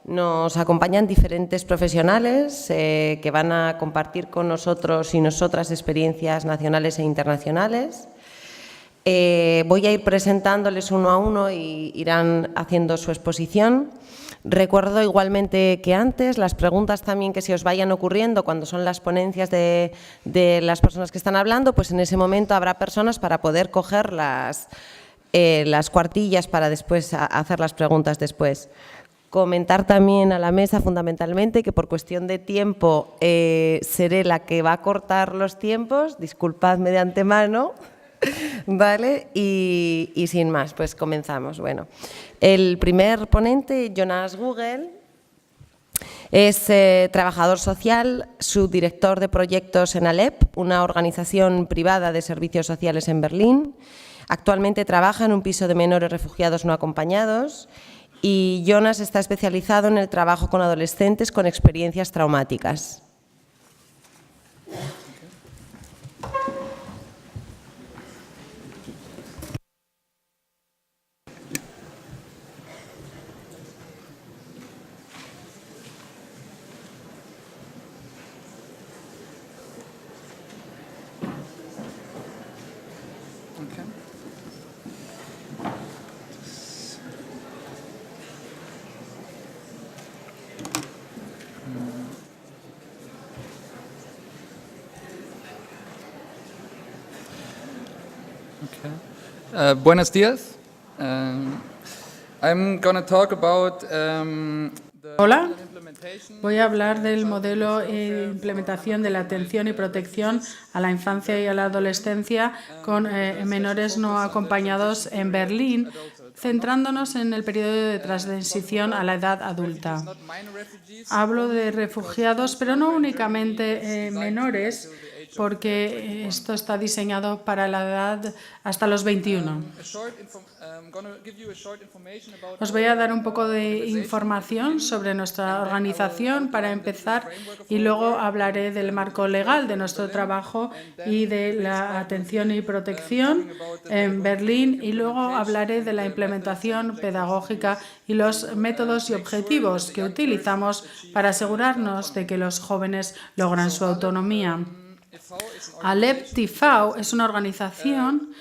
Nos acompañan diferentes profesionales que van a compartir con nosotros y nosotras experiencias nacionales e internacionales. Voy a ir presentándoles uno a uno y irán haciendo su exposición. Recuerdo igualmente que antes las preguntas también que se os vayan ocurriendo cuando son las ponencias de las personas que están hablando, pues en ese momento habrá personas para poder coger las cuartillas para después hacer las preguntas después. Comentar también a la mesa fundamentalmente que por cuestión de tiempo seré la que va a cortar los tiempos, disculpadme de antemano. Vale, y sin más, pues comenzamos. Bueno, el primer ponente, Jonas Google, es trabajador social, subdirector de proyectos en Alep, una organización privada de servicios sociales en Berlín. Actualmente trabaja en un piso de menores refugiados no acompañados y Jonas está especializado en el trabajo con adolescentes con experiencias traumáticas. Buenos días. I'm going to talk about Hola, voy a hablar del modelo e implementación de la atención y protección a la infancia y a la adolescencia con menores no acompañados en Berlín, centrándonos en el periodo de transición a la edad adulta. Hablo de refugiados, pero no únicamente menores, porque esto está diseñado para la edad hasta los 21. Os voy a dar un poco de información sobre nuestra organización para empezar y luego hablaré del marco legal de nuestro trabajo y de la atención y protección en Berlín y luego hablaré de la implementación pedagógica y los métodos y objetivos que utilizamos para asegurarnos de que los jóvenes logran su autonomía. Alep TV es una organización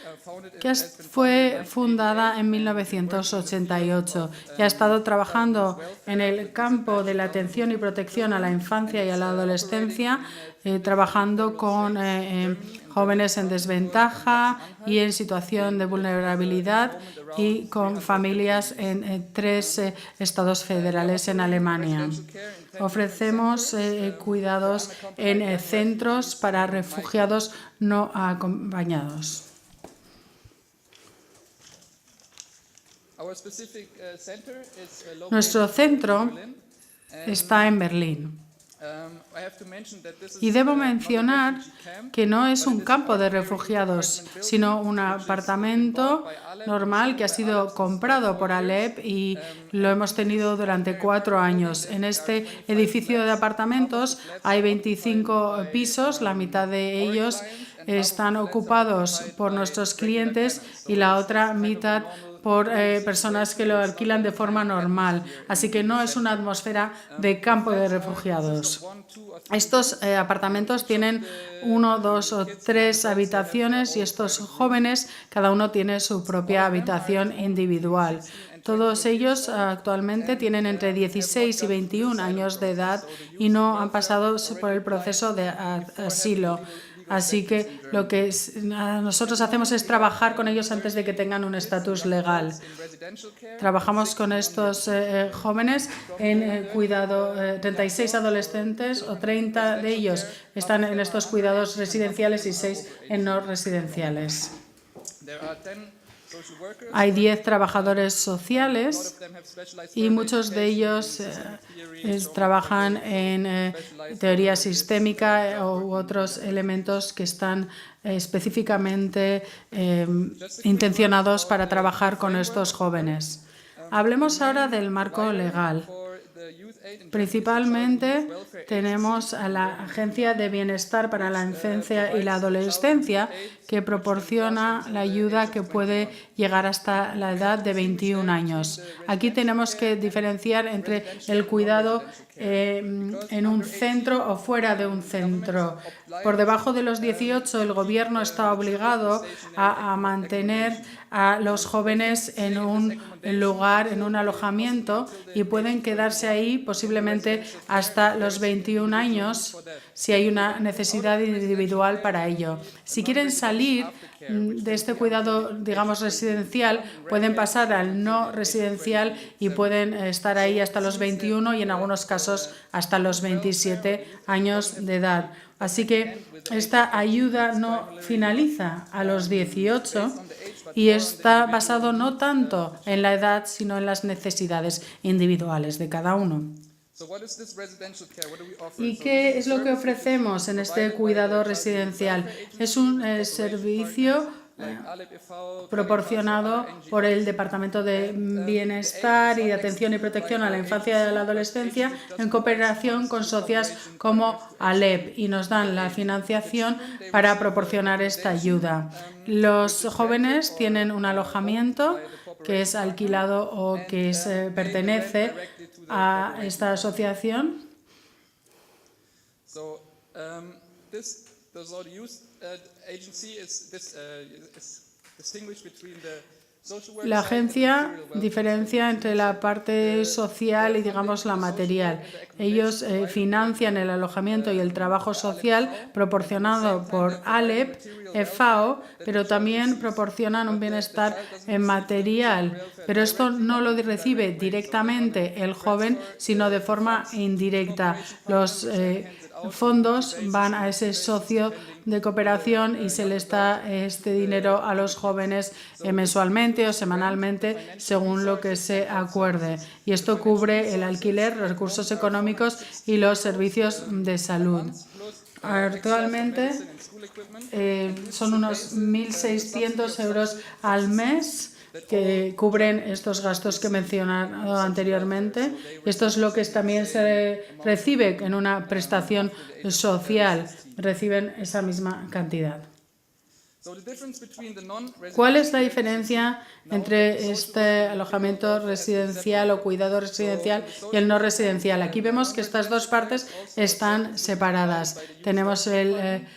que fue fundada en 1988 y ha estado trabajando en el campo de la atención y protección a la infancia y a la adolescencia, trabajando con jóvenes en desventaja y en situación de vulnerabilidad y con familias en 3 estados federales en Alemania. Ofrecemos cuidados en centros para refugiados no acompañados. Nuestro centro está en Berlín. Y debo mencionar que no es un campo de refugiados, sino un apartamento normal que ha sido comprado por Alep y lo hemos tenido durante 4 años. En este edificio de apartamentos hay 25 pisos, la mitad de ellos están ocupados por nuestros clientes y la otra mitad por personas que lo alquilan de forma normal. Así que no es una atmósfera de campo de refugiados. Estos apartamentos tienen 1, 2 o 3 habitaciones y estos jóvenes, cada uno tiene su propia habitación individual. Todos ellos actualmente tienen entre 16 y 21 años de edad y no han pasado por el proceso de asilo. Así que lo que nosotros hacemos es trabajar con ellos antes de que tengan un estatus legal. Trabajamos con estos jóvenes en cuidado, 36 adolescentes o 30 de ellos están en estos cuidados residenciales y 6 en no residenciales. Hay 10 trabajadores sociales y muchos de ellos trabajan en teoría sistémica u otros elementos que están específicamente intencionados para trabajar con estos jóvenes. Hablemos ahora del marco legal. Principalmente tenemos a la Agencia de Bienestar para la Infancia y la Adolescencia, que proporciona la ayuda que puede llegar hasta la edad de 21 años. Aquí tenemos que diferenciar entre el cuidado en un centro o fuera de un centro. Por debajo de los 18, el gobierno está obligado a mantener a los jóvenes en un lugar, en un alojamiento, y pueden quedarse ahí posiblemente hasta los 21 años si hay una necesidad individual para ello. Si quieren salir de este cuidado, digamos, residencial, pueden pasar al no residencial y pueden estar ahí hasta los 21 y en algunos casos hasta los 27 años de edad. Así que esta ayuda no finaliza a los 18 y está basado no tanto en la edad, sino en las necesidades individuales de cada uno. ¿Y qué es lo que ofrecemos en este cuidado residencial? Es un servicio proporcionado por el Departamento de Bienestar y de Atención y Protección a la Infancia y a la Adolescencia en cooperación con socias como ALEP, y nos dan la financiación para proporcionar esta ayuda. Los jóvenes tienen un alojamiento que es alquilado o que pertenece a esta asociación. La agencia diferencia entre la parte social y, digamos, la material. Ellos financian el alojamiento y el trabajo social proporcionado por ALEP, FAO, pero también proporcionan un bienestar material. Pero esto no lo recibe directamente el joven, sino de forma indirecta. Los fondos van a ese socio de cooperación y se les da este dinero a los jóvenes mensualmente o semanalmente según lo que se acuerde. Y esto cubre el alquiler, los recursos económicos y los servicios de salud. Actualmente son unos 1.600 euros al mes que cubren estos gastos que he mencionado anteriormente. Esto es lo que también se recibe en una prestación social. Reciben esa misma cantidad. ¿Cuál es la diferencia entre este alojamiento residencial o cuidado residencial y el no residencial? Aquí vemos que estas dos partes están separadas. Tenemos el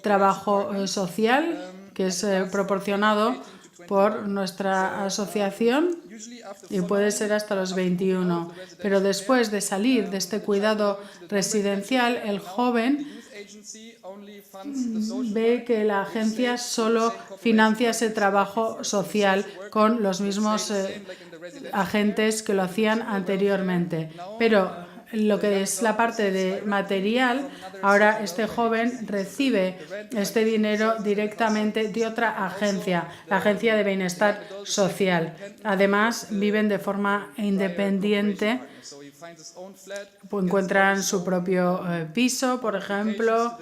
trabajo social, que es proporcionado por nuestra asociación y puede ser hasta los 21. Pero después de salir de este cuidado residencial, el joven ve que la agencia solo financia ese trabajo social con los mismos agentes que lo hacían anteriormente. Pero lo que es la parte de material, ahora este joven recibe este dinero directamente de otra agencia, la Agencia de Bienestar Social. Además, viven de forma independiente, encuentran su propio piso, por ejemplo,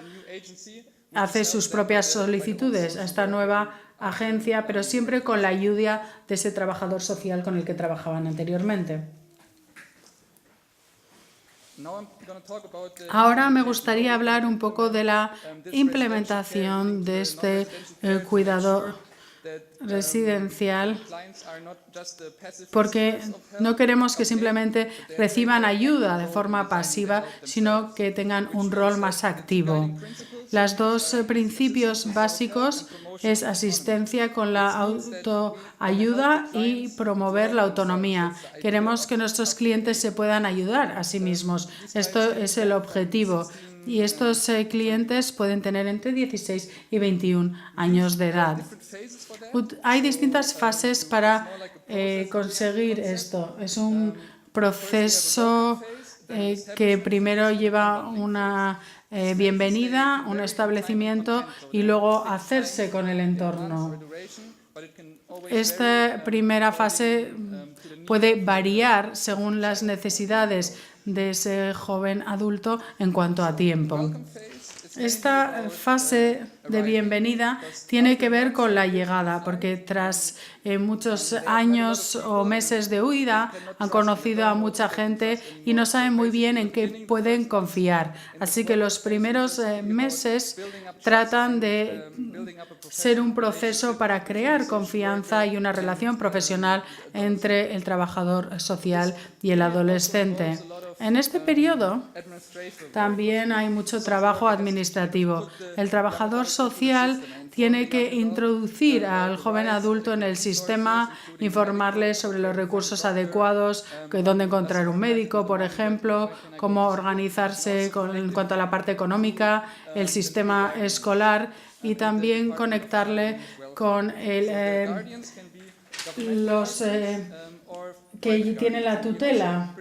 hace sus propias solicitudes a esta nueva agencia, pero siempre con la ayuda de ese trabajador social con el que trabajaban anteriormente. Ahora me gustaría hablar un poco de la implementación de este cuidado residencial, porque no queremos que simplemente reciban ayuda de forma pasiva, sino que tengan un rol más activo. Los dos principios básicos es asistencia con la autoayuda y promover la autonomía. Queremos que nuestros clientes se puedan ayudar a sí mismos. Esto es el objetivo. Y estos clientes pueden tener entre 16 y 21 años de edad. Hay distintas fases para conseguir esto. Es un proceso que primero lleva una bienvenida, un establecimiento y luego hacerse con el entorno. Esta primera fase puede variar según las necesidades de ese joven adulto en cuanto a tiempo. Esta fase de bienvenida tiene que ver con la llegada, porque tras muchos años o meses de huida han conocido a mucha gente y no saben muy bien en qué pueden confiar. Así que los primeros meses tratan de ser un proceso para crear confianza y una relación profesional entre el trabajador social y el adolescente. En este periodo también hay mucho trabajo administrativo. El trabajador social tiene que introducir al joven adulto en el sistema, informarle sobre los recursos adecuados, dónde encontrar un médico, por ejemplo, cómo organizarse en cuanto a la parte económica, el sistema escolar y también conectarle con los que tienen la tutela,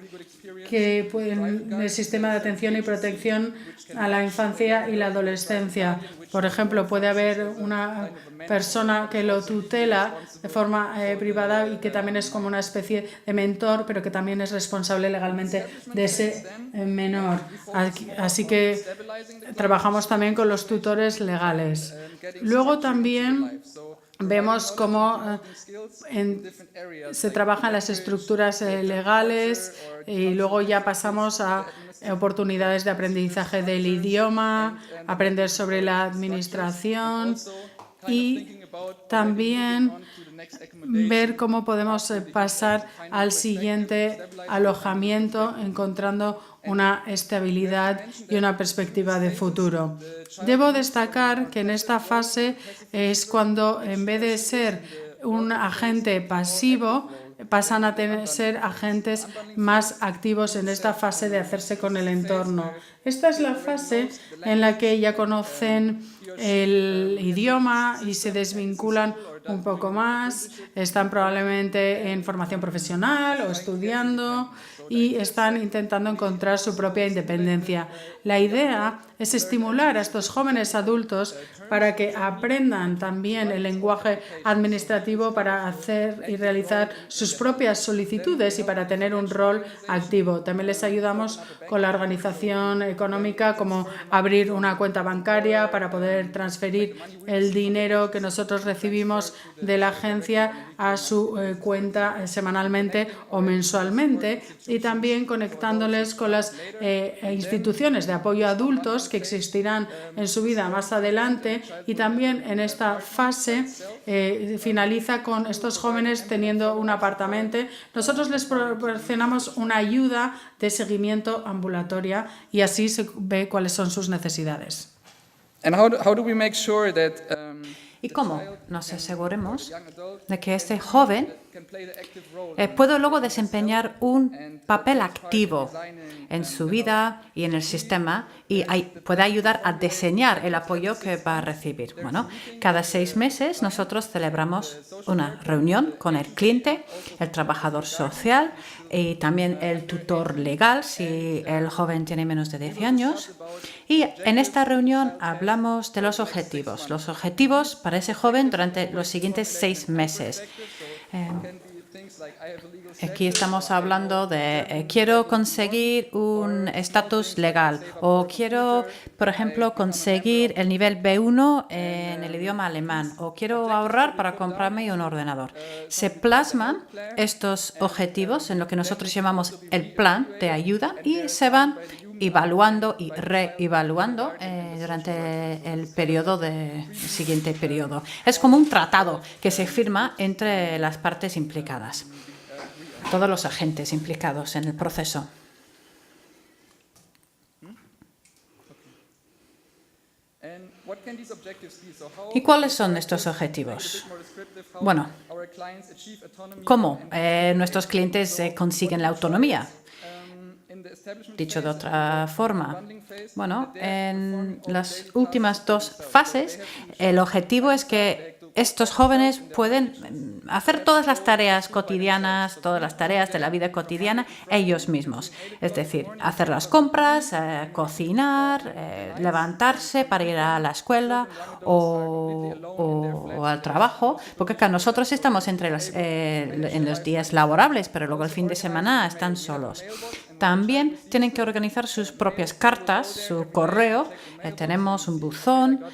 que en el sistema de atención y protección a la infancia y la adolescencia. Por ejemplo, puede haber una persona que lo tutela de forma privada y que también es como una especie de mentor, pero que también es responsable legalmente de ese menor. Así que trabajamos también con los tutores legales. Luego también vemos cómo se trabajan las estructuras legales y luego ya pasamos a oportunidades de aprendizaje del idioma, aprender sobre la administración y también ver cómo podemos pasar al siguiente alojamiento encontrando una estabilidad y una perspectiva de futuro. Debo destacar que en esta fase es cuando, en vez de ser un agente pasivo, pasan a ser agentes más activos en esta fase de hacerse con el entorno. Esta es la fase en la que ya conocen el idioma y se desvinculan un poco más, están probablemente en formación profesional o estudiando y están intentando encontrar su propia independencia. La idea es estimular a estos jóvenes adultos para que aprendan también el lenguaje administrativo para hacer y realizar sus propias solicitudes y para tener un rol activo. También les ayudamos con la organización económica, como abrir una cuenta bancaria para poder transferir el dinero que nosotros recibimos de la agencia a su cuenta semanalmente o mensualmente, y también conectándoles con las instituciones de apoyo a adultos que existirán en su vida más adelante. Y también en esta fase finaliza con estos jóvenes teniendo un apartamento. Nosotros les proporcionamos una ayuda de seguimiento ambulatoria y así se ve cuáles son sus necesidades. And how do we make sure that ¿Y cómo nos aseguremos de que este joven pueda luego desempeñar un papel activo en su vida y en el sistema y pueda ayudar a diseñar el apoyo que va a recibir? Bueno, cada 6 meses nosotros celebramos una reunión con el cliente, el trabajador social y también el tutor legal si el joven tiene menos de 10 años. Y en esta reunión hablamos de los objetivos para ese joven durante los siguientes 6 meses. Aquí estamos hablando de quiero conseguir un estatus legal o quiero, por ejemplo, conseguir el nivel B1 en el idioma alemán o quiero ahorrar para comprarme un ordenador. Se plasman estos objetivos en lo que nosotros llamamos el plan de ayuda y se van evaluando y reevaluando durante el siguiente periodo. Es como un tratado que se firma entre las partes implicadas, todos los agentes implicados en el proceso. ¿Y cuáles son estos objetivos? Bueno, ¿cómo nuestros clientes consiguen la autonomía? Dicho de otra forma, bueno, en las últimas 2 fases, el objetivo es que estos jóvenes pueden hacer todas las tareas cotidianas, todas las tareas de la vida cotidiana ellos mismos. Es decir, hacer las compras, cocinar, levantarse para ir a la escuela o al trabajo, porque acá nosotros estamos en los días laborables, pero luego el fin de semana están solos. también tienen que organizar sus propias cartas, su correo. Tenemos un buzón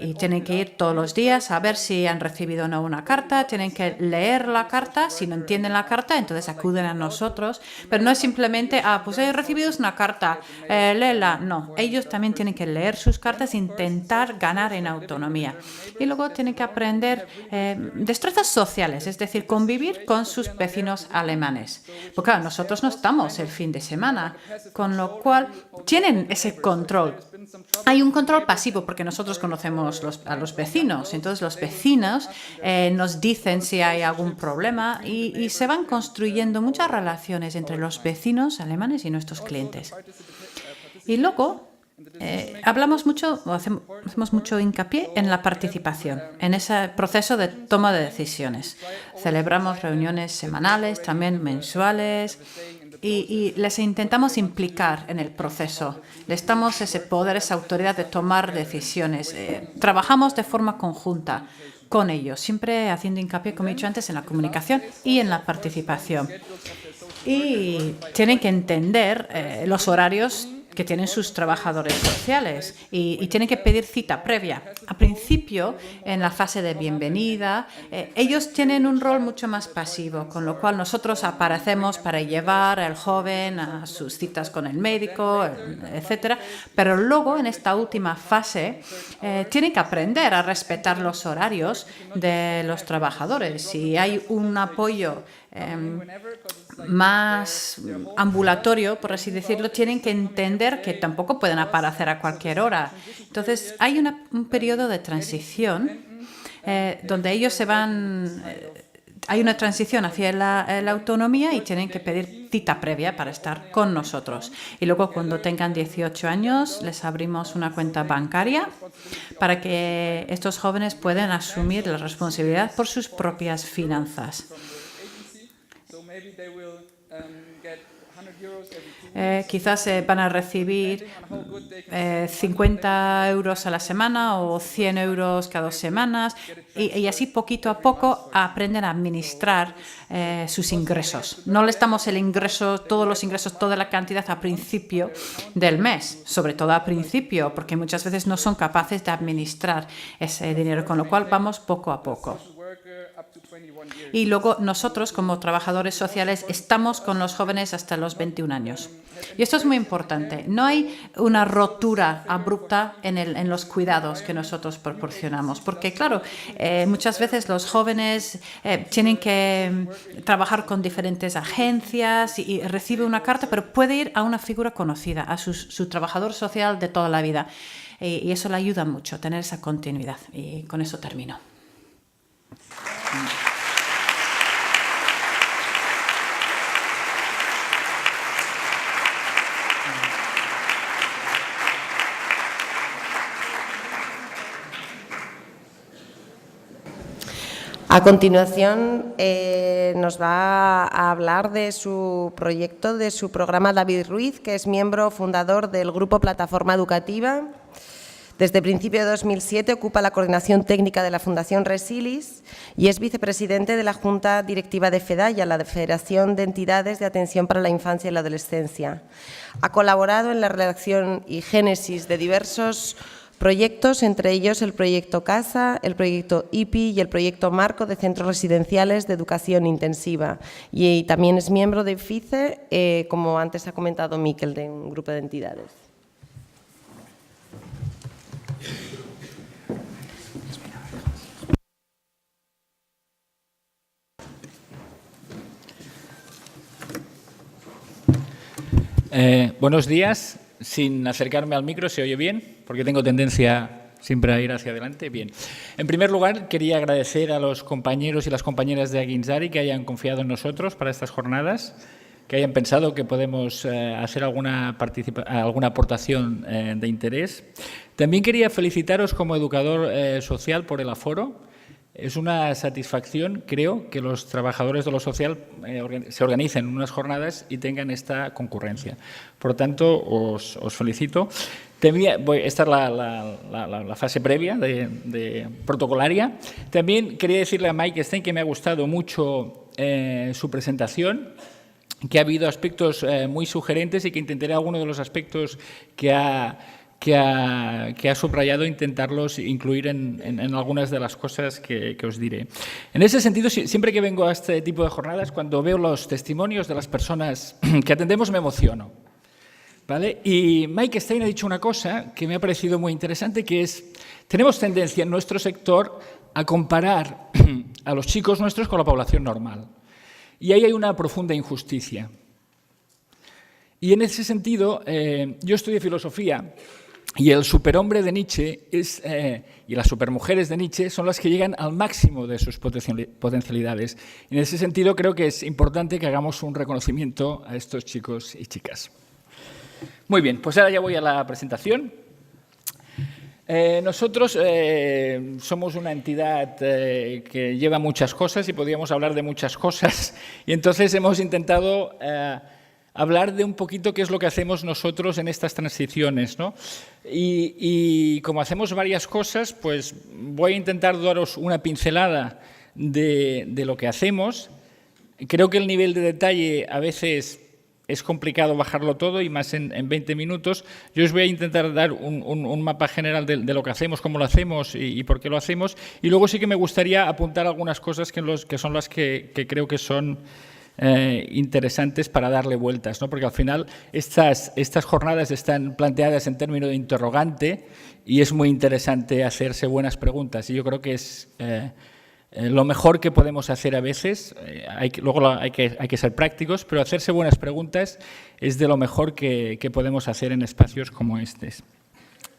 y tienen que ir todos los días a ver si han recibido o no una carta. Tienen que leer la carta. Si no entienden la carta, entonces acuden a nosotros. Pero no es simplemente, pues he recibido una carta, léela. No, ellos también tienen que leer sus cartas e intentar ganar en autonomía. Y luego tienen que aprender destrezas sociales, es decir, convivir con sus vecinos alemanes. Porque claro, nosotros no estamos el fin de semana, con lo cual tienen ese control. Hay un control pasivo porque nosotros conocemos a los vecinos, entonces los vecinos nos dicen si hay algún problema y se van construyendo muchas relaciones entre los vecinos alemanes y nuestros clientes. Y luego hablamos mucho, o hacemos mucho hincapié en la participación, en ese proceso de toma de decisiones. Celebramos reuniones semanales, también mensuales, y les intentamos implicar en el proceso. Les damos ese poder, esa autoridad de tomar decisiones. Trabajamos de forma conjunta con ellos, siempre haciendo hincapié, como he dicho antes, en la comunicación y en la participación. Y tienen que entender los horarios que tienen sus trabajadores sociales y tienen que pedir cita previa. Al principio, en la fase de bienvenida, ellos tienen un rol mucho más pasivo, con lo cual nosotros aparecemos para llevar al joven a sus citas con el médico, etcétera. Pero luego, en esta última fase, tienen que aprender a respetar los horarios de los trabajadores. Si hay un apoyo más ambulatorio, por así decirlo, tienen que entender que tampoco pueden aparecer a cualquier hora. Entonces, hay un periodo de transición donde ellos se van... hay una transición hacia la autonomía y tienen que pedir cita previa para estar con nosotros. Y luego, cuando tengan 18 años, les abrimos una cuenta bancaria para que estos jóvenes puedan asumir la responsabilidad por sus propias finanzas. Quizás van a recibir 50 euros a la semana o 100 euros cada 2 semanas y así poquito a poco aprenden a administrar sus ingresos. No les damos el ingreso, todos los ingresos, toda la cantidad a principio del mes, sobre todo a principio, porque muchas veces no son capaces de administrar ese dinero, con lo cual vamos poco a poco. Y luego nosotros, como trabajadores sociales, estamos con los jóvenes hasta los 21 años. Y esto es muy importante. No hay una rotura abrupta en los cuidados que nosotros proporcionamos. Porque, claro, muchas veces los jóvenes tienen que trabajar con diferentes agencias y recibe una carta, pero puede ir a una figura conocida, a su trabajador social de toda la vida. Y eso le ayuda mucho, tener esa continuidad. Y con eso termino. A continuación nos va a hablar de su proyecto, de su programa David Ruiz, que es miembro fundador del Grupo Plataforma Educativa. Desde principio de 2007 ocupa la coordinación técnica de la Fundación Resilis y es vicepresidente de la Junta Directiva de FEDAIA, la Federación de Entidades de Atención para la Infancia y la Adolescencia. Ha colaborado en la redacción y génesis de diversos proyectos, entre ellos el proyecto CASA, el proyecto IPI y el proyecto Marco de Centros Residenciales de Educación Intensiva. Y también es miembro de FICE, como antes ha comentado Miquel, de un grupo de entidades. Buenos días. Sin acercarme al micro, ¿se oye bien? Porque tengo tendencia siempre a ir hacia adelante. Bien. En primer lugar, quería agradecer a los compañeros y las compañeras de Aguinzari que hayan confiado en nosotros para estas jornadas, que hayan pensado que podemos hacer alguna aportación de interés. También quería felicitaros como educador social por el aforo. Es una satisfacción, creo, que los trabajadores de lo social se organicen en unas jornadas y tengan esta concurrencia. Por lo tanto, os felicito. Esta es la fase previa de protocolaria. También quería decirle a Mike Stein que me ha gustado mucho su presentación que ha habido aspectos muy sugerentes y que intentaré algunos de los aspectos que ha subrayado intentarlos incluir en algunas de las cosas que os diré. En ese sentido, siempre que vengo a este tipo de jornadas, cuando veo los testimonios de las personas que atendemos, me emociono, ¿vale? Y Mike Stein ha dicho una cosa que me ha parecido muy interesante, que es, tenemos tendencia en nuestro sector a comparar a los chicos nuestros con la población normal. Y ahí hay una profunda injusticia. Y en ese sentido, yo estudié filosofía y el superhombre de Nietzsche y las supermujeres de Nietzsche son las que llegan al máximo de sus potencialidades. En ese sentido, creo que es importante que hagamos un reconocimiento a estos chicos y chicas. Muy bien, pues ahora ya voy a la presentación. Nosotros somos una entidad que lleva muchas cosas y podríamos hablar de muchas cosas, y entonces hemos intentado hablar de un poquito qué es lo que hacemos nosotros en estas transiciones, ¿no? Y como hacemos varias cosas, pues voy a intentar daros una pincelada de lo que hacemos. Creo que el nivel de detalle a veces es complicado bajarlo todo, y más en 20 minutos. Yo os voy a intentar dar un mapa general de lo que hacemos, cómo lo hacemos y por qué lo hacemos. Y luego sí que me gustaría apuntar algunas cosas que son las que creo que son interesantes para darle vueltas, ¿no? Porque al final estas jornadas están planteadas en términos de interrogante y es muy interesante hacerse buenas preguntas. Y yo creo que es lo mejor que podemos hacer a veces. Luego hay que ser prácticos, pero hacerse buenas preguntas es de lo mejor que podemos hacer en espacios como estos.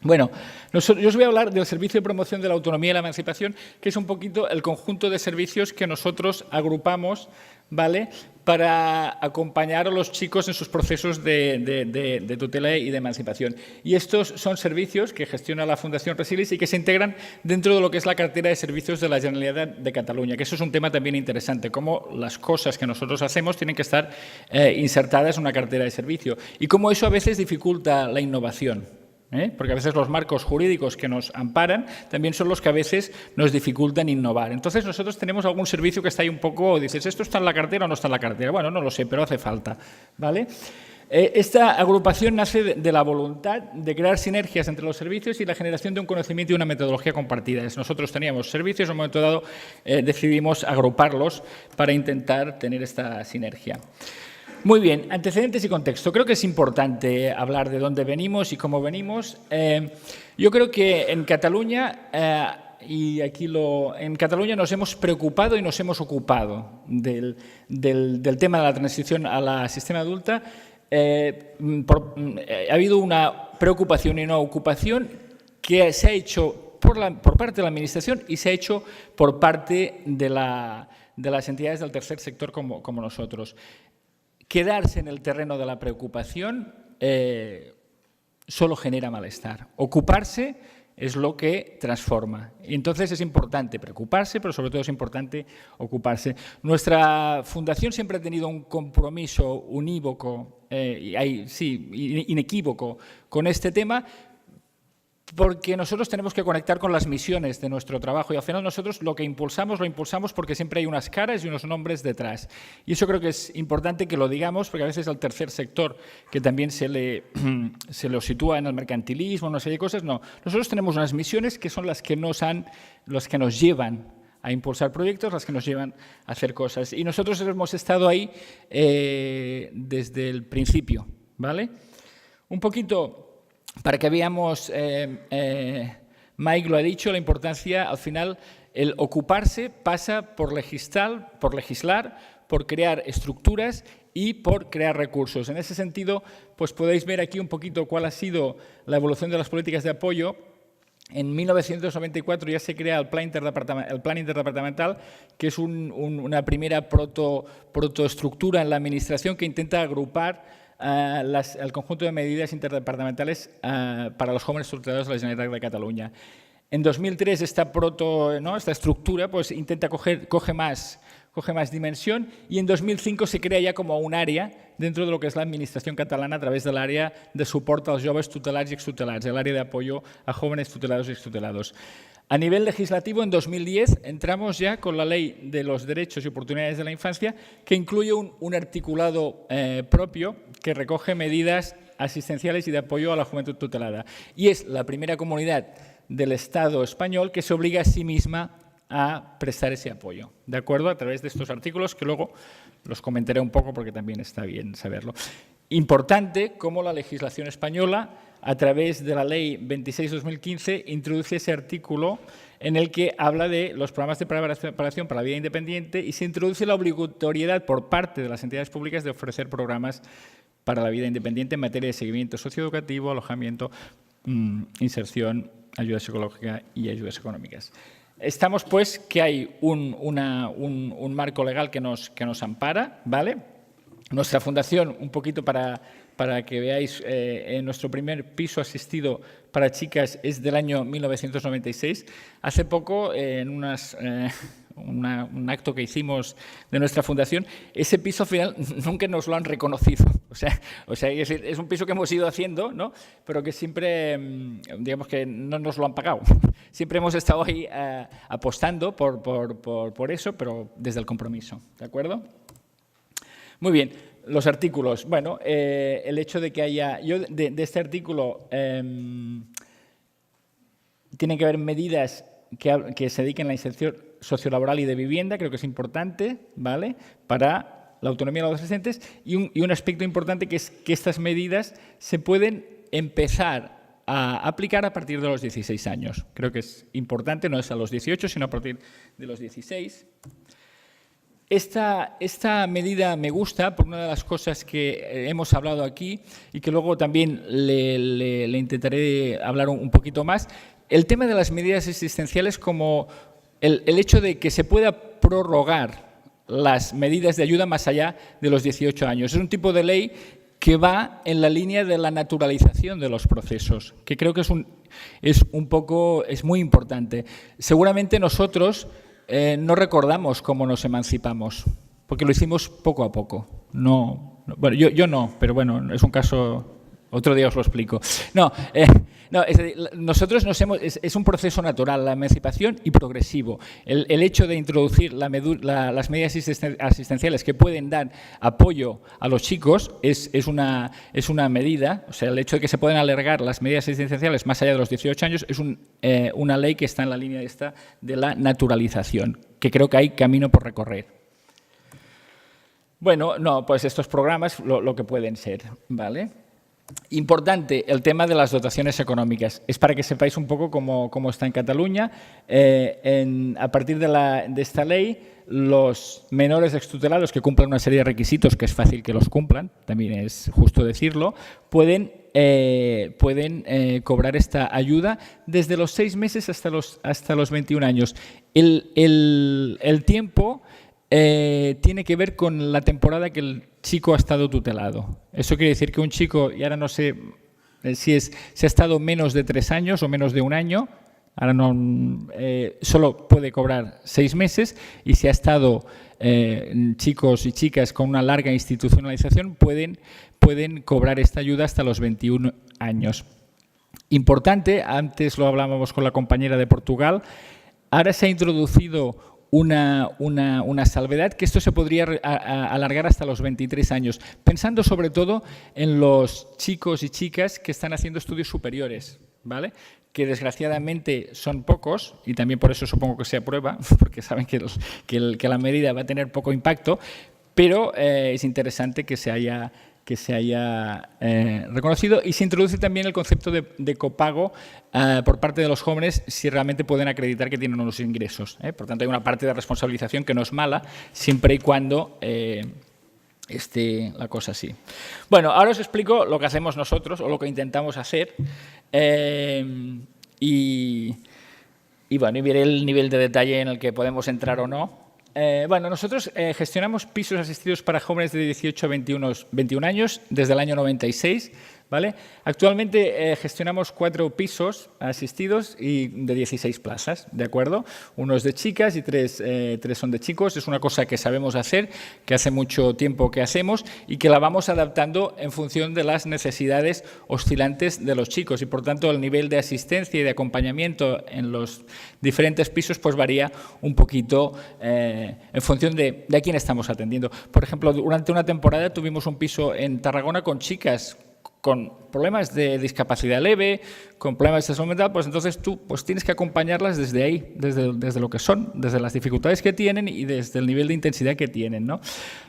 Bueno, yo os voy a hablar del Servicio de Promoción de la Autonomía y la Emancipación, que es un poquito el conjunto de servicios que nosotros agrupamos, ¿vale?, para acompañar a los chicos en sus procesos de tutela y de emancipación. Y estos son servicios que gestiona la Fundación Resilis y que se integran dentro de lo que es la cartera de servicios de la Generalitat de Cataluña, que eso es un tema también interesante, cómo las cosas que nosotros hacemos tienen que estar insertadas en una cartera de servicio y cómo eso a veces dificulta la innovación. Porque a veces los marcos jurídicos que nos amparan también son los que a veces nos dificultan innovar. Entonces nosotros tenemos algún servicio que está ahí un poco, dices, ¿esto está en la cartera o no está en la cartera? Bueno, no lo sé, pero hace falta, ¿vale? Esta agrupación nace de la voluntad de crear sinergias entre los servicios y la generación de un conocimiento y una metodología compartidas. Nosotros teníamos servicios, en un momento dado decidimos agruparlos para intentar tener esta sinergia. Muy bien, antecedentes y contexto. Creo que es importante hablar de dónde venimos y cómo venimos. Yo creo que en Cataluña, en Cataluña nos hemos preocupado y nos hemos ocupado del tema de la transición a la sistema adulta. Ha habido una preocupación y una ocupación que se ha hecho por parte de la Administración y se ha hecho por parte de las entidades del tercer sector como nosotros. Quedarse en el terreno de la preocupación solo genera malestar. Ocuparse es lo que transforma. Y entonces es importante preocuparse, pero sobre todo es importante ocuparse. Nuestra fundación siempre ha tenido un compromiso unívoco, inequívoco con este tema, porque nosotros tenemos que conectar con las misiones de nuestro trabajo y al final nosotros lo impulsamos porque siempre hay unas caras y unos nombres detrás. Y eso creo que es importante que lo digamos, porque a veces al tercer sector, que también se lo sitúa en el mercantilismo, una serie de cosas, no. Nosotros tenemos unas misiones que son las que nos llevan a impulsar proyectos, las que nos llevan a hacer cosas. Y nosotros hemos estado ahí desde el principio, ¿vale? Un poquito... Para que veamos, Mike lo ha dicho, la importancia, al final, el ocuparse pasa por legislar, por crear estructuras y por crear recursos. En ese sentido, pues podéis ver aquí un poquito cuál ha sido la evolución de las políticas de apoyo. En 1994 ya se crea el Plan Interdepartamental, que es una primera protoestructura en la Administración que intenta agrupar el conjunto de medidas interdepartamentales para los jóvenes tutelados de la Generalitat de Cataluña. En 2003 esta estructura pues, coge más dimensión, y en 2005 se crea ya como un área dentro de lo que es la administración catalana a través del área de soporte als joves tutelats i extutelats, el área de apoyo a jóvenes tutelados y extutelados. A nivel legislativo, en 2010 entramos ya con la Ley de los Derechos y Oportunidades de la Infancia, que incluye un articulado propio que recoge medidas asistenciales y de apoyo a la juventud tutelada. Y es la primera comunidad del Estado español que se obliga a sí misma a prestar ese apoyo, ¿de acuerdo? A través de estos artículos que luego los comentaré un poco porque también está bien saberlo. Importante cómo la legislación española, a través de la Ley 26/2015, introduce ese artículo en el que habla de los programas de preparación para la vida independiente y se introduce la obligatoriedad por parte de las entidades públicas de ofrecer programas para la vida independiente en materia de seguimiento socioeducativo, alojamiento, inserción, ayuda psicológica y ayudas económicas. Estamos, pues, que hay un marco legal que nos ampara, ¿vale? Nuestra fundación, un poquito para que veáis, nuestro primer piso asistido para chicas es del año 1996. Hace poco, en un acto que hicimos de nuestra fundación, ese piso al final nunca nos lo han reconocido. O sea, es un piso que hemos ido haciendo, ¿no? Pero que siempre, digamos que no nos lo han pagado. Siempre hemos estado ahí apostando por eso, pero desde el compromiso, ¿de acuerdo? Muy bien, los artículos. Bueno, el hecho de que haya... de este artículo tienen que haber medidas que se dediquen a la inserción sociolaboral y de vivienda, creo que es importante, ¿vale?, para la autonomía de los adolescentes, y un aspecto importante que es que estas medidas se pueden empezar a aplicar a partir de los 16 años. Creo que es importante, no es a los 18, sino a partir de los 16. Esta medida me gusta por una de las cosas que hemos hablado aquí y que luego también le intentaré hablar un poquito más. El tema de las medidas asistenciales, como el hecho de que se pueda prorrogar las medidas de ayuda más allá de los 18 años. Es un tipo de ley que va en la línea de la naturalización de los procesos, que creo que es muy importante. Seguramente nosotros no recordamos cómo nos emancipamos, porque lo hicimos poco a poco. Bueno, yo no, pero bueno, es un caso... Otro día os lo explico. Nosotros es un proceso natural, la emancipación, y progresivo. El hecho de introducir las medidas asistenciales que pueden dar apoyo a los chicos es una medida, o sea, el hecho de que se puedan alargar las medidas asistenciales más allá de los 18 años es una ley que está en la línea de la naturalización, que creo que hay camino por recorrer. Bueno, pues estos programas lo que pueden ser, ¿vale? Importante el tema de las dotaciones económicas. Es para que sepáis un poco cómo está en Cataluña. A partir de esta ley, los menores extutelados que cumplan una serie de requisitos, que es fácil que los cumplan, también es justo decirlo, pueden cobrar esta ayuda desde los 6 meses hasta los 21 años. El tiempo tiene que ver con la temporada que el chico ha estado tutelado. Eso quiere decir que un chico, y ahora no sé si ha estado menos de 3 años o menos de 1 año, ahora no, solo puede cobrar 6 meses, y si ha estado chicos y chicas con una larga institucionalización pueden cobrar esta ayuda hasta los 21 años. Importante, antes lo hablábamos con la compañera de Portugal, ahora se ha introducido una salvedad, que esto se podría alargar hasta los 23 años, pensando sobre todo en los chicos y chicas que están haciendo estudios superiores, ¿vale?, que desgraciadamente son pocos, y también por eso supongo que se aprueba, porque saben que la medida va a tener poco impacto, pero es interesante que se haya reconocido, y se introduce también el concepto de copago por parte de los jóvenes si realmente pueden acreditar que tienen unos ingresos. Por tanto, hay una parte de responsabilización que no es mala, siempre y cuando esté la cosa así. Bueno, ahora os explico lo que hacemos nosotros, o lo que intentamos hacer, y veré el nivel de detalle en el que podemos entrar o no. Bueno, nosotros gestionamos pisos asistidos para jóvenes de 18 a 21 años desde el año 96, ¿vale? Actualmente gestionamos 4 pisos asistidos y de 16 plazas, ¿de acuerdo? Uno es de chicas y 3 son de chicos. Es una cosa que sabemos hacer, que hace mucho tiempo que hacemos y que la vamos adaptando en función de las necesidades oscilantes de los chicos y, por tanto, el nivel de asistencia y de acompañamiento en los diferentes pisos pues varía un poquito en función de a quién estamos atendiendo. Por ejemplo, durante una temporada tuvimos un piso en Tarragona con chicas con problemas de discapacidad leve, con problemas de salud mental, pues entonces tú pues tienes que acompañarlas desde ahí, desde lo que son, desde las dificultades que tienen y desde el nivel de intensidad que tienen, ¿no?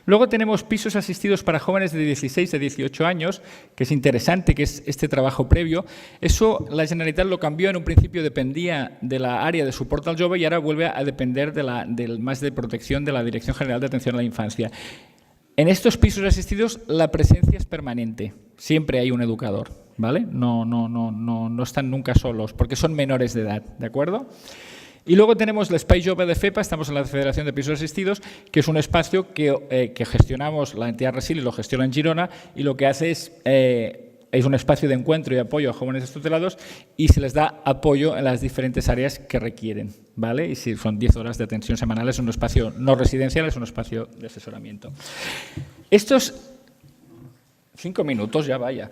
Luego tenemos pisos asistidos para jóvenes de 16 a 18 años, que es interesante, que es este trabajo previo. Eso la Generalitat lo cambió, en un principio dependía de la área de suport al jove y ahora vuelve a depender del más de protección de la Dirección General de Atención a la Infancia. En estos pisos asistidos la presencia es permanente, siempre hay un educador, ¿vale? No están nunca solos, porque son menores de edad, ¿de acuerdo? Y luego tenemos el Espai Jove de FEPA, estamos en la Federación de Pisos Asistidos, que es un espacio que gestionamos, la entidad Resili lo gestiona en Girona, y lo que hace es un espacio de encuentro y apoyo a jóvenes extutelados y se les da apoyo en las diferentes áreas que requieren, ¿vale? Y si son 10 horas de atención semanal, es un espacio no residencial, es un espacio de asesoramiento. Estos 5 minutos, ya vaya.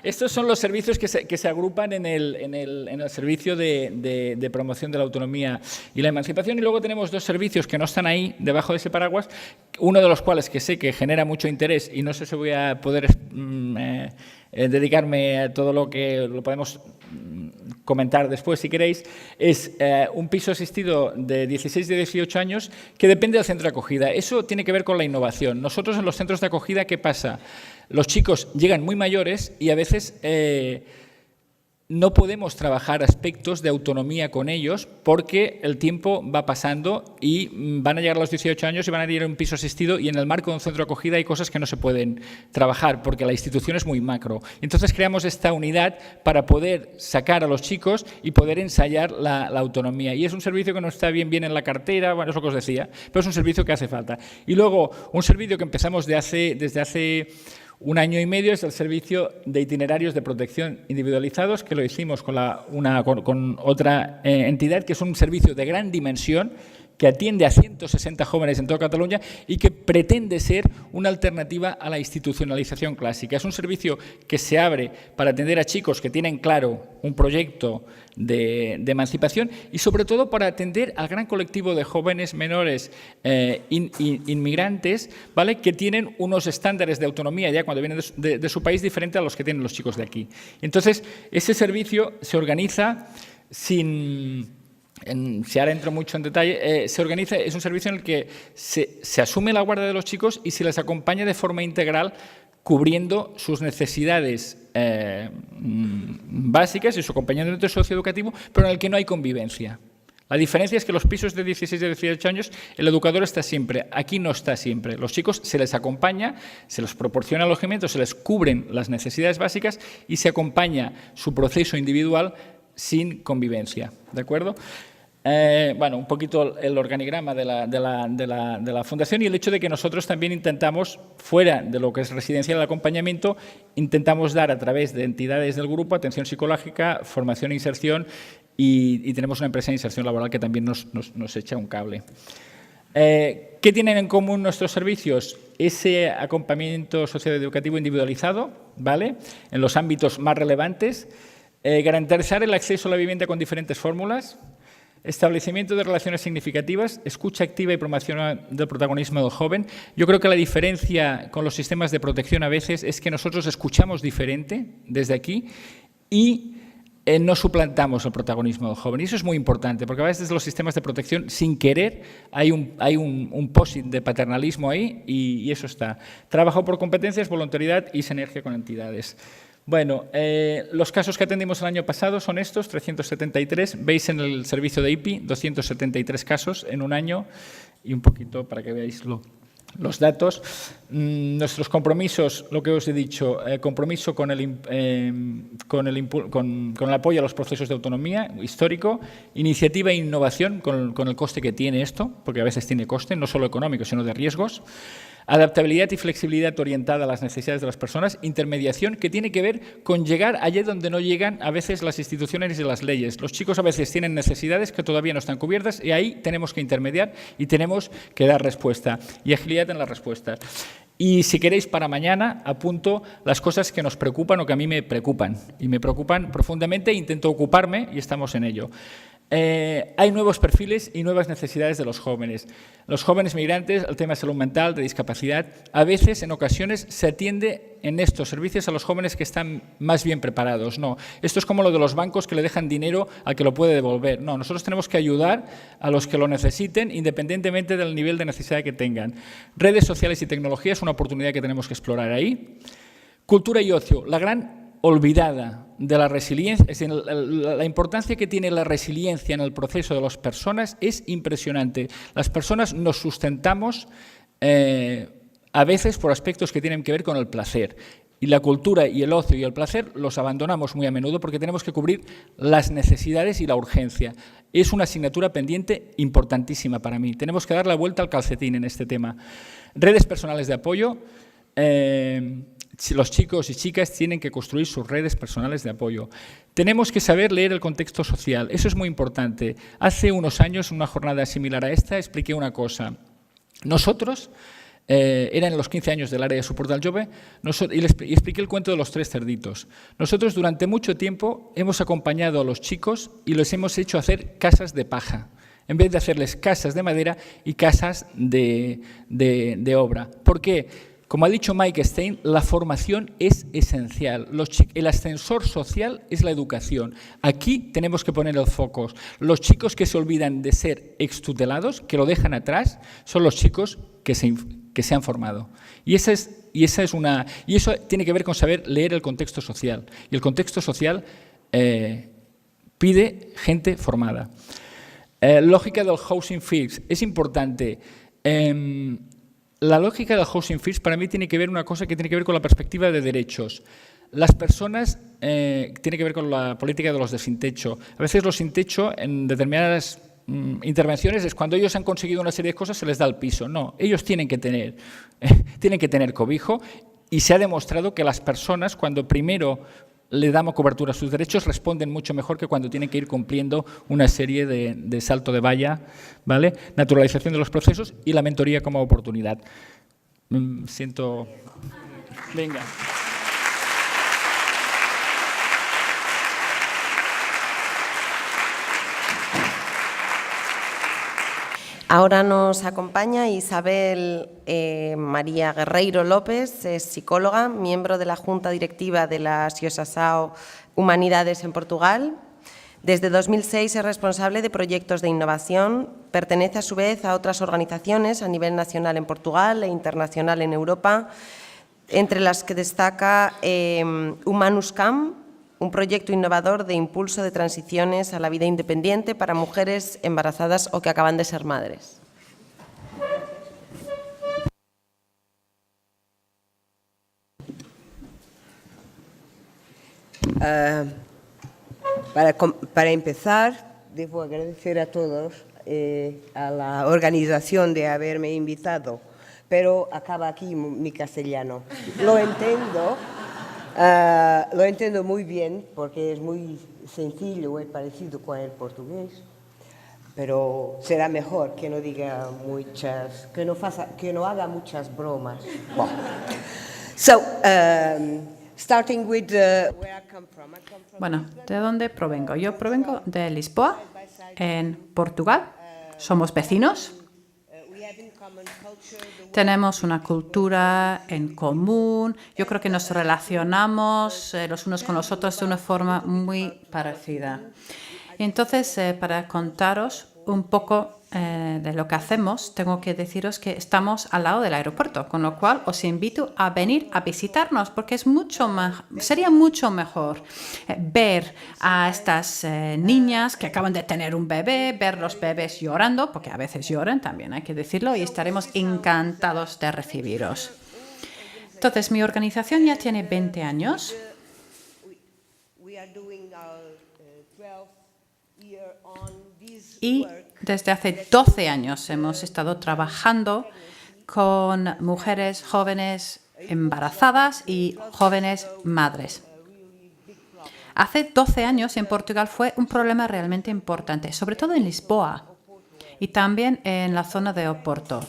Estos son los servicios que se agrupan en el servicio de promoción de la autonomía y la emancipación, y luego tenemos 2 servicios que no están ahí, debajo de ese paraguas, uno de los cuales que sé que genera mucho interés y no sé si voy a poder dedicarme a todo lo que lo podemos comentar después si queréis, es un piso asistido de 16 y 18 años que depende del centro de acogida. Eso tiene que ver con la innovación. Nosotros en los centros de acogida, ¿qué pasa? Los chicos llegan muy mayores y a veces no podemos trabajar aspectos de autonomía con ellos porque el tiempo va pasando y van a llegar a los 18 años y van a ir a un piso asistido y en el marco de un centro de acogida hay cosas que no se pueden trabajar porque la institución es muy macro. Entonces creamos esta unidad para poder sacar a los chicos y poder ensayar la autonomía. Y es un servicio que no está bien en la cartera, bueno, es lo que os decía, pero es un servicio que hace falta. Y luego, un servicio que empezamos desde hace 1 año y medio es el servicio de itinerarios de protección individualizados, que lo hicimos con otra entidad, que es un servicio de gran dimensión que atiende a 160 jóvenes en toda Cataluña y que pretende ser una alternativa a la institucionalización clásica. Es un servicio que se abre para atender a chicos que tienen claro un proyecto de emancipación y sobre todo para atender al gran colectivo de jóvenes menores inmigrantes, ¿vale?, que tienen unos estándares de autonomía ya cuando vienen de su país diferentes a los que tienen los chicos de aquí. Entonces, ese servicio se organiza si ahora entro mucho en detalle, se organiza, es un servicio en el que se asume la guardia de los chicos y se les acompaña de forma integral cubriendo sus necesidades básicas y su acompañamiento socioeducativo, pero en el que no hay convivencia. La diferencia es que los pisos de 16 y 18 años, el educador está siempre, aquí no está siempre. Los chicos se les acompaña, se les proporciona alojamiento, se les cubren las necesidades básicas y se acompaña su proceso individual sin convivencia, ¿de acuerdo? Bueno, un poquito el organigrama de la Fundación y el hecho de que nosotros también intentamos, fuera de lo que es residencial el acompañamiento, intentamos dar a través de entidades del grupo atención psicológica, formación e inserción y tenemos una empresa de inserción laboral que también nos echa un cable. ¿Qué tienen en común nuestros servicios? Ese acompañamiento socioeducativo individualizado, ¿vale?, en los ámbitos más relevantes. Garantizar el acceso a la vivienda con diferentes fórmulas, establecimiento de relaciones significativas, escucha activa y promoción del protagonismo del joven. Yo creo que la diferencia con los sistemas de protección a veces es que nosotros escuchamos diferente desde aquí y no suplantamos el protagonismo del joven. Y eso es muy importante, porque a veces los sistemas de protección, sin querer, hay un posit de paternalismo ahí y eso está. Trabajo por competencias, voluntariedad y sinergia con entidades. Bueno, los casos que atendimos el año pasado son estos, 373. Veis en el servicio de IPI, 273 casos en un año y un poquito para que veáis los datos. Nuestros compromisos, lo que os he dicho, compromiso con el apoyo a los procesos de autonomía histórico, iniciativa e innovación con el coste que tiene esto, porque a veces tiene coste, no solo económico, sino de riesgos. Adaptabilidad y flexibilidad orientada a las necesidades de las personas. Intermediación, que tiene que ver con llegar allá donde no llegan a veces las instituciones y las leyes. Los chicos a veces tienen necesidades que todavía no están cubiertas y ahí tenemos que intermediar y tenemos que dar respuesta. Y agilidad en las respuestas. Y si queréis, para mañana apunto las cosas que nos preocupan o que a mí me preocupan. Y me preocupan profundamente, intento ocuparme y estamos en ello. Hay nuevos perfiles y nuevas necesidades de los jóvenes. Los jóvenes migrantes, el tema de salud mental, de discapacidad, a veces, en ocasiones, se atiende en estos servicios a los jóvenes que están más bien preparados. No, esto es como lo de los bancos que le dejan dinero al que lo puede devolver. No, nosotros tenemos que ayudar a los que lo necesiten, independientemente del nivel de necesidad que tengan. Redes sociales y tecnología es una oportunidad que tenemos que explorar ahí. Cultura y ocio, la gran olvidada de la resiliencia, es decir, la importancia que tiene la resiliencia en el proceso de las personas es impresionante. Las personas nos sustentamos a veces por aspectos que tienen que ver con el placer. Y la cultura y el ocio y el placer los abandonamos muy a menudo porque tenemos que cubrir las necesidades y la urgencia. Es una asignatura pendiente importantísima para mí. Tenemos que dar la vuelta al calcetín en este tema. Redes personales de apoyo. Los chicos y chicas tienen que construir sus redes personales de apoyo. Tenemos que saber leer el contexto social, eso es muy importante. Hace unos años, en una jornada similar a esta, expliqué una cosa. Nosotros, eran los 15 años del área de soporte al jove, y expliqué el cuento de los 3 cerditos. Nosotros durante mucho tiempo hemos acompañado a los chicos y les hemos hecho hacer casas de paja, en vez de hacerles casas de madera y casas de obra. ¿Por qué? Como ha dicho Mike Stein, la formación es esencial. El ascensor social es la educación. Aquí tenemos que poner el foco. Los chicos que se olvidan de ser extutelados, que lo dejan atrás, son los chicos que se han formado. Y eso tiene que ver con saber leer el contexto social. Y el contexto social pide gente formada. Lógica del housing first. Es importante. La lógica del housing first para mí tiene que ver una cosa que tiene que ver con la perspectiva de derechos. Las personas, tiene que ver con la política de los de sin techo. A veces los sin techo en determinadas intervenciones es cuando ellos han conseguido una serie de cosas se les da el piso. No, ellos tienen que tener cobijo y se ha demostrado que las personas cuando primero le damos cobertura a sus derechos, responden mucho mejor que cuando tienen que ir cumpliendo una serie de salto de valla, ¿vale? Naturalización de los procesos y la mentoría como oportunidad. Siento... Venga. Ahora nos acompaña Isabel María Guerreiro López, es psicóloga, miembro de la Junta Directiva de la Associação Humanidades en Portugal. Desde 2006 es responsable de proyectos de innovación, pertenece a su vez a otras organizaciones a nivel nacional en Portugal e internacional en Europa, entre las que destaca Humanuscam, un proyecto innovador de impulso de transiciones a la vida independiente para mujeres embarazadas o que acaban de ser madres. Para empezar, debo agradecer a todos, a la organización de haberme invitado, pero acaba aquí mi castellano. Lo entiendo muy bien porque es muy sencillo y parecido con el portugués, pero será mejor que no diga muchas, que no haga muchas bromas. Well. So, starting with where I come from. Bueno, ¿de dónde provengo? Yo provengo de Lisboa, en Portugal. Somos vecinos. Tenemos una cultura en común. Yo creo que nos relacionamos los unos con los otros de una forma muy parecida. Y entonces, para contaros un poco de lo que hacemos, tengo que deciros que estamos al lado del aeropuerto, con lo cual os invito a venir a visitarnos porque es sería mucho mejor ver a estas niñas que acaban de tener un bebé, ver los bebés llorando, porque a veces lloran también, hay que decirlo, y estaremos encantados de recibiros. Entonces, mi organización ya tiene 20 años. Y desde hace 12 años hemos estado trabajando con mujeres jóvenes embarazadas y jóvenes madres. Hace 12 años en Portugal fue un problema realmente importante, sobre todo en Lisboa y también en la zona de Oporto.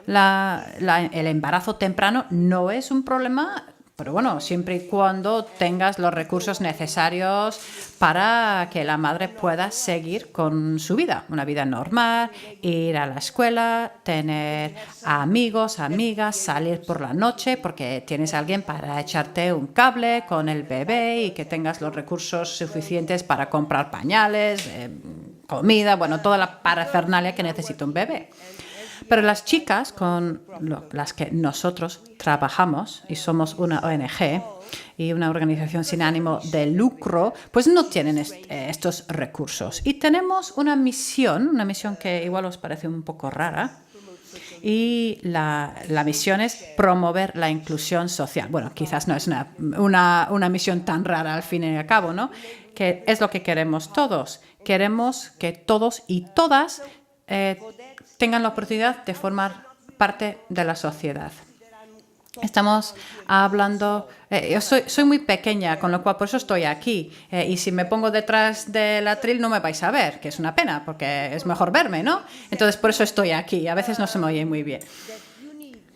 El embarazo temprano no es un problema, pero bueno, siempre y cuando tengas los recursos necesarios para que la madre pueda seguir con su vida, una vida normal, ir a la escuela, tener amigos, amigas, salir por la noche porque tienes a alguien para echarte un cable con el bebé y que tengas los recursos suficientes para comprar pañales, comida, bueno, toda la parafernalia que necesita un bebé. Pero las chicas con las que nosotros trabajamos, y somos una ONG y una organización sin ánimo de lucro, pues no tienen estos recursos. Y tenemos una misión que igual os parece un poco rara, y la misión es promover la inclusión social. Bueno, quizás no es una misión tan rara al fin y al cabo, ¿no? Que es lo que queremos todos. Queremos que todos y todas tengan la oportunidad de formar parte de la sociedad. Estamos hablando, yo soy muy pequeña, con lo cual por eso estoy aquí. Y si me pongo detrás del atril no me vais a ver, que es una pena, porque es mejor verme, ¿no? Entonces por eso estoy aquí. A veces no se me oye muy bien.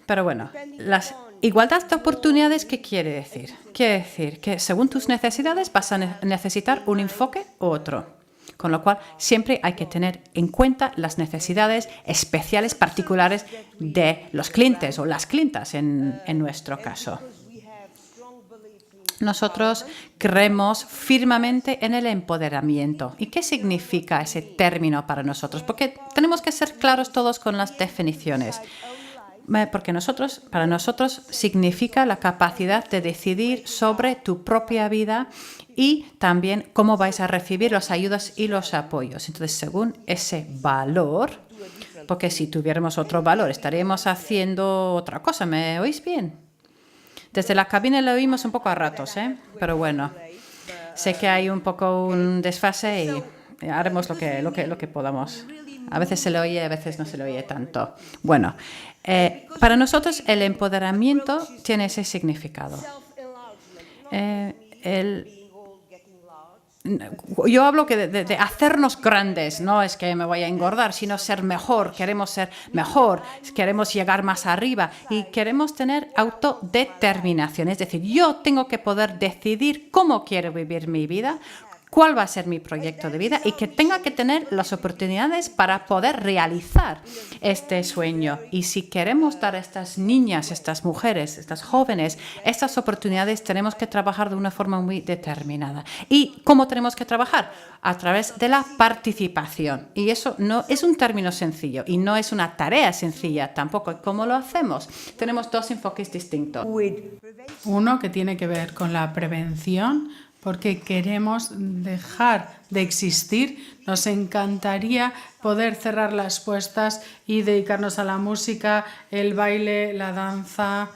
Pero bueno, las igualdad de oportunidades, ¿qué quiere decir? Quiere decir que según tus necesidades vas a necesitar un enfoque u otro. Con lo cual, siempre hay que tener en cuenta las necesidades especiales, particulares de los clientes o las clientas en nuestro caso. Nosotros creemos firmemente en el empoderamiento. ¿Y qué significa ese término para nosotros? Porque tenemos que ser claros todos con las definiciones. Porque para nosotros significa la capacidad de decidir sobre tu propia vida y también cómo vais a recibir las ayudas y los apoyos. Entonces, según ese valor, porque si tuviéramos otro valor estaríamos haciendo otra cosa. ¿Me oís bien? Desde la cabina lo oímos un poco a ratos, pero bueno, sé que hay un poco un desfase y haremos lo que podamos. A veces se le oye, a veces no se le oye tanto. Bueno, para nosotros el empoderamiento tiene ese significado. Yo hablo de hacernos grandes, no es que me voy a engordar, sino ser mejor, queremos ser mejor, queremos llegar más arriba y queremos tener autodeterminación. Es decir, yo tengo que poder decidir cómo quiero vivir mi vida, cuál va a ser mi proyecto de vida y que tenga que tener las oportunidades para poder realizar este sueño. Y si queremos dar a estas niñas, estas mujeres, estas jóvenes, estas oportunidades, tenemos que trabajar de una forma muy determinada. ¿Y cómo tenemos que trabajar? A través de la participación. Y eso no es un término sencillo y no es una tarea sencilla tampoco. ¿Cómo lo hacemos? Tenemos dos enfoques distintos. Uno que tiene que ver con la prevención, porque queremos dejar de existir. Nos encantaría poder cerrar las puertas y dedicarnos a la música, el baile, la danza.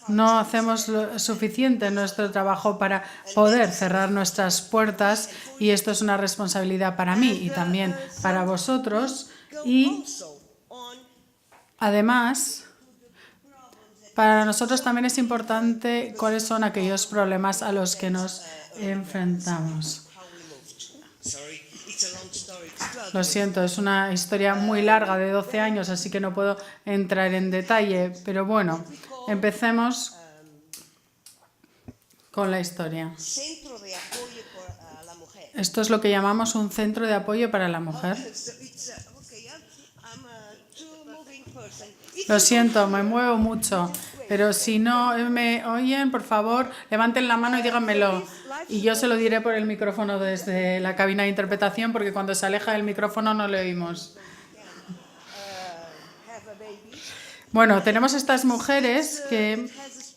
No hacemos lo suficiente en nuestro trabajo para poder cerrar nuestras puertas y esto es una responsabilidad para mí y también para vosotros. Y además, para nosotros también es importante cuáles son aquellos problemas a los que nos enfrentamos. Lo siento, es una historia muy larga de 12 años, así que no puedo entrar en detalle, pero bueno, empecemos con la historia. Esto es lo que llamamos un centro de apoyo para la mujer. Lo siento, me muevo mucho, pero si no me oyen, por favor, levanten la mano y díganmelo. Y yo se lo diré por el micrófono desde la cabina de interpretación, porque cuando se aleja el micrófono no le oímos. Bueno, tenemos estas mujeres que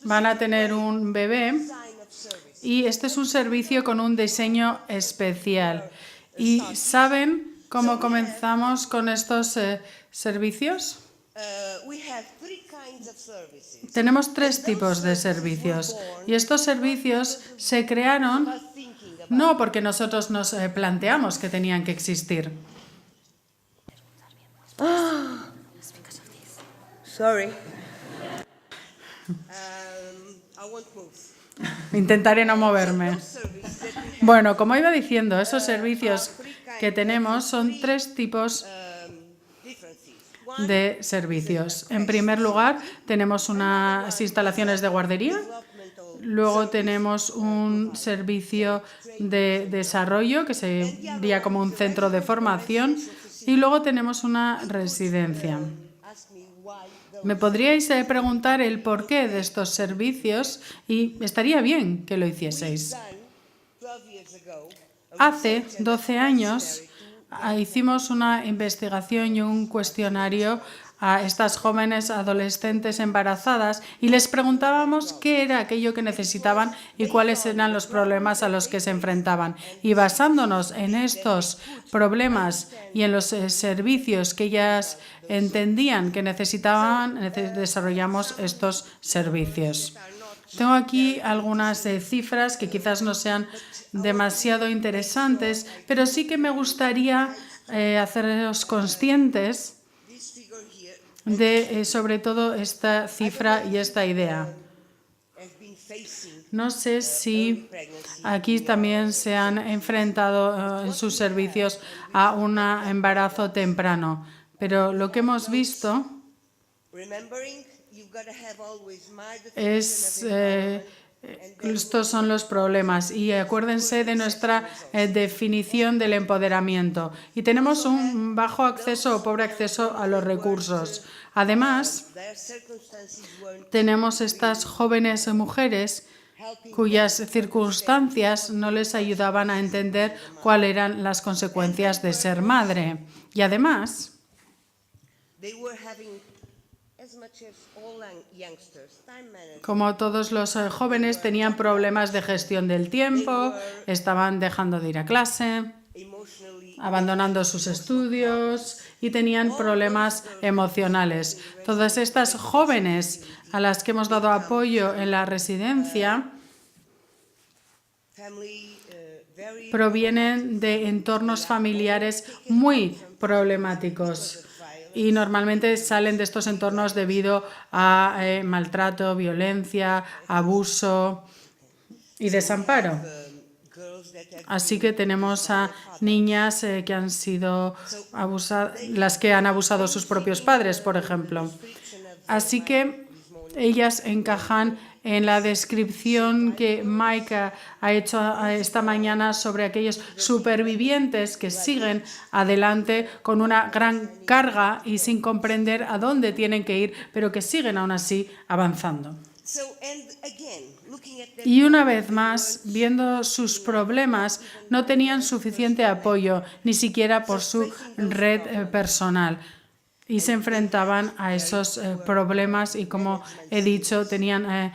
van a tener un bebé y este es un servicio con un diseño especial. ¿Y saben cómo comenzamos con estos servicios? Tenemos 3 tipos de servicios y estos servicios se crearon no porque nosotros nos planteamos que tenían que existir. Sorry. I won't move. Intentaré no moverme. Bueno, como iba diciendo, esos servicios que tenemos son 3 tipos de servicios. En primer lugar, tenemos unas instalaciones de guardería. Luego tenemos un servicio de desarrollo, que sería como un centro de formación. Y luego tenemos una residencia. Me podríais preguntar el porqué de estos servicios y estaría bien que lo hicieseis. Hace 12 años hicimos una investigación y un cuestionario a estas jóvenes adolescentes embarazadas y les preguntábamos qué era aquello que necesitaban y cuáles eran los problemas a los que se enfrentaban. Y basándonos en estos problemas y en los servicios que ellas entendían que necesitaban, desarrollamos estos servicios. Tengo aquí algunas cifras que quizás no sean demasiado interesantes, pero sí que me gustaría haceros conscientes de, sobre todo, esta cifra y esta idea. No sé si aquí también se han enfrentado en sus servicios a un embarazo temprano, pero lo que hemos visto es estos son los problemas y acuérdense de nuestra definición del empoderamiento. Y tenemos un bajo acceso o pobre acceso a los recursos. Además, tenemos estas jóvenes mujeres cuyas circunstancias no les ayudaban a entender cuáles eran las consecuencias de ser madre. Y además, como todos los jóvenes, tenían problemas de gestión del tiempo, estaban dejando de ir a clase, abandonando sus estudios y tenían problemas emocionales. Todas estas jóvenes a las que hemos dado apoyo en la residencia provienen de entornos familiares muy problemáticos. Y normalmente salen de estos entornos debido a maltrato, violencia, abuso y desamparo. Así que tenemos a niñas que han sido abusadas, las que han abusado sus propios padres, por ejemplo. Así que ellas encajan en la descripción que Mike ha hecho esta mañana sobre aquellos supervivientes que siguen adelante con una gran carga y sin comprender a dónde tienen que ir, pero que siguen aún así avanzando. Y una vez más, viendo sus problemas, no tenían suficiente apoyo, ni siquiera por su red personal. Y se enfrentaban a esos problemas y, como he dicho, tenían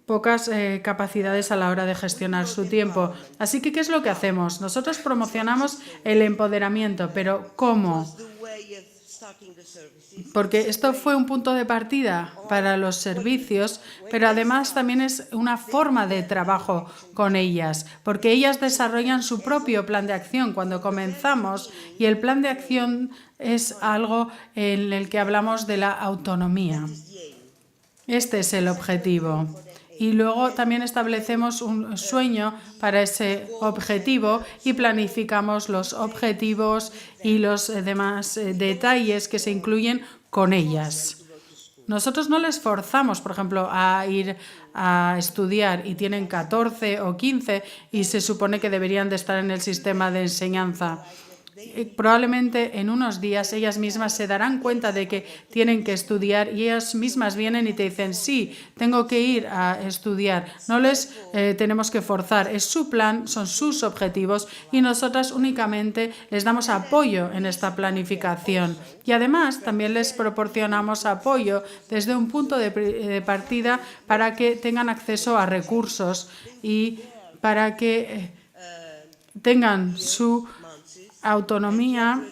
pocas capacidades a la hora de gestionar su tiempo. Así que, ¿qué es lo que hacemos? Nosotros promocionamos el empoderamiento, pero ¿cómo? Porque esto fue un punto de partida para los servicios, pero además también es una forma de trabajo con ellas, porque ellas desarrollan su propio plan de acción cuando comenzamos, y el plan de acción es algo en el que hablamos de la autonomía. Este es el objetivo. Y luego también establecemos un sueño para ese objetivo y planificamos los objetivos y los demás detalles que se incluyen con ellas. Nosotros no les forzamos, por ejemplo, a ir a estudiar y tienen 14 o 15 y se supone que deberían de estar en el sistema de enseñanza. Probablemente en unos días ellas mismas se darán cuenta de que tienen que estudiar y ellas mismas vienen y te dicen, sí, tengo que ir a estudiar. No les tenemos que forzar, es su plan, son sus objetivos y nosotras únicamente les damos apoyo en esta planificación. Y además también les proporcionamos apoyo desde un punto de partida para que tengan acceso a recursos y para que tengan su autonomía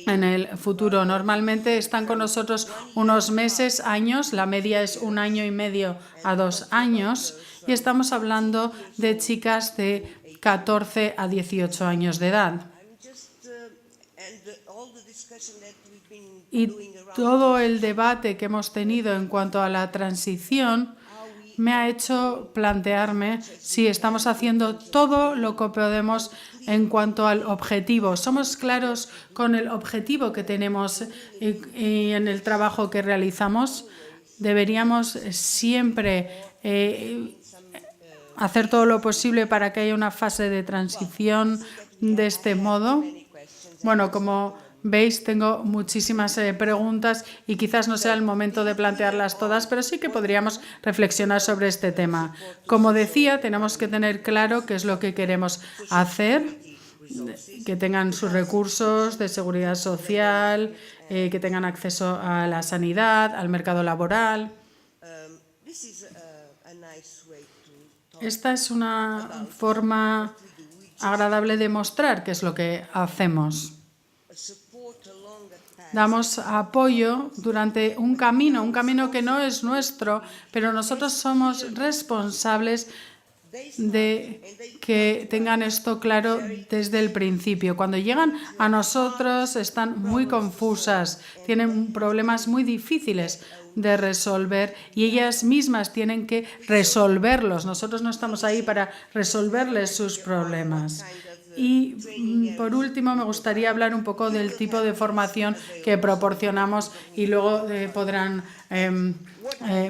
en el futuro. Normalmente están con nosotros unos meses, años, la media es 1 año y medio a 2 años y estamos hablando de chicas de 14 a 18 años de edad. Y todo el debate que hemos tenido en cuanto a la transición me ha hecho plantearme si estamos haciendo todo lo que podemos en cuanto al objetivo. ¿Somos claros con el objetivo que tenemos y en el trabajo que realizamos? Deberíamos siempre hacer todo lo posible para que haya una fase de transición de este modo. Bueno, como veis, tengo muchísimas preguntas y quizás no sea el momento de plantearlas todas, pero sí que podríamos reflexionar sobre este tema. Como decía, tenemos que tener claro qué es lo que queremos hacer, que tengan sus recursos de seguridad social, que tengan acceso a la sanidad, al mercado laboral. Esta es una forma agradable de mostrar qué es lo que hacemos. Damos apoyo durante un camino que no es nuestro, pero nosotros somos responsables de que tengan esto claro desde el principio. Cuando llegan a nosotros están muy confusas, tienen problemas muy difíciles de resolver y ellas mismas tienen que resolverlos. Nosotros no estamos ahí para resolverles sus problemas. Y por último, me gustaría hablar un poco del tipo de formación que proporcionamos y luego podrán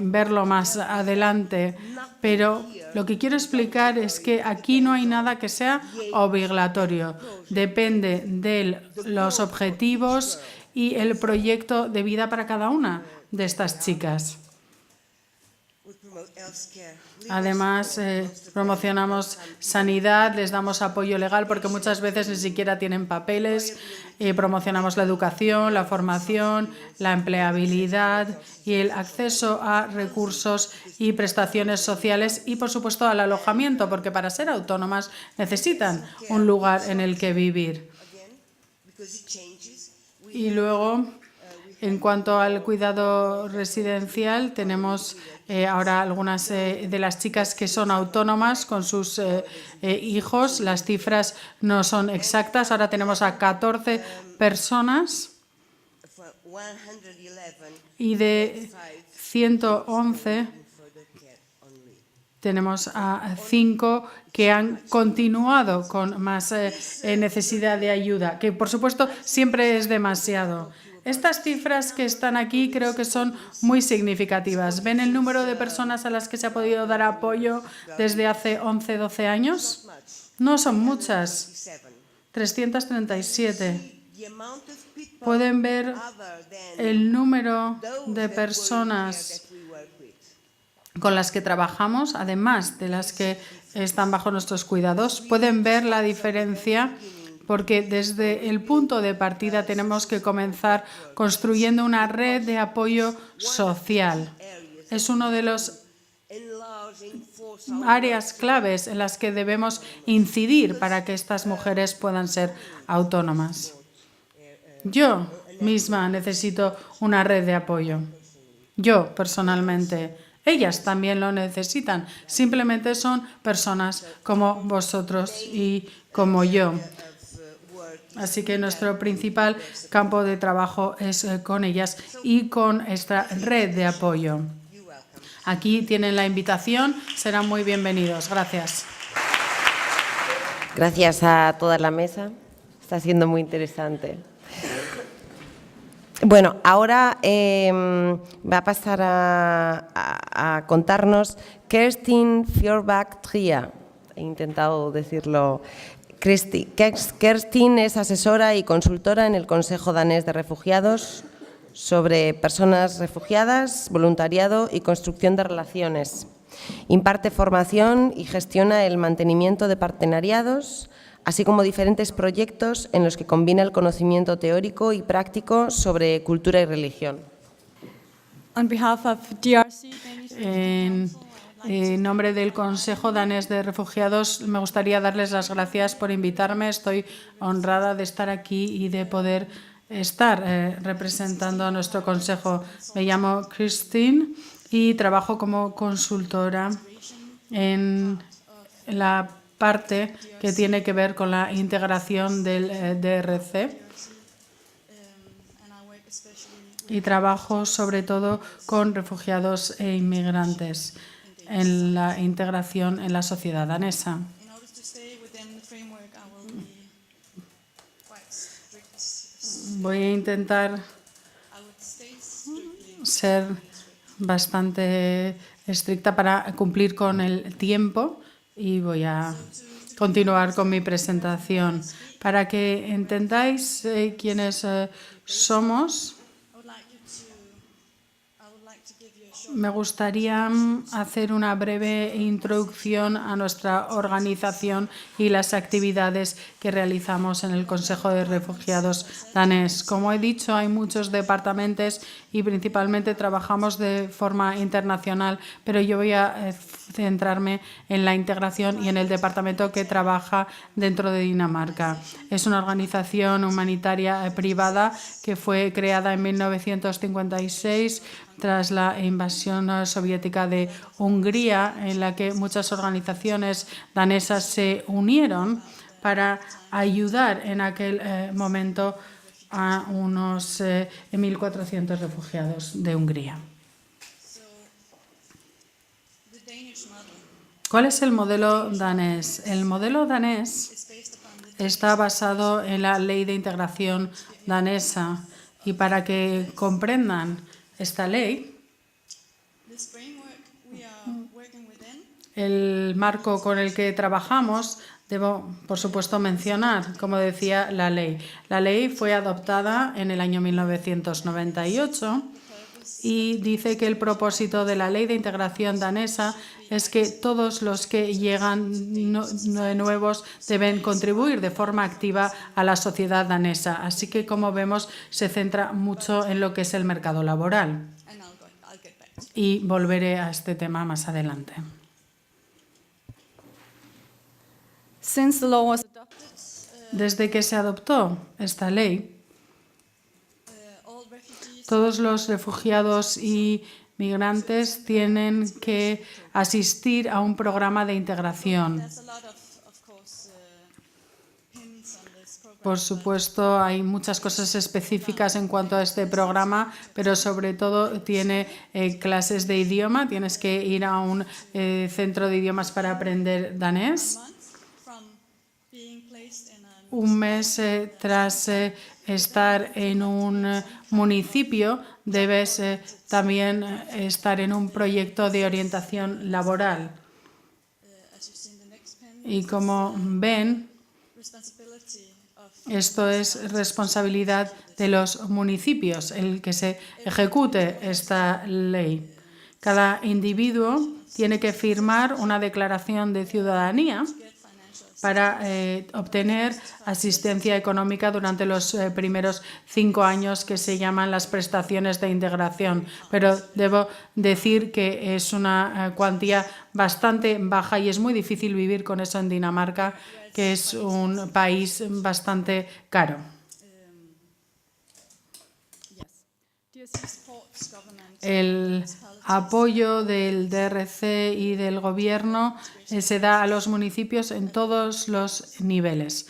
verlo más adelante. Pero lo que quiero explicar es que aquí no hay nada que sea obligatorio. Depende de los objetivos y el proyecto de vida para cada una de estas chicas. Además, promocionamos sanidad, les damos apoyo legal porque muchas veces ni siquiera tienen papeles. Promocionamos la educación, la formación, la empleabilidad y el acceso a recursos y prestaciones sociales y, por supuesto, al alojamiento, porque para ser autónomas necesitan un lugar en el que vivir. Y luego, en cuanto al cuidado residencial, tenemos ahora algunas de las chicas que son autónomas con sus hijos. Las cifras no son exactas. Ahora tenemos a 14 personas y de 111 tenemos a 5 que han continuado con más necesidad de ayuda, que por supuesto siempre es demasiado. Estas cifras que están aquí creo que son muy significativas. ¿Ven el número de personas a las que se ha podido dar apoyo desde hace 11-12 años? No son muchas. 337. Pueden ver el número de personas con las que trabajamos, además de las que están bajo nuestros cuidados. Pueden ver la diferencia porque desde el punto de partida tenemos que comenzar construyendo una red de apoyo social. Es uno de los áreas claves en las que debemos incidir para que estas mujeres puedan ser autónomas. Yo misma necesito una red de apoyo. Yo, personalmente. Ellas también lo necesitan. Simplemente son personas como vosotros y como yo. Así que nuestro principal campo de trabajo es con ellas y con esta red de apoyo. Aquí tienen la invitación, serán muy bienvenidos. Gracias. Gracias a toda la mesa, está siendo muy interesante. Bueno, ahora va a pasar a contarnos Kerstin Fjordbak-Tria. He intentado decirlo. Kerstin es asesora y consultora en el Consejo Danés de Refugiados sobre personas refugiadas, voluntariado y construcción de relaciones. Imparte formación y gestiona el mantenimiento de partenariados, así como diferentes proyectos en los que combina el conocimiento teórico y práctico sobre cultura y religión. On behalf of DRC, En nombre del Consejo Danés de Refugiados, me gustaría darles las gracias por invitarme. Estoy honrada de estar aquí y de poder estar representando a nuestro Consejo. Me llamo Kerstin y trabajo como consultora en la parte que tiene que ver con la integración del DRC. y trabajo sobre todo con refugiados e inmigrantes en la integración en la sociedad danesa. In order to stay within the framework, I will be quite strict. Voy a intentar I would stay strictly. ser bastante estricta para cumplir con el tiempo y voy a continuar con mi presentación. Para que entendáis quiénes somos, me gustaría hacer una breve introducción a nuestra organización y las actividades que realizamos en el Consejo de Refugiados danés. Como he dicho, hay muchos departamentos y principalmente trabajamos de forma internacional, pero yo voy a centrarme en la integración y en el departamento que trabaja dentro de Dinamarca. Es una organización humanitaria privada que fue creada en 1956 tras la invasión soviética de Hungría, en la que muchas organizaciones danesas se unieron para ayudar en aquel momento a unos 1.400 refugiados de Hungría. ¿Cuál es el modelo danés? El modelo danés está basado en la Ley de Integración danesa, y para que comprendan esta ley, el marco con el que trabajamos, debo, por supuesto, mencionar, como decía, la ley. La ley fue adoptada en el año 1998 y dice que el propósito de la Ley de Integración danesa es que todos los que llegan nuevos deben contribuir de forma activa a la sociedad danesa. Así que, como vemos, se centra mucho en lo que es el mercado laboral. Y volveré a este tema más adelante. Since the law was adopted, Desde que se adoptó esta ley, todos los refugiados y migrantes tienen que asistir a un programa de integración. there's a lot of course, hints on this program. Por supuesto, hay muchas cosas específicas en cuanto a este programa, pero sobre todo tiene clases de idioma. Tienes que ir a un centro de idiomas para aprender danés. From being placed in a Un mes tras estar en un municipio, debes también estar en un proyecto de orientación laboral. as you see in the next pen, Y como ven, responsibility of esto es responsabilidad de los municipios, el que se ejecute esta ley. Cada individuo tiene que firmar una declaración de ciudadanía para obtener asistencia económica durante los primeros 5 años, que se llaman las prestaciones de integración. Pero debo decir que es una cuantía bastante baja y es muy difícil vivir con eso en Dinamarca, que es un país bastante caro. DRC supports government. El apoyo del DRC y del Gobierno se da a los municipios en todos los niveles.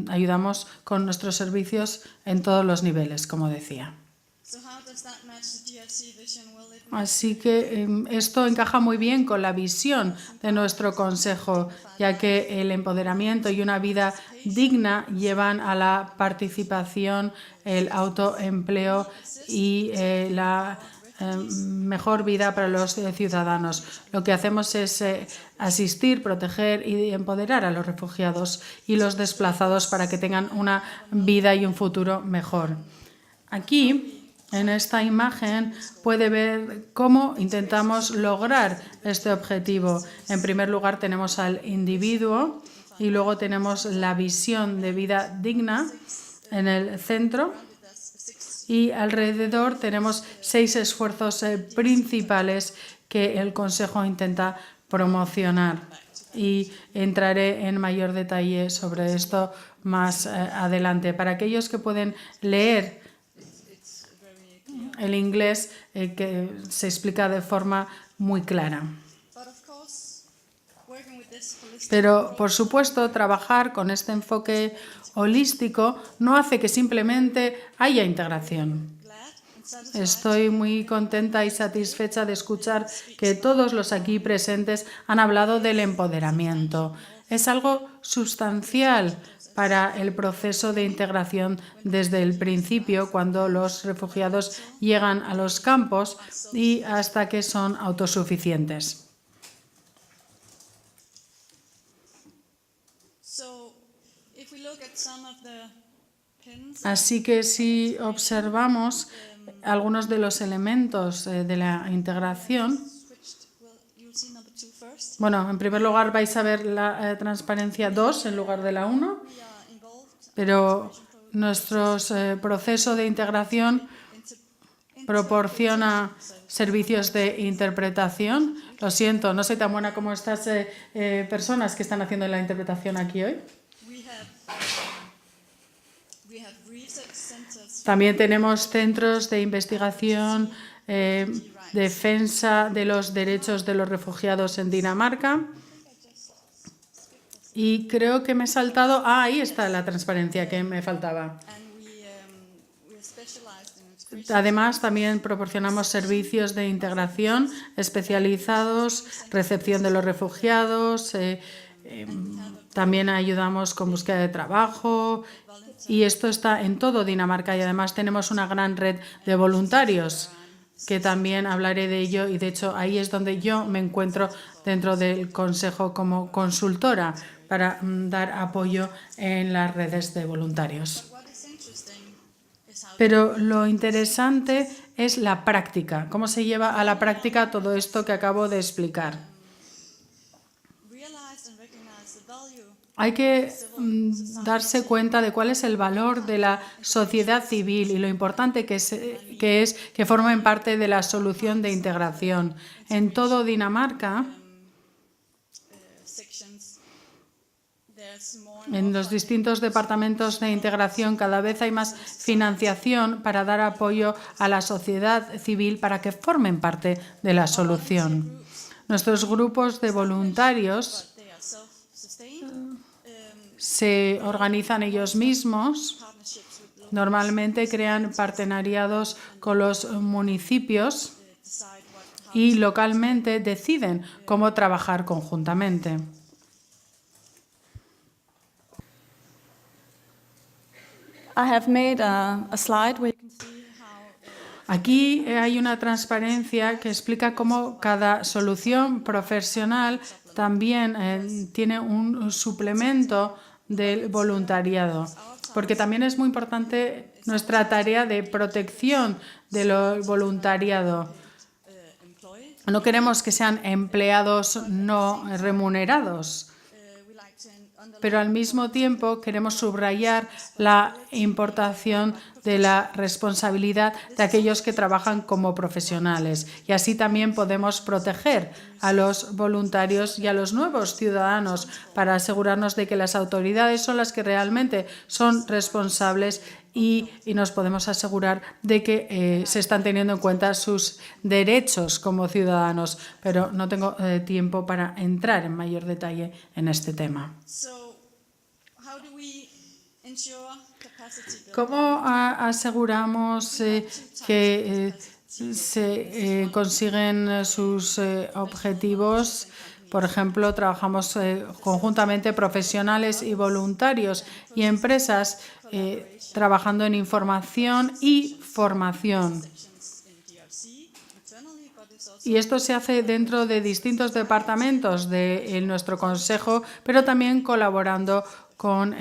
Ayudamos con nuestros servicios en todos los niveles, como decía. So how does that match the DRC vision? Will it Así que esto encaja muy bien con la visión de nuestro Consejo, ya que el empoderamiento y una vida digna llevan a la participación, el autoempleo y la mejor vida para los ciudadanos. Lo que hacemos es asistir, proteger y empoderar a los refugiados y los desplazados para que tengan una vida y un futuro mejor. Aquí, en esta imagen, puede ver cómo intentamos lograr este objetivo. En primer lugar, tenemos al individuo y luego tenemos la visión de vida digna en el centro. Y alrededor tenemos 6 esfuerzos principales que el Consejo intenta promocionar. Y entraré en mayor detalle sobre esto más adelante. Para aquellos que pueden leer el inglés, que se explica de forma muy clara. But of course, working with this holistic Pero, por supuesto, trabajar con este enfoque holístico no hace que simplemente haya integración. glad and Estoy muy contenta y satisfecha de escuchar que todos los aquí presentes han hablado del empoderamiento. Es algo sustancial para el proceso de integración desde el principio, cuando los refugiados llegan a los campos y hasta que son autosuficientes. Así que si observamos algunos de los elementos de la integración, bueno, en primer lugar vais a ver la transparencia 2 en lugar de la 1, pero nuestro proceso de integración proporciona servicios de interpretación. Lo siento, no soy tan buena como estas personas que están haciendo la interpretación aquí hoy. También tenemos centros de investigación, defensa de los derechos de los refugiados en Dinamarca. Y creo que me he saltado... ahí está la transparencia que me faltaba. Además, también proporcionamos servicios de integración especializados, recepción de los refugiados, también ayudamos con búsqueda de trabajo, y esto está en todo Dinamarca, y además tenemos una gran red de voluntarios, que también hablaré de ello, y de hecho ahí es donde yo me encuentro dentro del Consejo como consultora para dar apoyo en las redes de voluntarios. Pero lo interesante es la práctica, cómo se lleva a la práctica todo esto que acabo de explicar. Hay que darse cuenta de cuál es el valor de la sociedad civil y lo importante que es que formen parte de la solución de integración. En todo Dinamarca, en los distintos departamentos de integración, cada vez hay más financiación para dar apoyo a la sociedad civil para que formen parte de la solución. Nuestros grupos de voluntarios se organizan ellos mismos, normalmente crean partenariados con los municipios y localmente deciden cómo trabajar conjuntamente. Aquí hay una transparencia que explica cómo cada solución profesional también tiene un suplemento del voluntariado, porque también es muy importante nuestra tarea de protección del voluntariado. No queremos que sean empleados no remunerados, pero al mismo tiempo queremos subrayar la importancia de la responsabilidad de aquellos que trabajan como profesionales, y así también podemos proteger a los voluntarios y a los nuevos ciudadanos para asegurarnos de que las autoridades son las que realmente son responsables y nos podemos asegurar de que se están teniendo en cuenta sus derechos como ciudadanos, pero no tengo tiempo para entrar en mayor detalle en este tema. ¿Cómo aseguramos que se consiguen sus objetivos? Por ejemplo, trabajamos conjuntamente profesionales y voluntarios y empresas trabajando en información y formación. Y esto se hace dentro de distintos departamentos de nuestro consejo, pero también colaborando con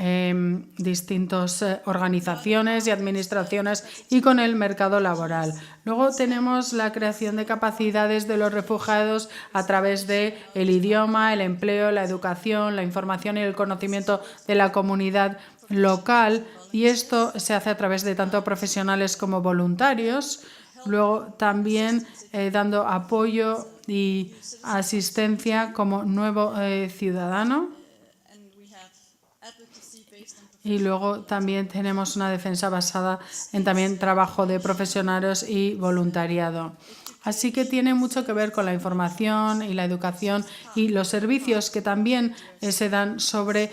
distintas organizaciones y administraciones y con el mercado laboral. Luego tenemos la creación de capacidades de los refugiados a través del idioma, el empleo, la educación, la información y el conocimiento de la comunidad local, y esto se hace a través de tanto profesionales como voluntarios. Luego también dando apoyo y asistencia como nuevo ciudadano. advocacy based on Y luego también tenemos una defensa basada en también trabajo de profesionales y voluntariado. Así que tiene mucho que ver con la información y la educación y los servicios que también se dan sobre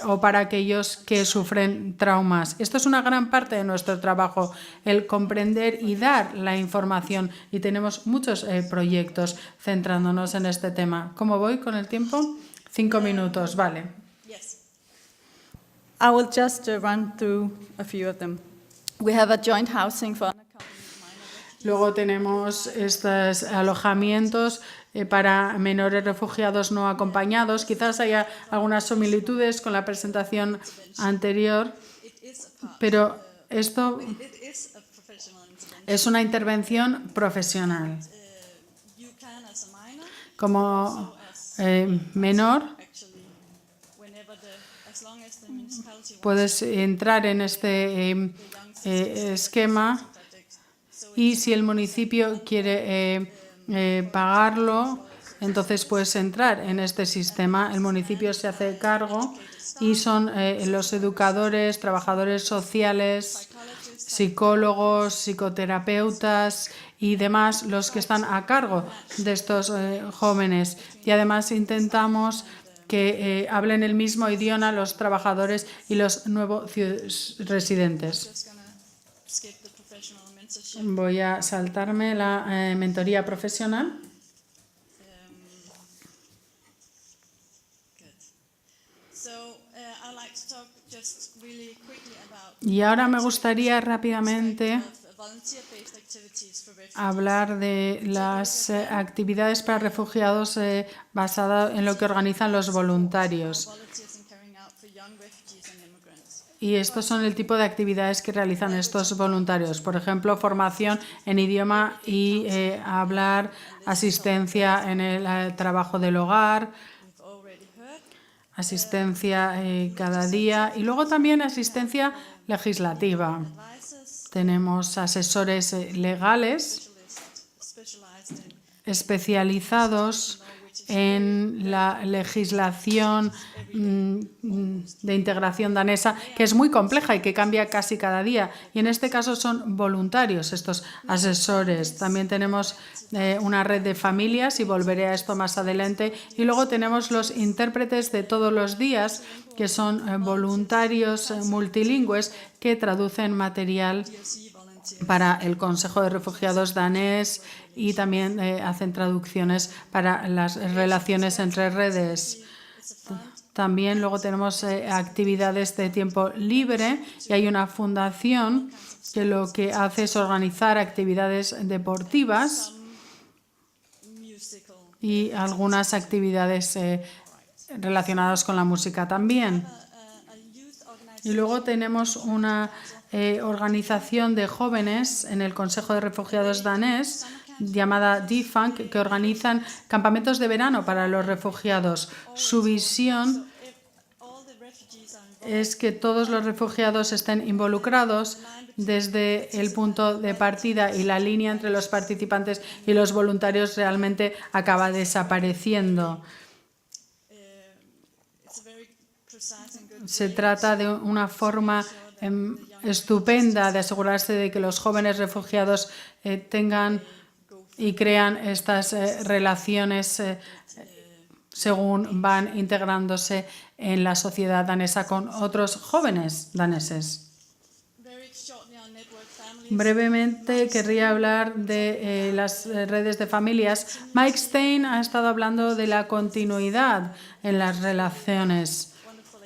o para aquellos que sufren traumas. Esto es una gran parte de nuestro trabajo, el comprender y dar la información. Y tenemos muchos proyectos centrándonos en este tema. ¿Cómo voy con el tiempo? 5 minutos, vale. yes. I will just run through a few of them. We have a joint housing for Luego tenemos estos alojamientos para menores refugiados no acompañados. Quizás haya algunas similitudes con la presentación anterior, pero esto es una intervención profesional. you can as a minor Como menor, whenever as long as the municipality puedes entrar en este esquema y si el municipio quiere pagarlo, entonces puedes entrar en este sistema. El municipio se hace cargo y son los educadores, trabajadores sociales, psicólogos, psicoterapeutas y demás los que están a cargo de estos jóvenes. Y además intentamos que hablen el mismo idioma los trabajadores y los nuevos residentes. skip the professional mentorship. Voy a saltarme la mentoría profesional. Good. So I'd like to talk just really quickly about Y ahora me gustaría rápidamente volunteer-based activities for refugees. hablar de las actividades para refugiados basadas en lo que organizan los voluntarios. Volunteers in carrying out for young refugees and immigrants. Y estos son el tipo de actividades que realizan estos voluntarios. Por ejemplo, formación en idioma y hablar, asistencia en el trabajo del hogar, We've already heard asistencia cada día y luego también asistencia legislativa. advisors Tenemos asesores legales specialized in especializados en la legislación de integración danesa, que es muy compleja y que cambia casi cada día. Y en este caso son voluntarios estos asesores. También tenemos una red de familias y volveré a esto más adelante. Y luego tenemos los intérpretes de todos los días, que son voluntarios multilingües que traducen material para el Consejo de Refugiados danés y también hacen traducciones para las relaciones entre redes. También luego tenemos actividades de tiempo libre y hay una fundación que lo que hace es organizar actividades deportivas musical. y algunas actividades relacionadas con la música también. A youth organization Y luego tenemos una organización de jóvenes en el Consejo de Refugiados danés llamada DFANC, que organizan campamentos de verano para los refugiados. Su visión all the refugees are involved. es que todos los refugiados estén involucrados desde el punto de partida y la línea entre los participantes y los voluntarios realmente acaba desapareciendo. It's a very precise and good Se trata de una forma estupenda de asegurarse de que los jóvenes refugiados tengan y crean estas relaciones según van integrándose en la sociedad danesa con otros jóvenes daneses. very shortly on network families. Brevemente querría hablar de las redes de familias. Mike Stein ha estado hablando de la continuidad en las relaciones.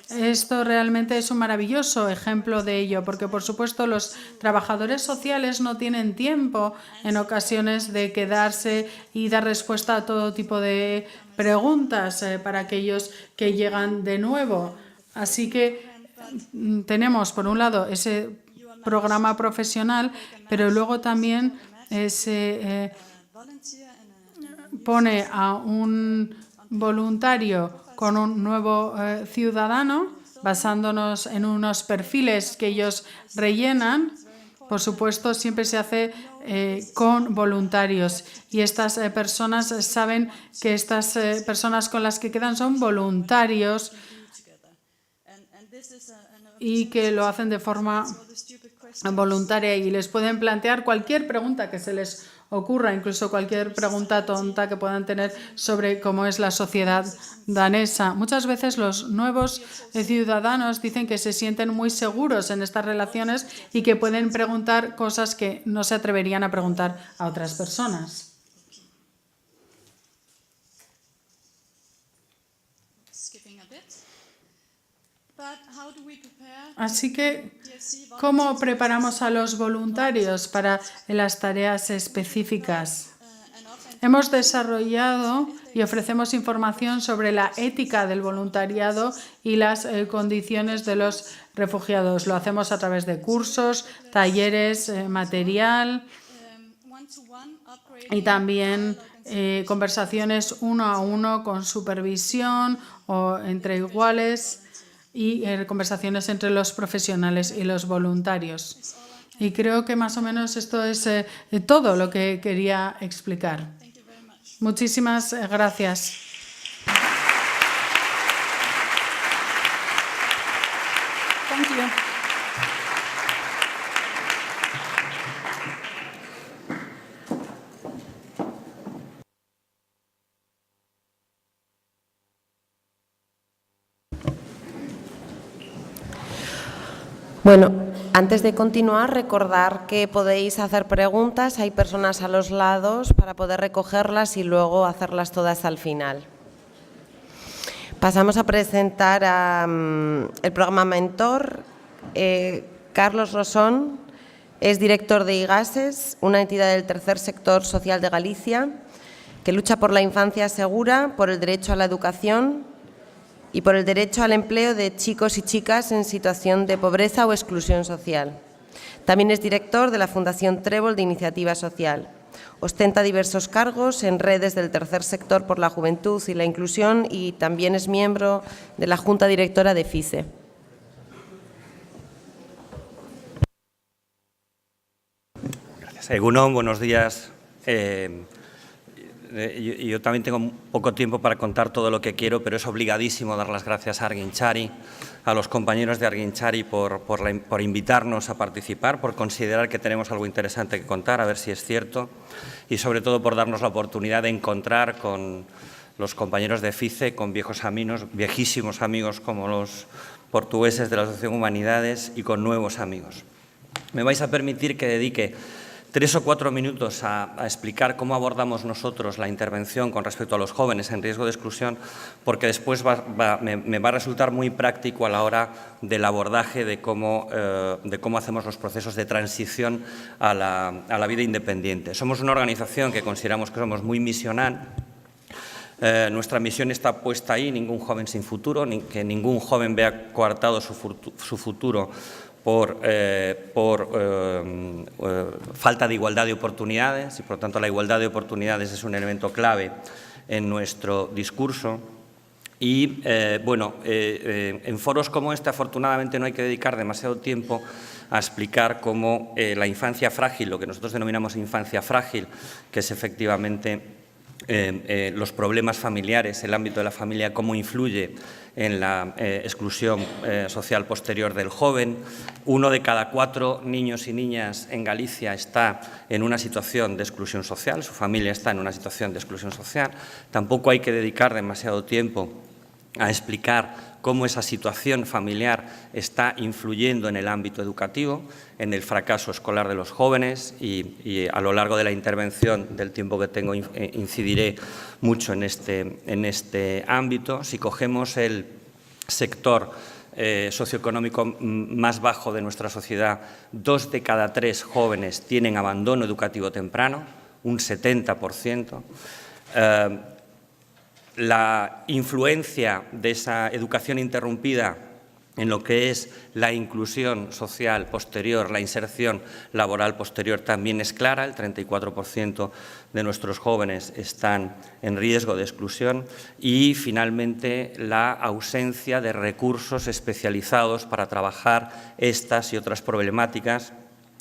Esto realmente es un maravilloso ejemplo de ello, porque por supuesto los trabajadores sociales no tienen tiempo en ocasiones de quedarse y dar respuesta a todo tipo de preguntas para aquellos que llegan de nuevo. Así que tenemos por un lado ese programa profesional, pero luego también se Volunteer and pone a un voluntario con un nuevo ciudadano, basándonos en unos perfiles que ellos rellenan. Por supuesto, siempre se hace con voluntarios y estas personas saben que estas personas con las que quedan son voluntarios y que lo hacen de forma voluntaria y les pueden plantear cualquier pregunta que se les ocurra, incluso cualquier pregunta tonta que puedan tener sobre cómo es la sociedad danesa. Muchas veces los nuevos ciudadanos dicen que se sienten muy seguros en estas relaciones y que pueden preguntar cosas que no se atreverían a preguntar a otras personas. Así que, ¿cómo preparamos a los voluntarios para las tareas específicas? Hemos desarrollado y ofrecemos información sobre la ética del voluntariado y las condiciones de los refugiados. Lo hacemos a través de cursos, talleres, material y también conversaciones uno a uno con supervisión o entre iguales y conversaciones entre los profesionales y los voluntarios. Y creo que más o menos esto es todo lo que quería explicar. Muchísimas gracias. Thank you. Bueno, antes de continuar, recordar que podéis hacer preguntas, hay personas a los lados para poder recogerlas y luego hacerlas todas al final. Pasamos a presentar el programa Mentor. Carlos Rosón es director de IGASES, una entidad del tercer sector social de Galicia, que lucha por la infancia segura, por el derecho a la educación y por el derecho al empleo de chicos y chicas en situación de pobreza o exclusión social. También es director de la Fundación Trébol de Iniciativa Social. Ostenta diversos cargos en redes del tercer sector por la juventud y la inclusión y también es miembro de la Junta Directora de FISE. Gracias. Egunon, buenos días. Yo también tengo poco tiempo para contar todo lo que quiero, pero es obligadísimo dar las gracias a Argintzari, a los compañeros de Argintzari por invitarnos a participar, por considerar que tenemos algo interesante que contar, a ver si es cierto, y sobre todo por darnos la oportunidad de encontrar con los compañeros de FICE, con viejísimos amigos como los portugueses de la Asociación Humanidades y con nuevos amigos. Me vais a permitir que dedique 3 o 4 minutos a explicar cómo abordamos nosotros la intervención con respecto a los jóvenes en riesgo de exclusión, porque después me va a resultar muy práctico a la hora del abordaje de cómo hacemos los procesos de transición a la vida independiente. Somos una organización que consideramos que somos muy misional. Nuestra misión está puesta ahí, ningún joven sin futuro, que ningún joven vea coartado su futuro por falta de igualdad de oportunidades y, por tanto, la igualdad de oportunidades es un elemento clave en nuestro discurso. Y, en foros como este, afortunadamente, no hay que dedicar demasiado tiempo a explicar cómo la infancia frágil, lo que nosotros denominamos infancia frágil, que es efectivamente los problemas familiares, el ámbito de la familia, cómo influye en la exclusión social posterior del joven. 1 de cada 4 niños y niñas en Galicia está en una situación de exclusión social, su familia está en una situación de exclusión social. Tampoco hay que dedicar demasiado tiempo a explicar cómo esa situación familiar está influyendo en el ámbito educativo, en el fracaso escolar de los jóvenes y a lo largo de la intervención del tiempo que tengo incidiré mucho en este ámbito. Si cogemos el sector socioeconómico más bajo de nuestra sociedad, 2 de cada 3 jóvenes tienen abandono educativo temprano, un 70%. La influencia de esa educación interrumpida en lo que es la inclusión social posterior, la inserción laboral posterior, también es clara. El 34% de nuestros jóvenes están en riesgo de exclusión. Y, finalmente, la ausencia de recursos especializados para trabajar estas y otras problemáticas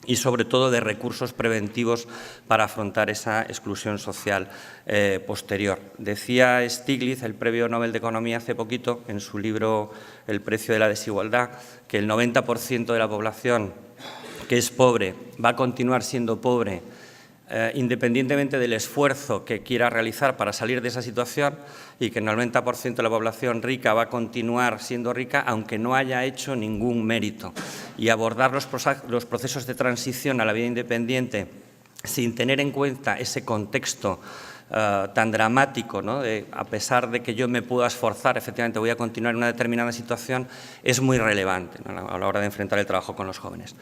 y sobre todo de recursos preventivos para afrontar esa exclusión social posterior. Decía Stiglitz, el premio Nobel de Economía hace poquito, en su libro El precio de la desigualdad, que el 90% de la población que es pobre va a continuar siendo pobre independientemente del esfuerzo que quiera realizar para salir de esa situación, y que el 90% de la población rica va a continuar siendo rica aunque no haya hecho ningún mérito. Y abordar los procesos de transición a la vida independiente sin tener en cuenta ese contexto tan dramático, ¿no? A pesar de que yo me pueda esforzar, efectivamente voy a continuar en una determinada situación, es muy relevante, ¿no?, a la hora de enfrentar el trabajo con los jóvenes.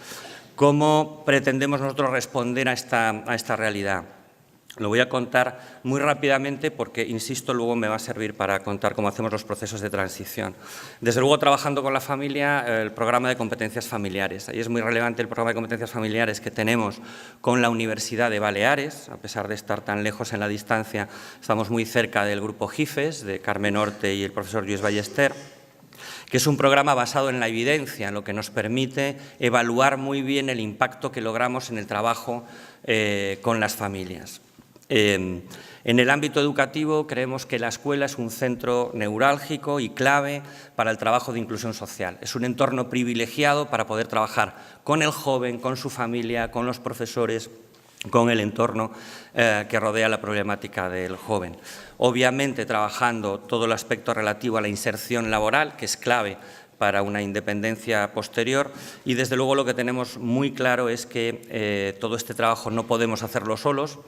¿Cómo pretendemos nosotros responder a esta realidad? Lo voy a contar muy rápidamente porque, insisto, luego me va a servir para contar cómo hacemos los procesos de transición. Desde luego, trabajando con la familia, el programa de competencias familiares. Ahí es muy relevante el programa de competencias familiares que tenemos con la Universidad de Baleares. A pesar de estar tan lejos en la distancia, estamos muy cerca del grupo GIFES, de Carmen Orte y el profesor Lluís Ballester, que es un programa basado en la evidencia, lo que nos permite evaluar muy bien el impacto que logramos en el trabajo con las familias. En el ámbito educativo creemos que la escuela es un centro neurálgico y clave para el trabajo de inclusión social. Es un entorno privilegiado para poder trabajar con el joven, con su familia, con los profesores, con el entorno que rodea la problemática del joven. Obviamente, trabajando todo el aspecto relativo a la inserción laboral, que es clave para una independencia posterior, y desde luego lo que tenemos muy claro es que todo este trabajo no podemos hacerlo solos.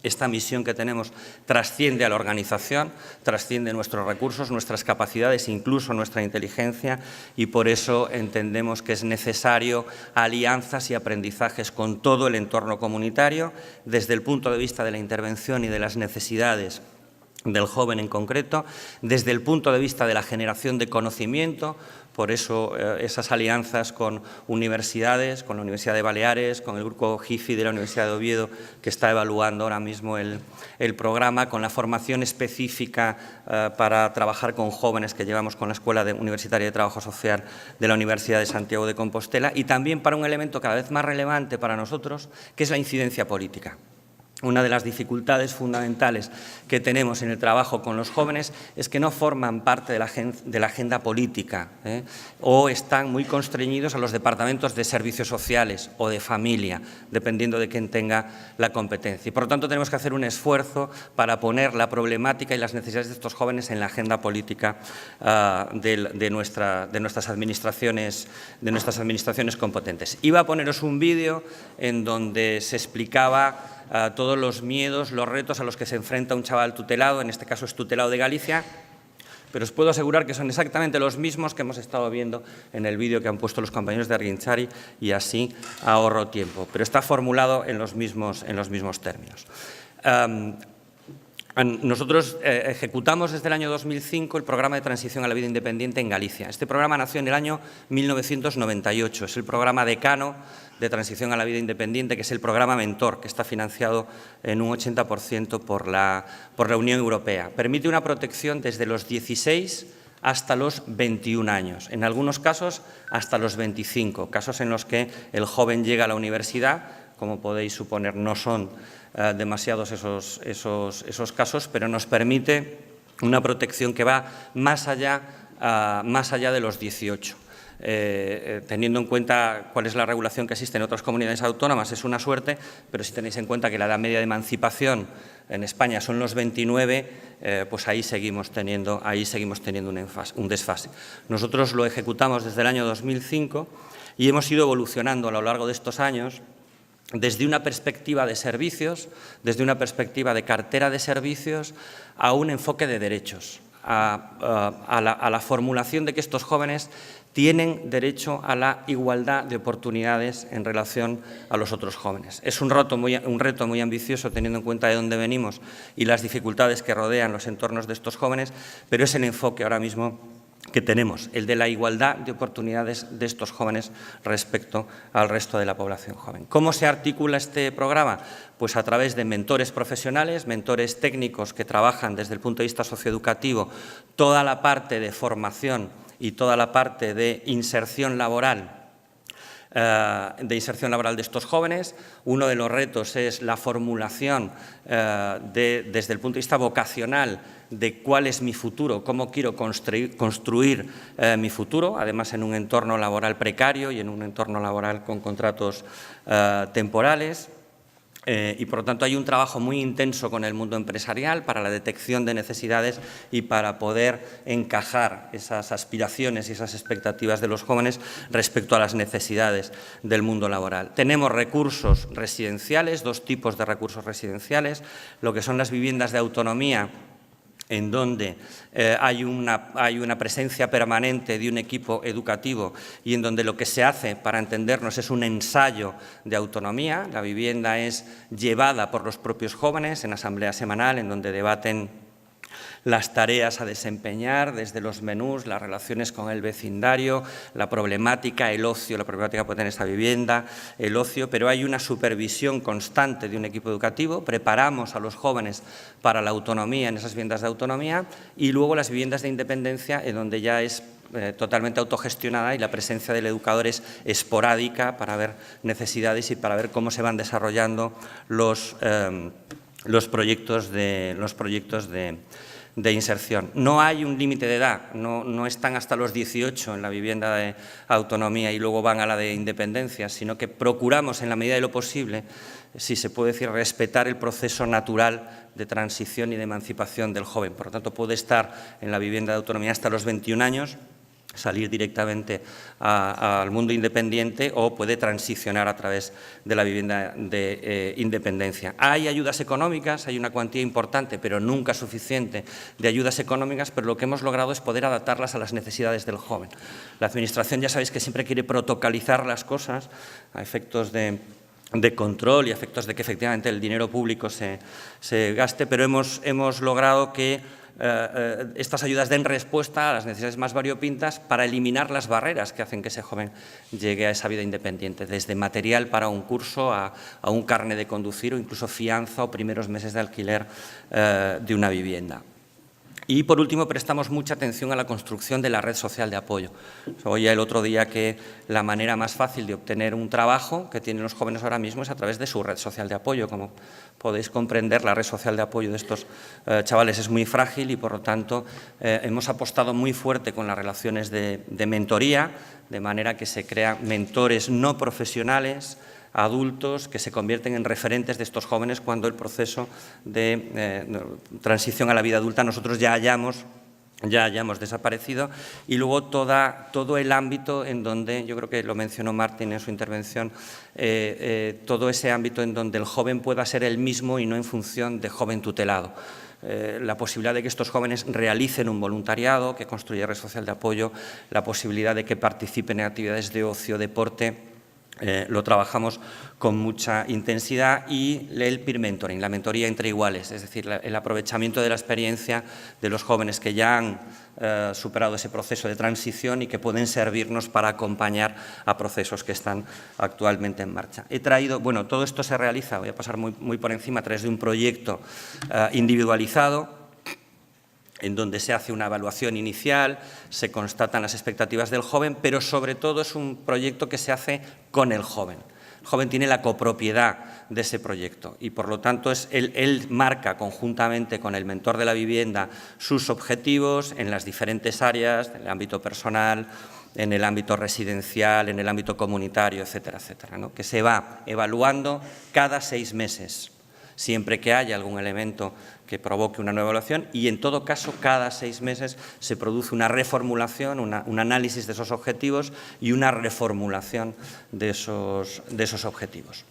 Esta misión que tenemos trasciende a la organización, trasciende nuestros recursos, nuestras capacidades, incluso nuestra inteligencia, y por eso entendemos que es necesario alianzas y aprendizajes con todo el entorno comunitario, desde el punto de vista de la intervención y de las necesidades del joven en concreto, desde el punto de vista de la generación de conocimiento. Por eso esas alianzas con universidades, con la Universidad de Baleares, con el grupo GIFI de la Universidad de Oviedo, que está evaluando ahora mismo el programa, con la formación específica para trabajar con jóvenes que llevamos con la Escuela Universitaria de Trabajo Social de la Universidad de Santiago de Compostela, y también para un elemento cada vez más relevante para nosotros, que es la incidencia política. Una de las dificultades fundamentales que tenemos en el trabajo con los jóvenes es que no forman parte de la agenda política, o están muy constreñidos a los departamentos de servicios sociales o de familia, dependiendo de quién tenga la competencia. Y por lo tanto, tenemos que hacer un esfuerzo para poner la problemática y las necesidades de estos jóvenes en la agenda política de nuestras administraciones competentes. Iba a poneros un vídeo en donde se explicaba todos los miedos, los retos a los que se enfrenta un chaval tutelado, en este caso es tutelado de Galicia, pero os puedo asegurar que son exactamente los mismos que hemos estado viendo en el vídeo que han puesto los compañeros de Argintzari, y así ahorro tiempo, pero está formulado en los mismos términos. Nosotros ejecutamos desde el año 2005 el programa de transición a la vida independiente en Galicia. Este programa nació en el año 1998, es el programa decano de transición a la vida independiente, que es el programa Mentor, que está financiado en un 80% por la Unión Europea. Permite una protección desde los 16 hasta los 21 años, en algunos casos hasta los 25, casos en los que el joven llega a la universidad. Como podéis suponer, no son demasiados esos casos, pero nos permite una protección que va más allá de los 18. Teniendo en cuenta cuál es la regulación que existe en otras comunidades autónomas, es una suerte, pero si tenéis en cuenta que la edad media de emancipación en España son los 29, pues ahí seguimos teniendo un desfase. Nosotros lo ejecutamos desde el año 2005 y hemos ido evolucionando a lo largo de estos años desde una perspectiva de servicios, desde una perspectiva de cartera de servicios, a un enfoque de derechos, a la formulación de que estos jóvenes tienen derecho a la igualdad de oportunidades en relación a los otros jóvenes. Es un reto muy ambicioso, teniendo en cuenta de dónde venimos y las dificultades que rodean los entornos de estos jóvenes, pero es el enfoque ahora mismo que tenemos, el de la igualdad de oportunidades de estos jóvenes respecto al resto de la población joven. ¿Cómo se articula este programa? Pues a través de mentores profesionales, mentores técnicos que trabajan desde el punto de vista socioeducativo toda la parte de formación y toda la parte de inserción laboral de inserción laboral de estos jóvenes. Uno de los retos es la formulación desde el punto de vista vocacional de cuál es mi futuro, cómo quiero construir mi futuro, además en un entorno laboral precario y en un entorno laboral con contratos temporales. Y, por lo tanto, hay un trabajo muy intenso con el mundo empresarial para la detección de necesidades y para poder encajar esas aspiraciones y esas expectativas de los jóvenes respecto a las necesidades del mundo laboral. Tenemos recursos residenciales, dos tipos de recursos residenciales, lo que son las viviendas de autonomía, en donde hay una presencia permanente de un equipo educativo y en donde lo que se hace, para entendernos, es un ensayo de autonomía. La vivienda es llevada por los propios jóvenes en asamblea semanal, en donde debaten las tareas a desempeñar, desde los menús, las relaciones con el vecindario, la problemática, el ocio, la problemática que puede tener esta vivienda, el ocio, pero hay una supervisión constante de un equipo educativo. Preparamos a los jóvenes para la autonomía en esas viviendas de autonomía y luego las viviendas de independencia, en donde ya es totalmente autogestionada y la presencia del educador es esporádica para ver necesidades y para ver cómo se van desarrollando los proyectos de inserción. No hay un límite de edad, no están hasta los 18 en la vivienda de autonomía y luego van a la de independencia, sino que procuramos, en la medida de lo posible, si se puede decir, respetar el proceso natural de transición y de emancipación del joven. Por lo tanto, puede estar en la vivienda de autonomía hasta los 21 años, salir directamente al mundo independiente o puede transicionar a través de la vivienda de independencia. Hay ayudas económicas, hay una cuantía importante, pero nunca suficiente, de ayudas económicas, pero lo que hemos logrado es poder adaptarlas a las necesidades del joven. La Administración, ya sabéis que siempre quiere protocolizar las cosas a efectos de control y a efectos de que efectivamente el dinero público se gaste, pero hemos logrado que estas ayudas den respuesta a las necesidades más variopintas para eliminar las barreras que hacen que ese joven llegue a esa vida independiente, desde material para un curso a un carnet de conducir o incluso fianza o primeros meses de alquiler de una vivienda. Y, por último, prestamos mucha atención a la construcción de la red social de apoyo. Oía el otro día que la manera más fácil de obtener un trabajo que tienen los jóvenes ahora mismo es a través de su red social de apoyo. Como podéis comprender, la red social de apoyo de estos chavales es muy frágil y, por lo tanto, hemos apostado muy fuerte con las relaciones de mentoría, de manera que se crean mentores no profesionales, adultos que se convierten en referentes de estos jóvenes cuando el proceso de transición a la vida adulta nosotros ya hayamos desaparecido, y luego todo el ámbito en donde, yo creo que lo mencionó Martín en su intervención, todo ese ámbito en donde el joven pueda ser el mismo y no en función de joven tutelado. La posibilidad de que estos jóvenes realicen un voluntariado, que construya red social de apoyo, la posibilidad de que participen en actividades de ocio, deporte. Lo trabajamos con mucha intensidad, y el peer mentoring, la mentoría entre iguales, es decir, el aprovechamiento de la experiencia de los jóvenes que ya han superado ese proceso de transición y que pueden servirnos para acompañar a procesos que están actualmente en marcha. Bueno, todo esto se realiza, voy a pasar muy por encima, a través de un proyecto individualizado, en donde se hace una evaluación inicial, se constatan las expectativas del joven, pero sobre todo es un proyecto que se hace con el joven. El joven tiene la copropiedad de ese proyecto y, por lo tanto, él marca conjuntamente con el mentor de la vivienda sus objetivos en las diferentes áreas, en el ámbito personal, en el ámbito residencial, en el ámbito comunitario, etcétera, etcétera, ¿no? Que se va evaluando cada 6 meses, siempre que haya algún elemento que provoque una nueva evaluación, y en todo caso cada 6 meses se produce una reformulación, un análisis de esos objetivos y una reformulación de esos objetivos.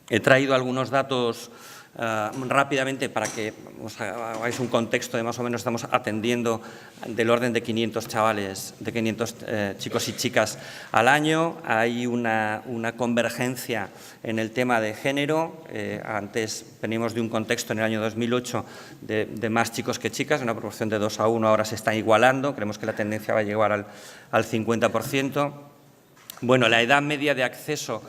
He traído algunos datos rápidamente para que os hagáis un contexto de más o menos. Estamos atendiendo del orden de 500 chavales, de 500 chicos y chicas al año. Hay una convergencia en el tema de género. Antes venimos de un contexto en el año 2008 de más chicos que chicas, una proporción de 2 a 1, ahora se está igualando. Creemos que la tendencia va a llegar al 50%. Bueno, la edad media de acceso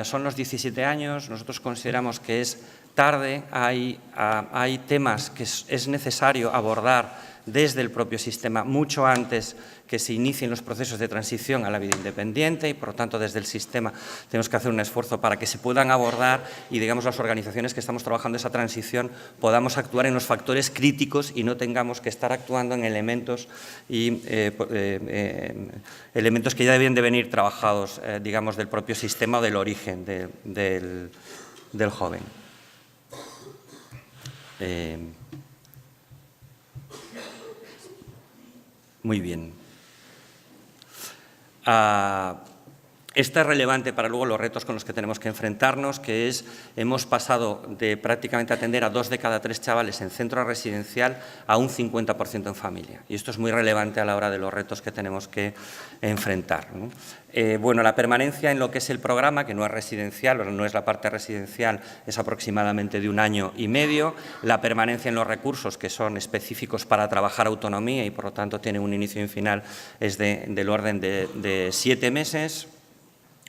son los 17 años. Nosotros consideramos que es tarde, hay temas que es necesario abordar desde el propio sistema mucho antes que se inicien los procesos de transición a la vida independiente y, por lo tanto, desde el sistema tenemos que hacer un esfuerzo para que se puedan abordar y, digamos, las organizaciones que estamos trabajando esa transición podamos actuar en los factores críticos y no tengamos que estar actuando en elementos elementos que ya deben de venir trabajados, digamos, del propio sistema o del origen del joven. Muy bien. Esta es relevante para luego los retos con los que tenemos que enfrentarnos, que es, hemos pasado de prácticamente atender a 2 de cada 3 chavales en centro residencial a un 50% en familia. Y esto es muy relevante a la hora de los retos que tenemos que enfrentar, ¿no? Bueno, la permanencia en lo que es el programa, que no es residencial, o no es la parte residencial, es aproximadamente de 1 año y medio. La permanencia en los recursos, que son específicos para trabajar autonomía y, por lo tanto, tienen un inicio y un final, es del orden de 7 meses.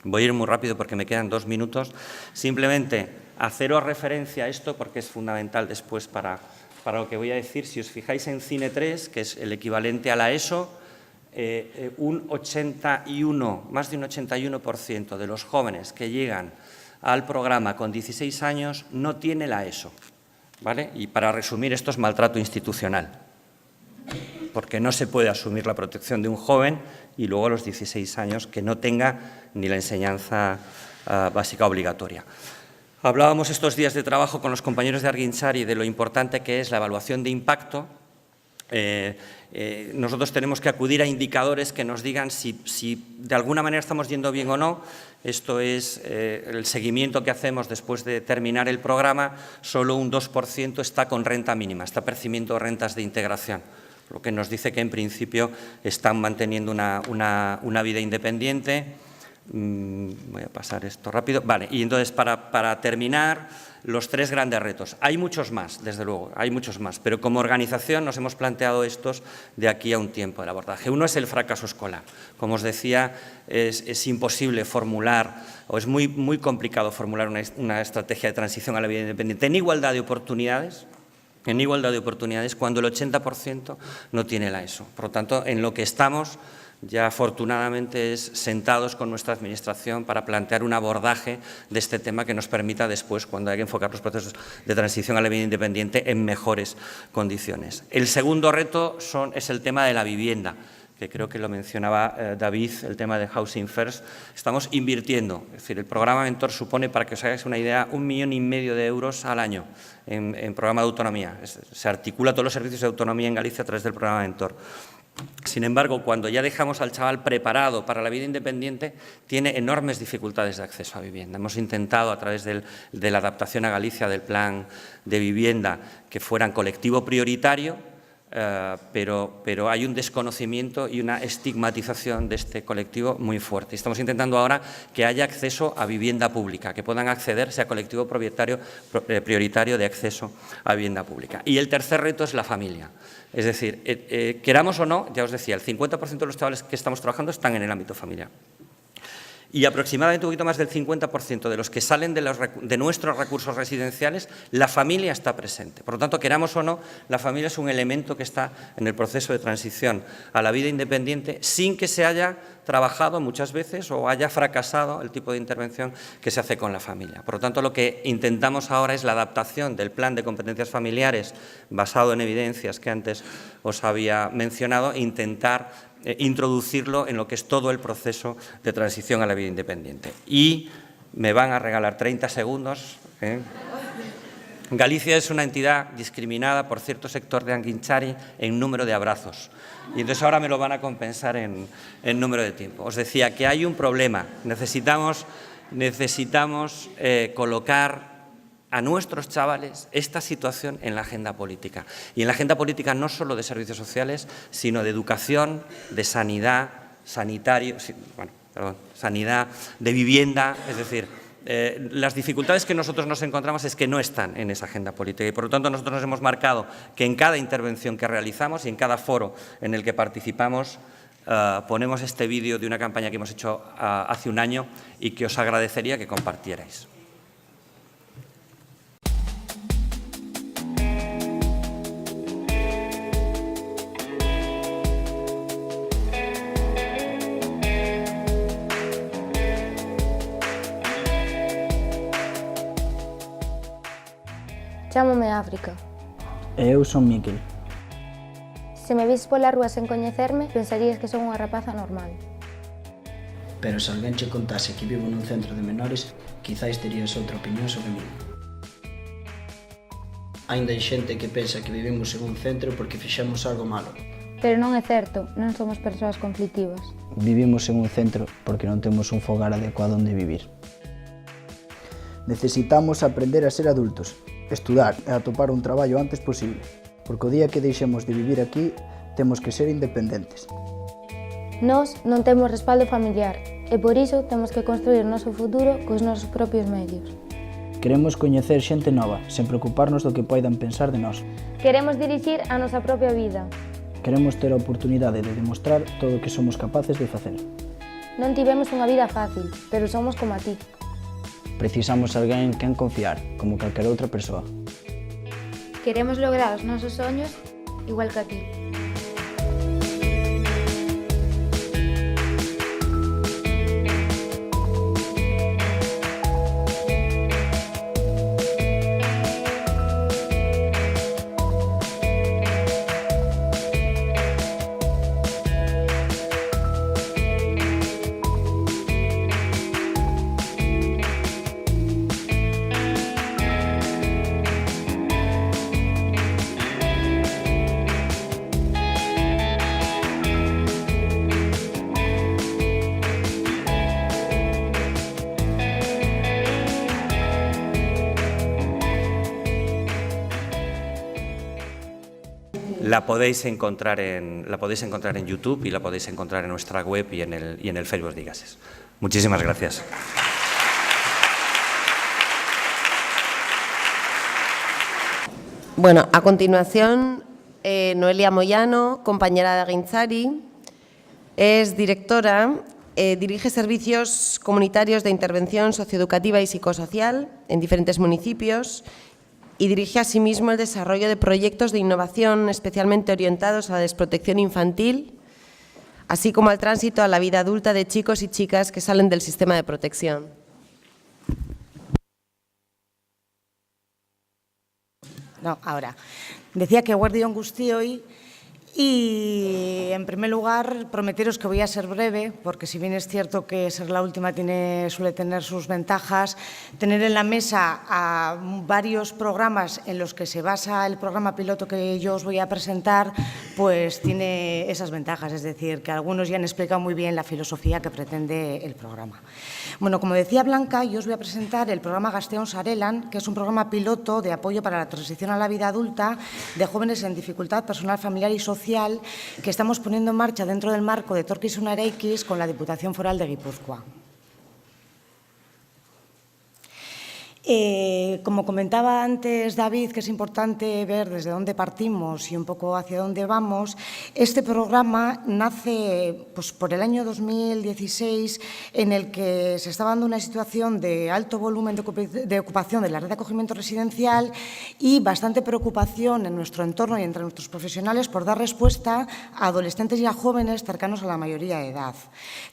Voy a ir muy rápido porque me quedan 2 minutos. Simplemente haceros referencia a esto porque es fundamental después para lo que voy a decir. Si os fijáis en Cine 3, que es el equivalente a la ESO, más de un 81% de los jóvenes que llegan al programa con 16 años no tiene la ESO, ¿vale? Y para resumir, esto es maltrato institucional, porque no se puede asumir la protección de un joven y luego a los 16 años que no tenga ni la enseñanza básica obligatoria. Hablábamos estos días de trabajo con los compañeros de Argintzari de lo importante que es la evaluación de impacto. Nosotros tenemos que acudir a indicadores que nos digan si de alguna manera estamos yendo bien o no. Esto es el seguimiento que hacemos después de terminar el programa. Solo un 2% está con renta mínima, está percibiendo rentas de integración, lo que nos dice que en principio están manteniendo una vida independiente. Voy a pasar esto rápido. Vale, y entonces para terminar, los 3 grandes retos. Hay muchos más, desde luego, hay muchos más, pero como organización nos hemos planteado estos de aquí a un tiempo del abordaje. Uno es el fracaso escolar. Como os decía, es imposible formular, o es muy complicado formular una estrategia de transición a la vida independiente en igualdad de oportunidades, cuando el 80% no tiene la ESO. Por lo tanto, en lo que estamos ya afortunadamente es sentados con nuestra Administración para plantear un abordaje de este tema que nos permita después, cuando hay que enfocar los procesos de transición a la vida independiente, en mejores condiciones. El segundo reto es el tema de la vivienda, que creo que lo mencionaba David, el tema de Housing First. Estamos invirtiendo, es decir, el programa Mentor supone, para que os hagáis una idea, 1,5 millones de euros al año en programa de autonomía. Se articula todos los servicios de autonomía en Galicia a través del programa Mentor. Sin embargo, cuando ya dejamos al chaval preparado para la vida independiente, tiene enormes dificultades de acceso a vivienda. Hemos intentado, a través de la adaptación a Galicia del plan de vivienda, que fueran colectivo prioritario, pero hay un desconocimiento y una estigmatización de este colectivo muy fuerte. Estamos intentando ahora que haya acceso a vivienda pública, que puedan acceder, sea colectivo prioritario de acceso a vivienda pública. Y el tercer reto es la familia. Es decir, queramos o no, ya os decía, el 50% de los chavales que estamos trabajando están en el ámbito familiar. Y aproximadamente un poquito más del 50% de los que salen de nuestros recursos residenciales, la familia está presente. Por lo tanto, queramos o no, la familia es un elemento que está en el proceso de transición a la vida independiente sin que se haya trabajado muchas veces o haya fracasado el tipo de intervención que se hace con la familia. Por lo tanto, lo que intentamos ahora es la adaptación del plan de competencias familiares basado en evidencias que antes os había mencionado e intentar introducirlo en lo que es todo el proceso de transición a la vida independiente. Y me van a regalar 30 segundos. Galicia es una entidad discriminada por cierto sector de Argintzari en número de abrazos. Y entonces ahora me lo van a compensar en número de tiempo. Os decía que hay un problema. Necesitamos colocar a nuestros chavales esta situación en la agenda política. Y en la agenda política no solo de servicios sociales, sino de educación, de sanidad, sanidad, de vivienda. Es decir, las dificultades que nosotros nos encontramos es que no están en esa agenda política. Y por lo tanto nosotros nos hemos marcado que en cada intervención que realizamos y en cada foro en el que participamos, ponemos este vídeo de una campaña que hemos hecho hace un año y que os agradecería que compartierais. Chámome África. E eu son Miquel. Se me vises pola rúa sen coñecerme, pensarías que son unha rapaza normal. Pero se alguén che contase que vivo nun centro de menores, quizáis terías outra opinión sobre mí. Ainda hai xente que pensa que vivimos en un centro porque fixemos algo malo. Pero non é certo, non somos persoas conflictivas. Vivimos en un centro porque non temos un fogar adecuado onde vivir. Necesitamos aprender a ser adultos, estudar e atopar un traballo antes posible, porque o día que deixemos de vivir aquí, temos que ser independentes. Nós non temos respaldo familiar e por iso temos que construir o noso futuro cos nosos propios medios. Queremos coñecer xente nova, sen preocuparnos do que poidan pensar de nós. Queremos dirixir a nosa propia vida. Queremos ter a oportunidade de demostrar todo o que somos capaces de facer. Non tivemos unha vida fácil, pero somos como a ti. Precisamos alguén en quen confiar, como calquera outra persoa. Queremos lograr os nosos soños igual que a ti. La podéis encontrar en YouTube y la podéis encontrar en nuestra web y en el Facebook de IGASES. Muchísimas gracias. Bueno, a continuación, Noelia Moyano, compañera de Aguintzari, es directora, dirige servicios comunitarios de intervención socioeducativa y psicosocial en diferentes municipios y dirige asimismo el desarrollo de proyectos de innovación especialmente orientados a la desprotección infantil, así como al tránsito a la vida adulta de chicos y chicas que salen del sistema de protección. No, ahora. Decía que Guardión Guztioi y, en primer lugar, prometeros que voy a ser breve, porque si bien es cierto que ser la última suele tener sus ventajas, tener en la mesa a varios programas en los que se basa el programa piloto que yo os voy a presentar, pues tiene esas ventajas, es decir, que algunos ya han explicado muy bien la filosofía que pretende el programa. Bueno, como decía Blanca, yo os voy a presentar el programa Gazteon Sarelan, que es un programa piloto de apoyo para la transición a la vida adulta de jóvenes en dificultad personal, familiar y social que estamos poniendo en marcha dentro del marco de Etorkizuna Eraikiz con la Diputación Foral de Guipúzcoa. Como comentaba antes David, que es importante ver desde dónde partimos y un poco hacia dónde vamos, este programa nace pues, por el año 2016 en el que se estaba dando una situación de alto volumen de ocupación de la red de acogimiento residencial y bastante preocupación en nuestro entorno y entre nuestros profesionales por dar respuesta a adolescentes y a jóvenes cercanos a la mayoría de edad.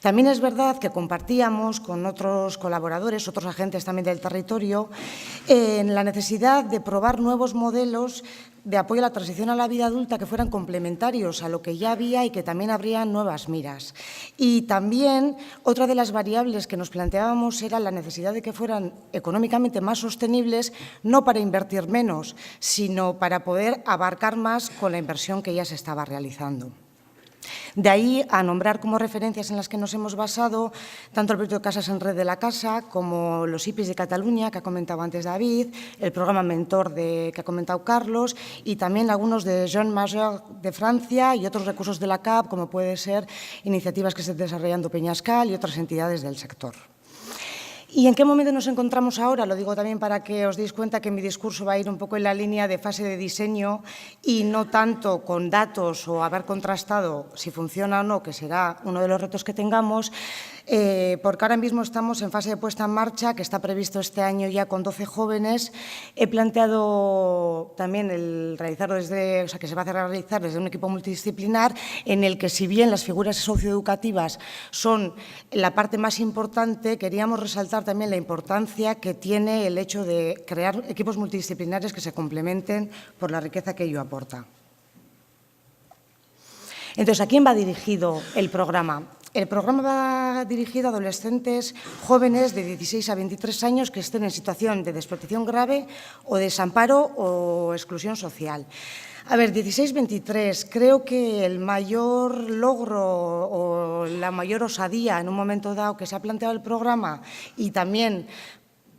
También es verdad que compartíamos con otros colaboradores, otros agentes también del territorio, en la necesidad de probar nuevos modelos de apoyo a la transición a la vida adulta que fueran complementarios a lo que ya había y que también abrían nuevas miras. Y también otra de las variables que nos planteábamos era la necesidad de que fueran económicamente más sostenibles, no para invertir menos, sino para poder abarcar más con la inversión que ya se estaba realizando. De ahí a nombrar como referencias en las que nos hemos basado tanto el proyecto de Casas en Red de la Casa como los IPIs de Cataluña, que ha comentado antes David, el programa Mentor que ha comentado Carlos y también algunos de Jean Major de Francia y otros recursos de la CAP, como puede ser iniciativas que se están desarrollando Peñascal y otras entidades del sector. ¿Y en qué momento nos encontramos ahora? Lo digo también para que os deis cuenta que mi discurso va a ir un poco en la línea de fase de diseño y no tanto con datos o haber contrastado si funciona o no, que será uno de los retos que tengamos, porque ahora mismo estamos en fase de puesta en marcha, que está previsto este año ya con 12 jóvenes. He planteado también que se va a realizar desde un equipo multidisciplinar en el que, si bien las figuras socioeducativas son la parte más importante, queríamos resaltar resaltar también la importancia que tiene el hecho de crear equipos multidisciplinares que se complementen por la riqueza que ello aporta. Entonces, ¿a quién va dirigido el programa? El programa va dirigido a adolescentes jóvenes de 16 a 23 años que estén en situación de desprotección grave o desamparo o exclusión social. A ver, 16-23, creo que el mayor logro o la mayor osadía en un momento dado que se ha planteado el programa y también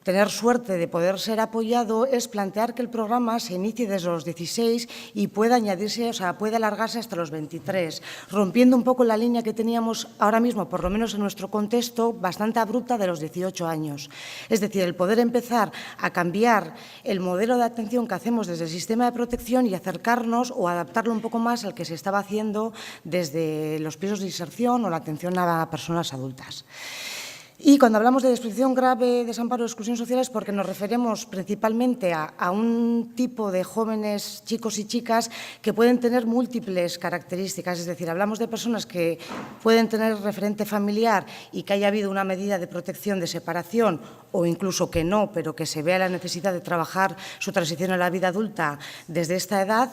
tener suerte de poder ser apoyado es plantear que el programa se inicie desde los 16 y pueda añadirse, o sea, pueda alargarse hasta los 23, rompiendo un poco la línea que teníamos ahora mismo, por lo menos en nuestro contexto, bastante abrupta de los 18 años. Es decir, el poder empezar a cambiar el modelo de atención que hacemos desde el sistema de protección y acercarnos o adaptarlo un poco más al que se estaba haciendo desde los pisos de inserción o la atención a personas adultas. Y cuando hablamos de desprotección grave, desamparo o exclusión social es porque nos referimos principalmente a un tipo de jóvenes, chicos y chicas, que pueden tener múltiples características. Es decir, hablamos de personas que pueden tener referente familiar y que haya habido una medida de protección de separación o incluso que no, pero que se vea la necesidad de trabajar su transición a la vida adulta desde esta edad.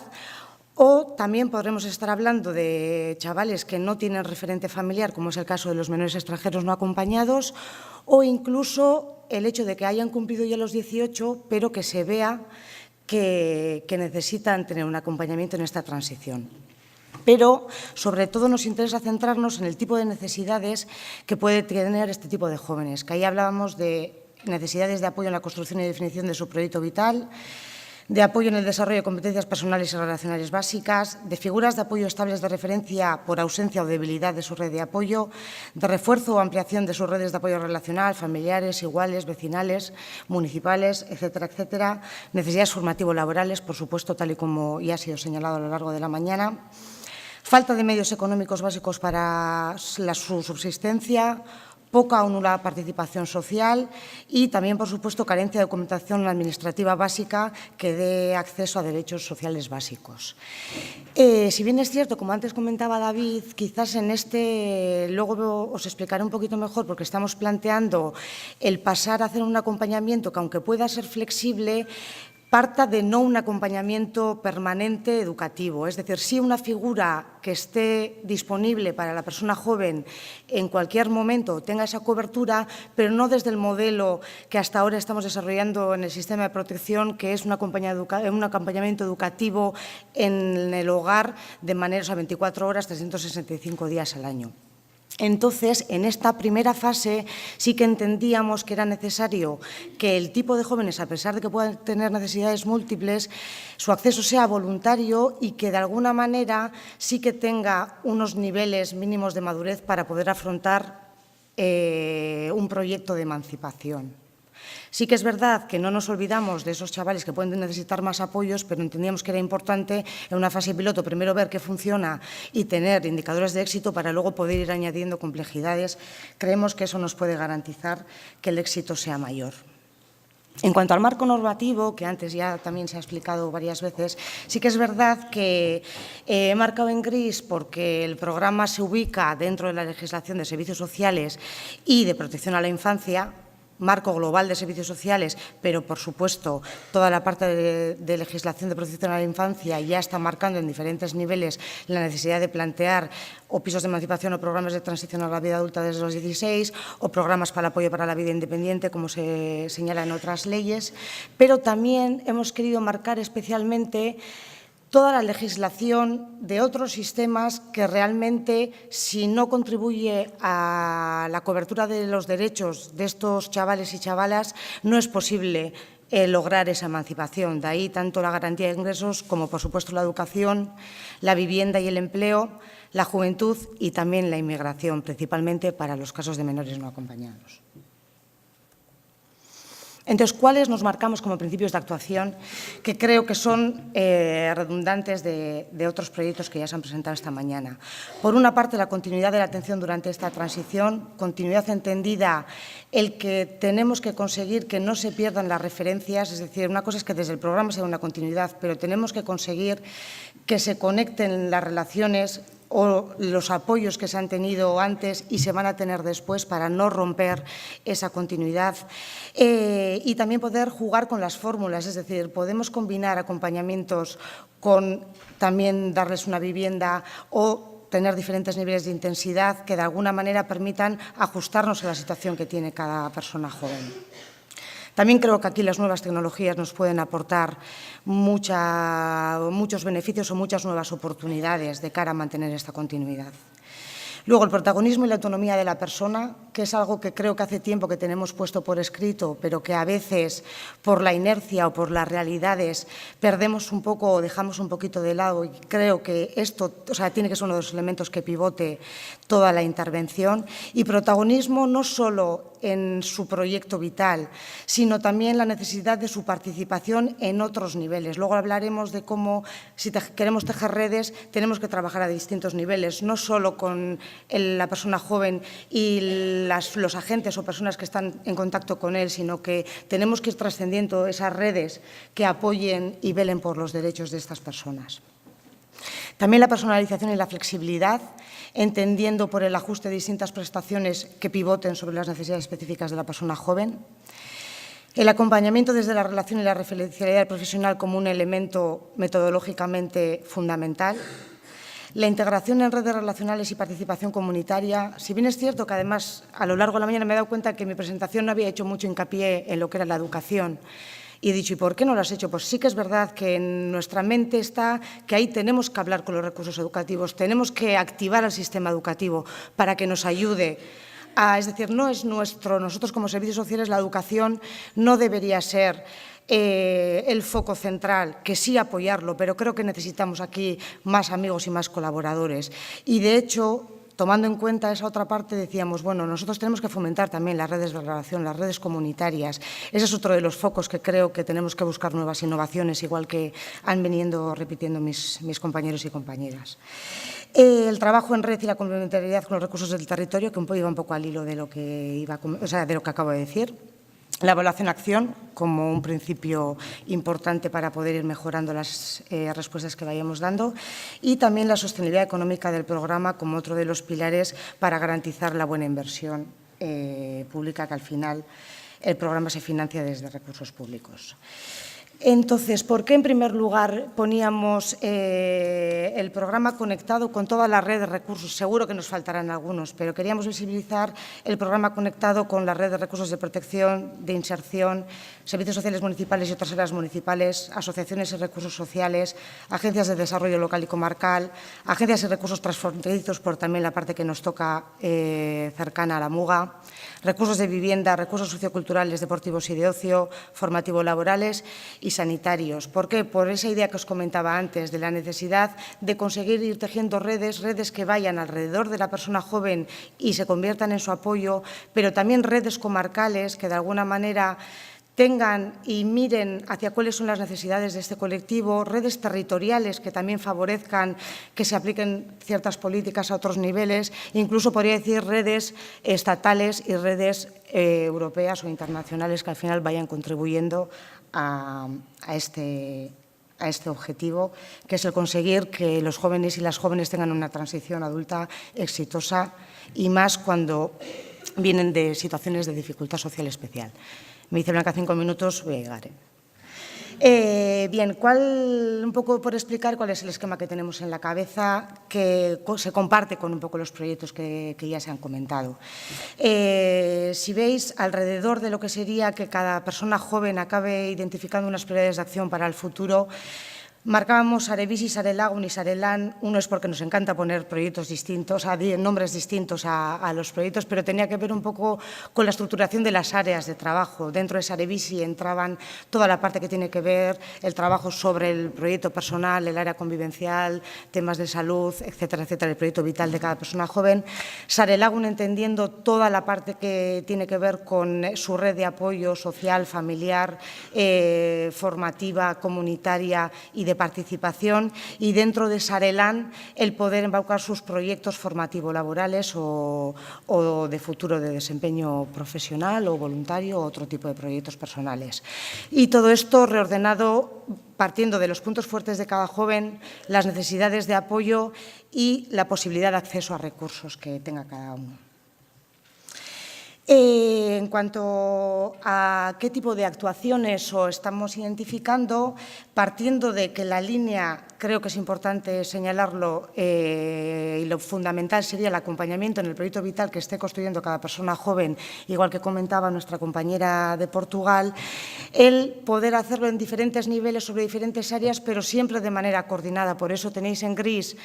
O también podremos estar hablando de chavales que no tienen referente familiar, como es el caso de los menores extranjeros no acompañados, o incluso el hecho de que hayan cumplido ya los 18, pero que se vea que necesitan tener un acompañamiento en esta transición. Pero, sobre todo, nos interesa centrarnos en el tipo de necesidades que puede tener este tipo de jóvenes, que ahí hablábamos de necesidades de apoyo en la construcción y definición de su proyecto vital, de apoyo en el desarrollo de competencias personales y relacionales básicas, de figuras de apoyo estables de referencia por ausencia o debilidad de su red de apoyo, de refuerzo o ampliación de sus redes de apoyo relacional, familiares, iguales, vecinales, municipales, etcétera, etcétera, necesidades formativo-laborales, por supuesto, tal y como ya ha sido señalado a lo largo de la mañana, falta de medios económicos básicos para su subsistencia, poca o nula participación social y también, por supuesto, carencia de documentación administrativa básica que dé acceso a derechos sociales básicos. Si bien es cierto, como antes comentaba David, quizás en luego os explicaré un poquito mejor porque estamos planteando el pasar a hacer un acompañamiento que, aunque pueda ser flexible, parta de no un acompañamiento permanente educativo, es decir, sí una figura que esté disponible para la persona joven en cualquier momento, tenga esa cobertura, pero no desde el modelo que hasta ahora estamos desarrollando en el sistema de protección, que es un acompañamiento educativo en el hogar de manera, 24 horas, 365 días al año. Entonces, en esta primera fase sí que entendíamos que era necesario que el tipo de jóvenes, a pesar de que puedan tener necesidades múltiples, su acceso sea voluntario y que de alguna manera sí que tenga unos niveles mínimos de madurez para poder afrontar un proyecto de emancipación. Sí que es verdad que no nos olvidamos de esos chavales que pueden necesitar más apoyos, pero entendíamos que era importante en una fase piloto primero ver qué funciona y tener indicadores de éxito para luego poder ir añadiendo complejidades. Creemos que eso nos puede garantizar que el éxito sea mayor. En cuanto al marco normativo, que antes ya también se ha explicado varias veces, sí que es verdad que he marcado en gris porque el programa se ubica dentro de la legislación de servicios sociales y de protección a la infancia, marco global de servicios sociales, pero, por supuesto, toda la parte de legislación de protección a la infancia ya está marcando en diferentes niveles la necesidad de plantear o pisos de emancipación o programas de transición a la vida adulta desde los 16 o programas para el apoyo para la vida independiente, como se señala en otras leyes, pero también hemos querido marcar especialmente toda la legislación de otros sistemas que realmente, si no contribuye a la cobertura de los derechos de estos chavales y chavalas, no es posible lograr esa emancipación. De ahí tanto la garantía de ingresos como, por supuesto, la educación, la vivienda y el empleo, la juventud y también la inmigración, principalmente para los casos de menores no acompañados. Entonces, ¿cuáles nos marcamos como principios de actuación que creo que son redundantes de otros proyectos que ya se han presentado esta mañana? Por una parte, la continuidad de la atención durante esta transición, continuidad entendida el que tenemos que conseguir que no se pierdan las referencias, es decir, una cosa es que desde el programa sea una continuidad, pero tenemos que conseguir que se conecten las relaciones o los apoyos que se han tenido antes y se van a tener después para no romper esa continuidad. Y también poder jugar con las fórmulas, es decir, podemos combinar acompañamientos con también darles una vivienda o tener diferentes niveles de intensidad que de alguna manera permitan ajustarnos a la situación que tiene cada persona joven. También creo que aquí las nuevas tecnologías nos pueden aportar muchos beneficios o muchas nuevas oportunidades de cara a mantener esta continuidad. Luego, el protagonismo y la autonomía de la persona, que es algo que creo que hace tiempo que tenemos puesto por escrito, pero que a veces, por la inercia o por las realidades, perdemos un poco o dejamos un poquito de lado, y creo que esto tiene que ser uno de los elementos que pivote toda la intervención. Y protagonismo no solo en su proyecto vital, sino también la necesidad de su participación en otros niveles. Luego hablaremos de cómo, si queremos tejer redes, tenemos que trabajar a distintos niveles, no solo con la persona joven y los agentes o personas que están en contacto con él, sino que tenemos que ir trascendiendo esas redes que apoyen y velen por los derechos de estas personas. También la personalización y la flexibilidad, entendiendo por el ajuste de distintas prestaciones que pivoten sobre las necesidades específicas de la persona joven. El acompañamiento desde la relación y la referencialidad profesional como un elemento metodológicamente fundamental. La integración en redes relacionales y participación comunitaria. Si bien es cierto que además a lo largo de la mañana me he dado cuenta que en mi presentación no había hecho mucho hincapié en lo que era la educación, y he dicho, ¿y por qué no lo has hecho? Pues sí que es verdad que en nuestra mente está que ahí tenemos que hablar con los recursos educativos, tenemos que activar al sistema educativo para que nos ayude. Es decir, no es nosotros como servicios sociales, la educación no debería ser el foco central, que sí apoyarlo, pero creo que necesitamos aquí más amigos y más colaboradores. Y de hecho, tomando en cuenta esa otra parte, decíamos, bueno, nosotros tenemos que fomentar también las redes de relación, las redes comunitarias. Ese es otro de los focos que creo que tenemos que buscar nuevas innovaciones, igual que han venido repitiendo mis compañeros y compañeras. El trabajo en red y la complementariedad con los recursos del territorio, que iba un poco al hilo de lo que acabo de decir. La evaluación-acción como un principio importante para poder ir mejorando las respuestas que vayamos dando, y también la sostenibilidad económica del programa como otro de los pilares para garantizar la buena inversión pública, que al final el programa se financia desde recursos públicos. Entonces, ¿por qué en primer lugar poníamos el programa conectado con toda la red de recursos? Seguro que nos faltarán algunos, pero queríamos visibilizar el programa conectado con la red de recursos de protección, de inserción, servicios sociales municipales y otras áreas municipales, asociaciones y recursos sociales, agencias de desarrollo local y comarcal, agencias y recursos transfronterizos, por también la parte que nos toca cercana a la Muga, recursos de vivienda, recursos socioculturales, deportivos y de ocio, formativo-laborales y sanitarios. ¿Por qué? Por esa idea que os comentaba antes, de la necesidad de conseguir ir tejiendo redes que vayan alrededor de la persona joven y se conviertan en su apoyo, pero también redes comarcales que de alguna manera tengan y miren hacia cuáles son las necesidades de este colectivo, redes territoriales que también favorezcan que se apliquen ciertas políticas a otros niveles, incluso podría decir redes estatales y redes europeas o internacionales que al final vayan contribuyendo a este objetivo, que es el conseguir que los jóvenes y las jóvenes tengan una transición adulta exitosa, y más cuando vienen de situaciones de dificultad social especial. Me dice Blanca 5 minutos, voy a llegar. Bien, un poco por explicar cuál es el esquema que tenemos en la cabeza, que se comparte con un poco los proyectos que ya se han comentado. Si veis, alrededor de lo que sería que cada persona joven acabe identificando unas prioridades de acción para el futuro, marcábamos Arebisi, Sarelagun y Sarelan. Uno es porque nos encanta poner proyectos distintos, nombres distintos a los proyectos, pero tenía que ver un poco con la estructuración de las áreas de trabajo. Dentro de Arebisi entraban toda la parte que tiene que ver el trabajo sobre el proyecto personal, el área convivencial, temas de salud, etcétera, etcétera, el proyecto vital de cada persona joven. Sarelagun entendiendo toda la parte que tiene que ver con su red de apoyo social, familiar, formativa, comunitaria y de participación y dentro de Sarelán el poder embaucar sus proyectos formativo-laborales o de futuro de desempeño profesional o voluntario o otro tipo de proyectos personales. Y todo esto reordenado partiendo de los puntos fuertes de cada joven, las necesidades de apoyo y la posibilidad de acceso a recursos que tenga cada uno. En cuanto a qué tipo de actuaciones estamos identificando, partiendo de que la línea, creo que es importante señalarlo, y lo fundamental sería el acompañamiento en el proyecto vital que esté construyendo cada persona joven, igual que comentaba nuestra compañera de Portugal, el poder hacerlo en diferentes niveles, sobre diferentes áreas, pero siempre de manera coordinada. Por eso tenéis en gris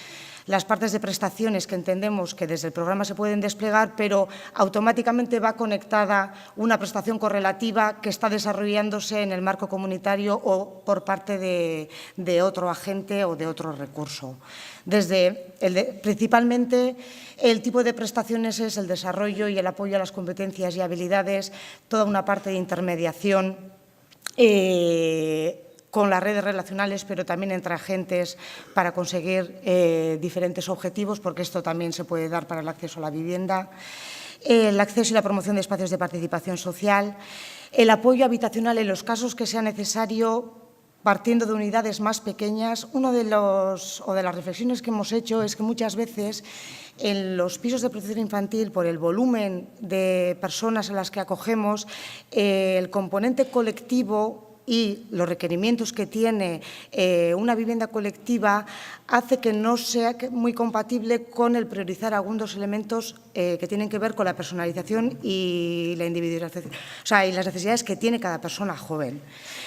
las partes de prestaciones que entendemos que desde el programa se pueden desplegar, pero automáticamente va conectada una prestación correlativa que está desarrollándose en el marco comunitario o por parte de otro agente o de otro recurso. Principalmente, el tipo de prestaciones es el desarrollo y el apoyo a las competencias y habilidades, toda una parte de intermediación con las redes relacionales, pero también entre agentes para conseguir diferentes objetivos, porque esto también se puede dar para el acceso a la vivienda, el acceso y la promoción de espacios de participación social, el apoyo habitacional en los casos que sea necesario, partiendo de unidades más pequeñas. Una de las reflexiones que hemos hecho es que muchas veces en los pisos de protección infantil, por el volumen de personas a las que acogemos, el componente colectivo y los requerimientos que tiene una vivienda colectiva hace que no sea muy compatible con el priorizar algunos elementos que tienen que ver con la personalización y la individualización, y las necesidades que tiene cada persona joven.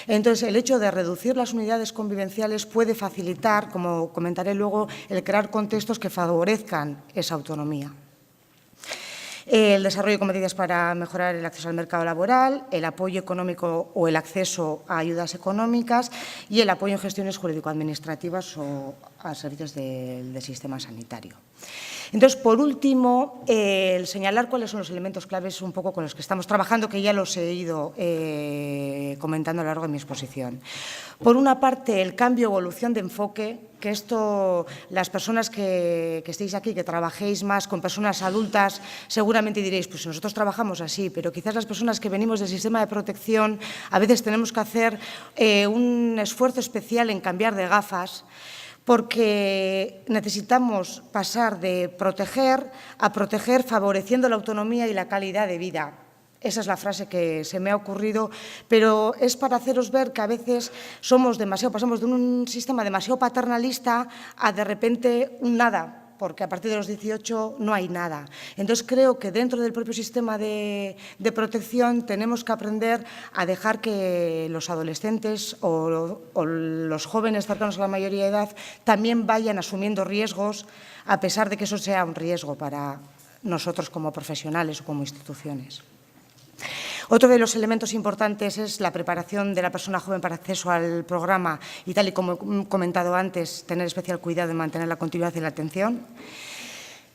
Entonces, el hecho de reducir las unidades convivenciales puede facilitar, como comentaré luego, el crear contextos que favorezcan esa autonomía. El desarrollo de competencias para mejorar el acceso al mercado laboral, el apoyo económico o el acceso a ayudas económicas y el apoyo en gestiones jurídico-administrativas o a servicios del sistema sanitario. Entonces, por último, el señalar cuáles son los elementos claves un poco con los que estamos trabajando, que ya los he ido comentando a lo largo de mi exposición. Por una parte, el cambio o evolución de enfoque, que esto, las personas que estéis aquí, que trabajéis más con personas adultas, seguramente diréis, pues nosotros trabajamos así, pero quizás las personas que venimos del sistema de protección, a veces tenemos que hacer un esfuerzo especial en cambiar de gafas, porque necesitamos pasar de proteger a proteger, favoreciendo la autonomía y la calidad de vida. Esa es la frase que se me ha ocurrido, pero es para haceros ver que a veces pasamos de un sistema demasiado paternalista a de repente un nada, porque a partir de los 18 no hay nada. Entonces, creo que dentro del propio sistema de protección tenemos que aprender a dejar que los adolescentes o los jóvenes cercanos a la mayoría de edad también vayan asumiendo riesgos, a pesar de que eso sea un riesgo para nosotros como profesionales o como instituciones. Otro de los elementos importantes es la preparación de la persona joven para acceso al programa y, tal y como he comentado antes, tener especial cuidado en mantener la continuidad y la atención.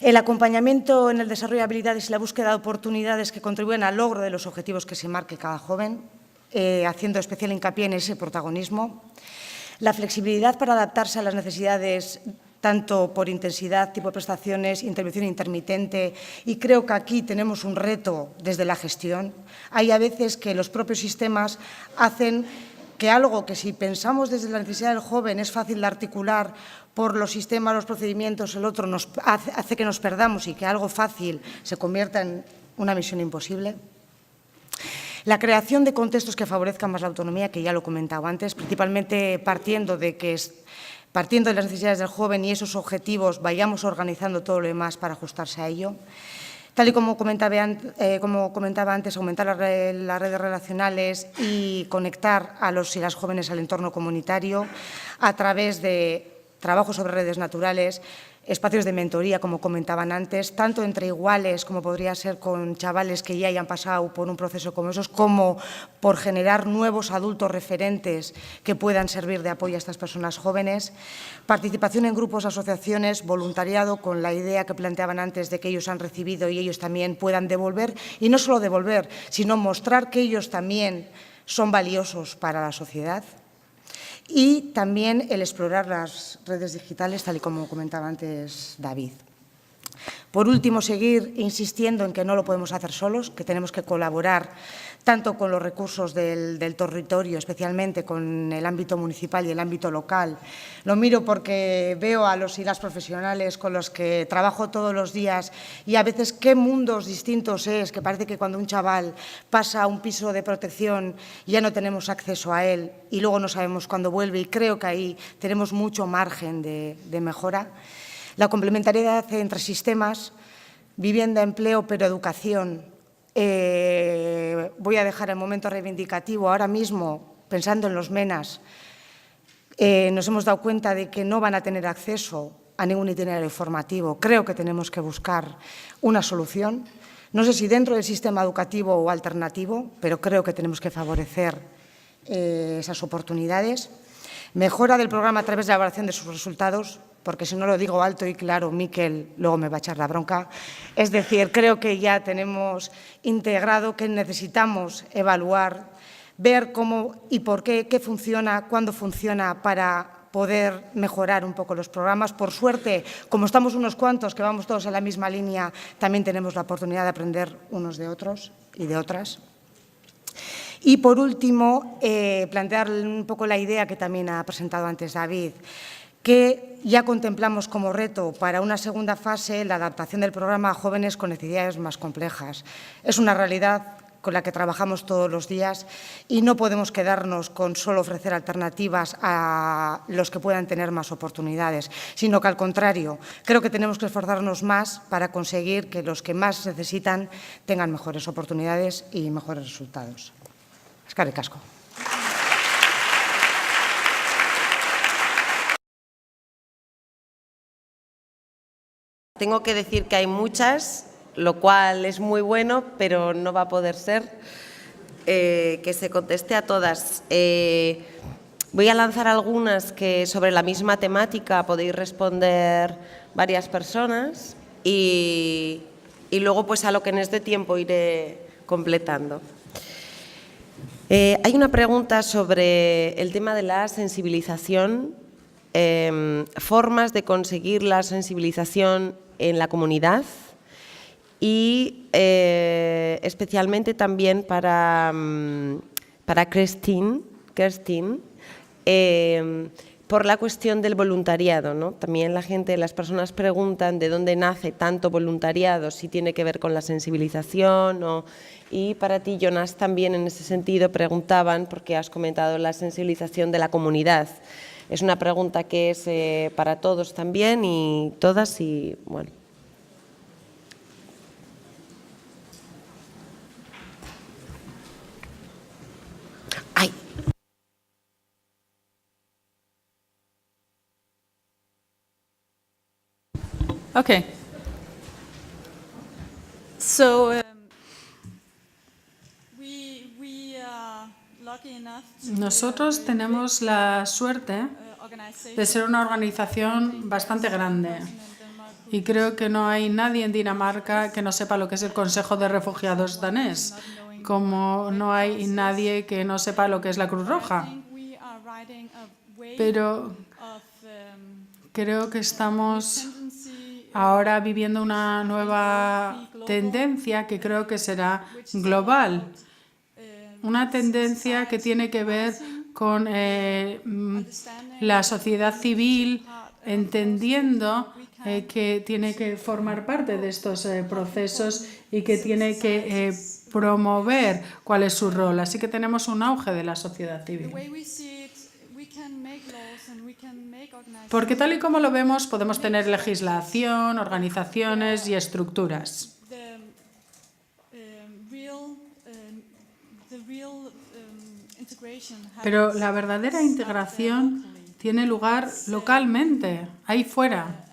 El acompañamiento en el desarrollo de habilidades y la búsqueda de oportunidades que contribuyen al logro de los objetivos que se marque cada joven, haciendo especial hincapié en ese protagonismo. La flexibilidad para adaptarse a las necesidades tanto por intensidad, tipo de prestaciones, intervención intermitente, y creo que aquí tenemos un reto desde la gestión. Hay a veces que los propios sistemas hacen que algo que si pensamos desde la necesidad del joven es fácil de articular por los sistemas, los procedimientos, el otro hace que nos perdamos y que algo fácil se convierta en una misión imposible. La creación de contextos que favorezcan más la autonomía, que ya lo comentaba antes, principalmente partiendo de las necesidades del joven y esos objetivos, vayamos organizando todo lo demás para ajustarse a ello. Tal y como comentaba antes, aumentar las redes relacionales y conectar a los y las jóvenes al entorno comunitario a través de trabajo sobre redes naturales, espacios de mentoría, como comentaban antes, tanto entre iguales, como podría ser con chavales que ya hayan pasado por un proceso como esos, como por generar nuevos adultos referentes que puedan servir de apoyo a estas personas jóvenes. Participación en grupos, asociaciones, voluntariado, con la idea que planteaban antes de que ellos han recibido y ellos también puedan devolver, y no solo devolver, sino mostrar que ellos también son valiosos para la sociedad. y también el explorar las redes digitales, tal y como comentaba antes David. Por último, seguir insistiendo en que no lo podemos hacer solos, que tenemos que colaborar tanto con los recursos del territorio, especialmente con el ámbito municipal y el ámbito local. Lo miro porque veo a los y las profesionales con los que trabajo todos los días y a veces qué mundos distintos es, que parece que cuando un chaval pasa a un piso de protección ya no tenemos acceso a él y luego no sabemos cuándo vuelve, y creo que ahí tenemos mucho margen de mejora. La complementariedad entre sistemas, vivienda, empleo, pero educación. Voy a dejar el momento reivindicativo. Ahora mismo, pensando en los MENAs, nos hemos dado cuenta de que no van a tener acceso a ningún itinerario formativo. Creo que tenemos que buscar una solución. No sé si dentro del sistema educativo o alternativo, pero creo que tenemos que favorecer esas oportunidades. Mejora del programa a través de la evaluación de sus resultados, porque si no lo digo alto y claro, Miquel luego me va a echar la bronca. Es decir, creo que ya tenemos integrado que necesitamos evaluar, ver cómo y por qué funciona, cuándo funciona, para poder mejorar un poco los programas. Por suerte, como estamos unos cuantos que vamos todos en la misma línea, también tenemos la oportunidad de aprender unos de otros y de otras. Y, por último, plantear un poco la idea que también ha presentado antes David, que ya contemplamos como reto para una segunda fase la adaptación del programa a jóvenes con necesidades más complejas. Es una realidad con la que trabajamos todos los días y no podemos quedarnos con solo ofrecer alternativas a los que puedan tener más oportunidades, sino que, al contrario, creo que tenemos que esforzarnos más para conseguir que los que más necesitan tengan mejores oportunidades y mejores resultados. Eskerrik asko. Tengo que decir que hay muchas, lo cual es muy bueno, pero no va a poder ser que se conteste a todas. Voy a lanzar algunas que sobre la misma temática podéis responder varias personas y luego pues a lo que en este tiempo iré completando. Hay una pregunta sobre el tema de la sensibilización, formas de conseguir la sensibilización en la comunidad y especialmente también para Kerstin, por la cuestión del voluntariado, ¿no? También las personas preguntan de dónde nace tanto voluntariado, si tiene que ver con la sensibilización y para ti, Jonas, también en ese sentido preguntaban, porque has comentado la sensibilización de la comunidad. Es una pregunta que es para todos también y todas y bueno. ¡Ay! Okay. So we are lucky enough to Nosotros tenemos la suerte de ser una organización bastante grande y creo que no hay nadie en Dinamarca que no sepa lo que es el Consejo de Refugiados danés, como no hay nadie que no sepa lo que es la Cruz Roja. Pero creo que estamos ahora viviendo una nueva tendencia que creo que será global. Una tendencia que tiene que ver con la sociedad civil entendiendo que tiene que formar parte de estos procesos y que tiene que promover cuál es su rol. Así que tenemos un auge de la sociedad civil. Porque tal y como lo vemos, podemos tener legislación, organizaciones y estructuras. Pero la verdadera integración tiene lugar localmente, ahí fuera.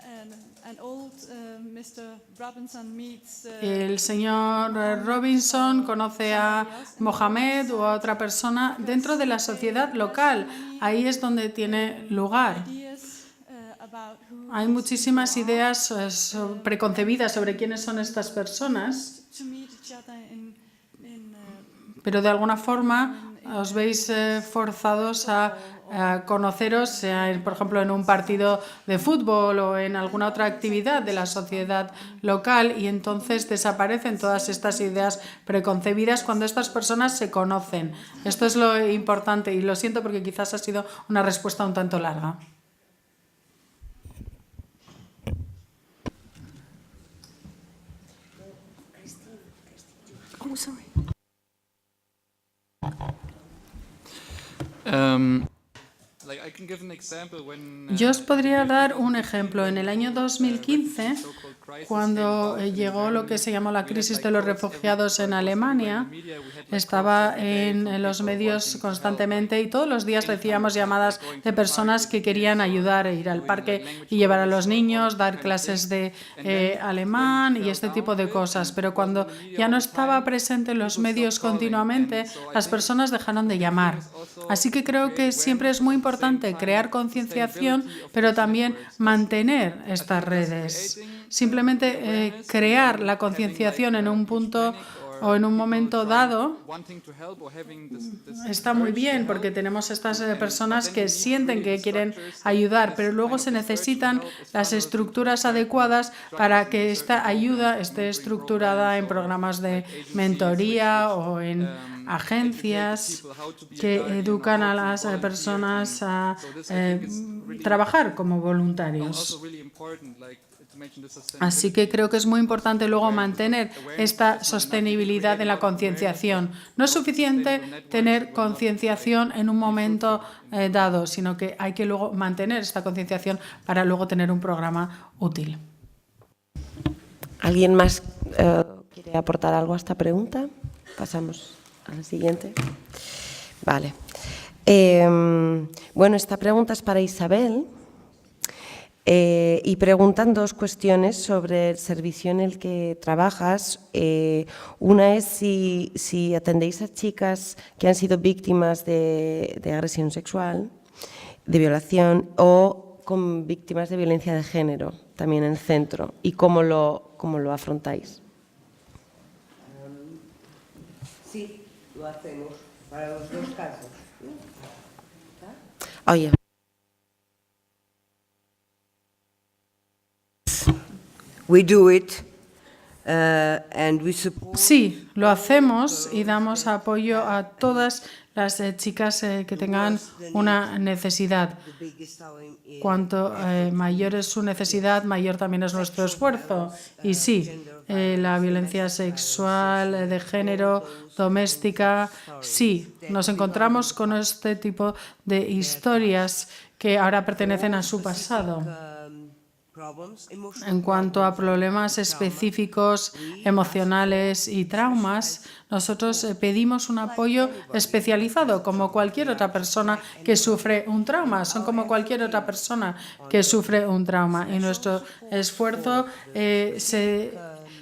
El señor Robinson conoce a Mohamed o a otra persona dentro de la sociedad local. Ahí es donde tiene lugar. Hay muchísimas ideas preconcebidas sobre quiénes son estas personas pero de alguna forma os veis forzados a conoceros, por ejemplo, en un partido de fútbol o en alguna otra actividad de la sociedad local, y entonces desaparecen todas estas ideas preconcebidas cuando estas personas se conocen. Esto es lo importante, y lo siento porque quizás ha sido una respuesta un tanto larga. Yo os podría dar un ejemplo. En el año 2015, cuando llegó lo que se llamó la crisis de los refugiados en Alemania, estaba en los medios constantemente y todos los días recibíamos llamadas de personas que querían ayudar a ir al parque y llevar a los niños, dar clases de alemán y este tipo de cosas. Pero cuando ya no estaba presente en los medios continuamente, las personas dejaron de llamar. Así que creo que siempre es muy importante crear concienciación, pero también mantener estas redes. Simplemente crear la concienciación en un punto o en un momento dado está muy bien, porque tenemos estas personas que sienten que quieren ayudar, pero luego se necesitan las estructuras adecuadas para que esta ayuda esté estructurada en programas de mentoría o en agencias que educan a las personas a trabajar como voluntarios. Así que creo que es muy importante luego mantener esta sostenibilidad en la concienciación. No es suficiente tener concienciación en un momento dado, sino que hay que luego mantener esta concienciación para luego tener un programa útil. ¿Alguien más quiere aportar algo a esta pregunta? Pasamos a la siguiente. Vale. Bueno, esta pregunta es para Isabel. Y preguntan dos cuestiones sobre el servicio en el que trabajas. Una es si atendéis a chicas que han sido víctimas de agresión sexual, de violación, o con víctimas de violencia de género, también en el centro, y cómo lo afrontáis. Sí, lo hacemos para los dos casos. Oye. We do it, and we support. Sí, lo hacemos y damos apoyo a todas las chicas que tengan una necesidad. Cuanto mayor es su necesidad, mayor también es nuestro esfuerzo. Y sí, la violencia sexual, de género, doméstica, sí, nos encontramos con este tipo de historias que ahora pertenecen a su pasado. En cuanto a problemas específicos, emocionales y traumas, nosotros pedimos un apoyo especializado, como cualquier otra persona que sufre un trauma. Son como cualquier otra persona que sufre un trauma. Y nuestro esfuerzo se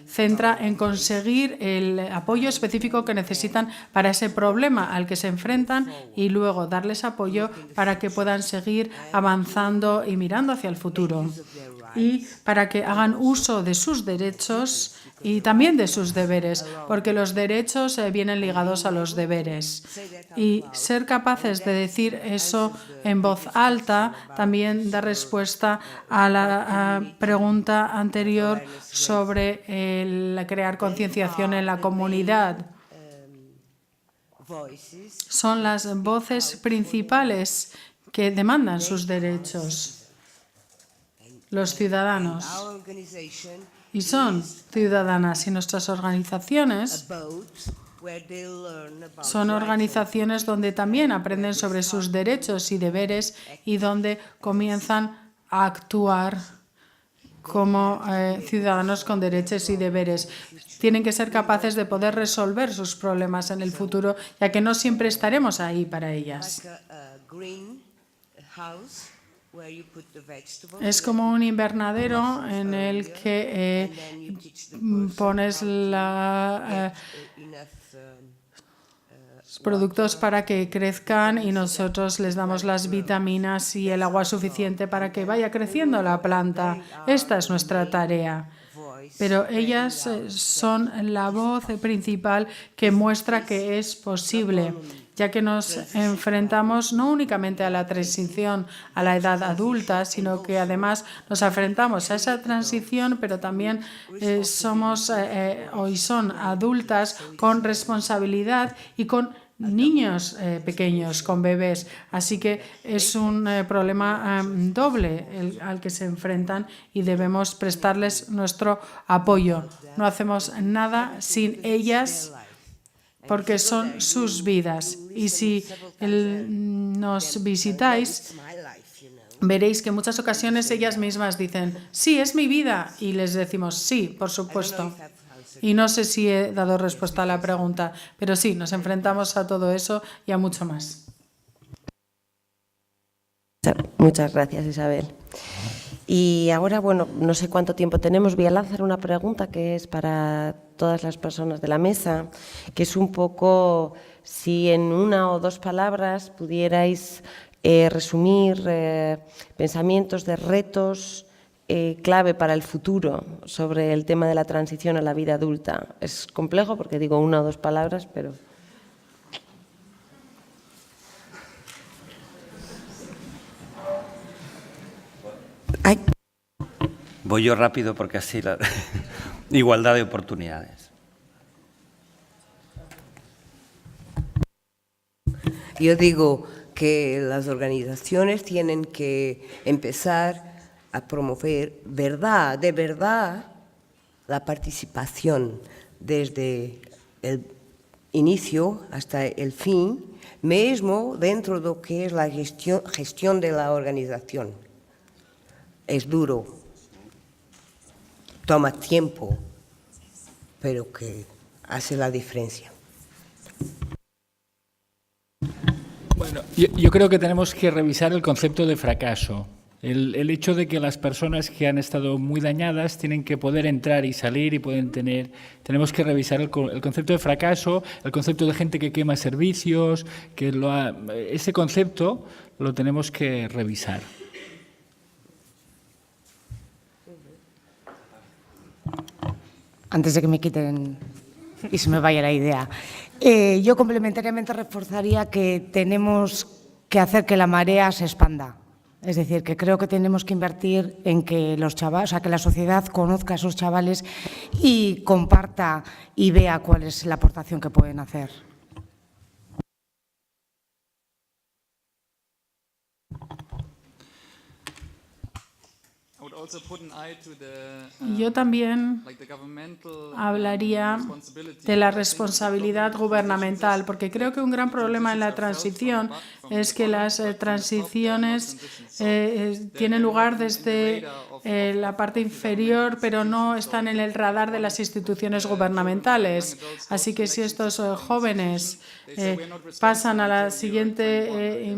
centra en conseguir el apoyo específico que necesitan para ese problema al que se enfrentan y luego darles apoyo para que puedan seguir avanzando y mirando hacia el futuro. Y para que hagan uso de sus derechos y también de sus deberes, porque los derechos vienen ligados a los deberes. Y ser capaces de decir eso en voz alta también da respuesta a la pregunta anterior sobre el crear concienciación en la comunidad. Son las voces principales que demandan sus derechos. Los ciudadanos, y son ciudadanas, y nuestras organizaciones son organizaciones donde también aprenden sobre sus derechos y deberes y donde comienzan a actuar como ciudadanos con derechos y deberes. Tienen que ser capaces de poder resolver sus problemas en el futuro, ya que no siempre estaremos ahí para ellas. Es como un invernadero en el que pones los productos para que crezcan y nosotros les damos las vitaminas y el agua suficiente para que vaya creciendo la planta. Esta es nuestra tarea. pero ellas son la voz principal que muestra que es posible, ya que nos enfrentamos no únicamente a la transición a la edad adulta, sino que además nos enfrentamos a esa transición, pero también somos hoy son adultas con responsabilidad y con niños pequeños, con bebés. Así que es un problema doble al que se enfrentan y debemos prestarles nuestro apoyo. No hacemos nada sin ellas porque son sus vidas. Y si nos visitáis, veréis que en muchas ocasiones ellas mismas dicen, sí, es mi vida. Y les decimos, sí, por supuesto. Y no sé si he dado respuesta a la pregunta, pero sí, nos enfrentamos a todo eso y a mucho más. Muchas gracias, Isabel. Y ahora, bueno, no sé cuánto tiempo tenemos. Voy a lanzar una pregunta que es para todas las personas de la mesa, que es un poco si en una o dos palabras pudierais resumir pensamientos de retos clave para el futuro sobre el tema de la transición a la vida adulta. Es complejo porque digo una o dos palabras, pero... Ay. Voy yo rápido porque así la igualdad de oportunidades. Yo digo que las organizaciones tienen que empezar a promover de verdad, la participación desde el inicio hasta el fin, mismo dentro de lo que es la gestión de la organización. Es duro, toma tiempo, pero que hace la diferencia. Bueno, yo creo que tenemos que revisar el concepto de fracaso. El hecho de que las personas que han estado muy dañadas tienen que poder entrar y salir y pueden tener... Tenemos que revisar el concepto de fracaso, el concepto de gente que quema servicios, ese concepto lo tenemos que revisar. Antes de que me quiten y se me vaya la idea, yo complementariamente reforzaría que tenemos que hacer que la marea se expanda. Es decir, que creo que tenemos que invertir en que los chavales, o sea, que la sociedad conozca a esos chavales y comparta y vea cuál es la aportación que pueden hacer. Yo también hablaría de la responsabilidad gubernamental, porque creo que un gran problema en la transición es que las transiciones tienen lugar desde la parte inferior, pero no están en el radar de las instituciones gubernamentales. Así que si estos jóvenes pasan a la siguiente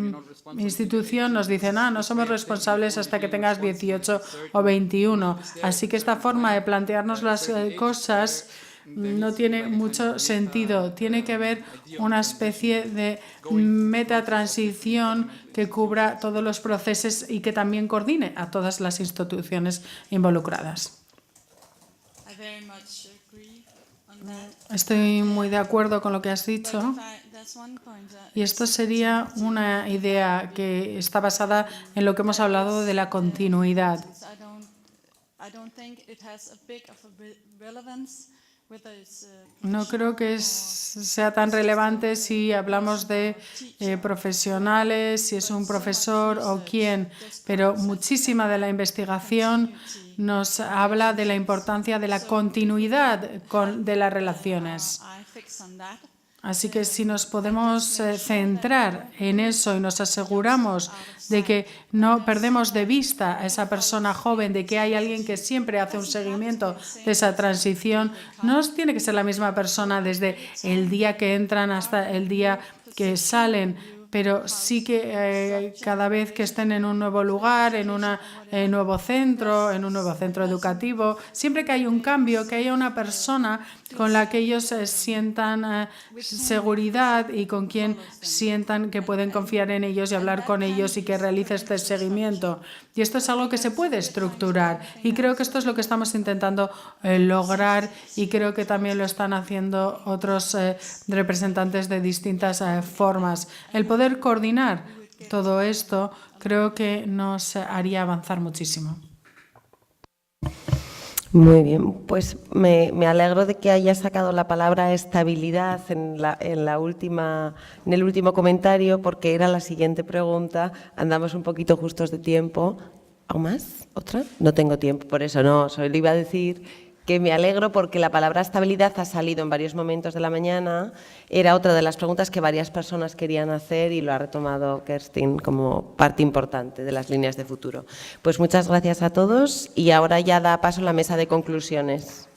institución, nos dicen, no somos responsables hasta que tengas 18 o 21. Así que esta forma de plantearnos las cosas no tiene mucho sentido. Tiene que haber una especie de metatransición que cubra todos los procesos y que también coordine a todas las instituciones involucradas. Estoy muy de acuerdo con lo que has dicho. Y esto sería una idea que está basada en lo que hemos hablado de la continuidad. No creo que sea tan relevante si hablamos de profesionales, si es un profesor o quién, pero muchísima de la investigación nos habla de la importancia de la continuidad de las relaciones. Así que si nos podemos centrar en eso y nos aseguramos de que no perdemos de vista a esa persona joven, de que hay alguien que siempre hace un seguimiento de esa transición, no tiene que ser la misma persona desde el día que entran hasta el día que salen. pero sí que cada vez que estén en un nuevo lugar, en un nuevo centro educativo, siempre que hay un cambio, que haya una persona con la que ellos sientan seguridad y con quien sientan que pueden confiar en ellos y hablar con ellos y que realice este seguimiento. Y esto es algo que se puede estructurar y creo que esto es lo que estamos intentando lograr y creo que también lo están haciendo otros representantes de distintas formas. El poder coordinar todo esto creo que nos haría avanzar muchísimo. Muy bien, pues me alegro de que haya sacado la palabra estabilidad en el último comentario, porque era la siguiente pregunta. Andamos un poquito justos de tiempo. ¿Aún más? ¿Otra? No tengo tiempo, por eso no. Solo iba a decir que me alegro porque la palabra estabilidad ha salido en varios momentos de la mañana. Era otra de las preguntas que varias personas querían hacer y lo ha retomado Kerstin como parte importante de las líneas de futuro. Pues muchas gracias a todos y ahora ya da paso a la mesa de conclusiones.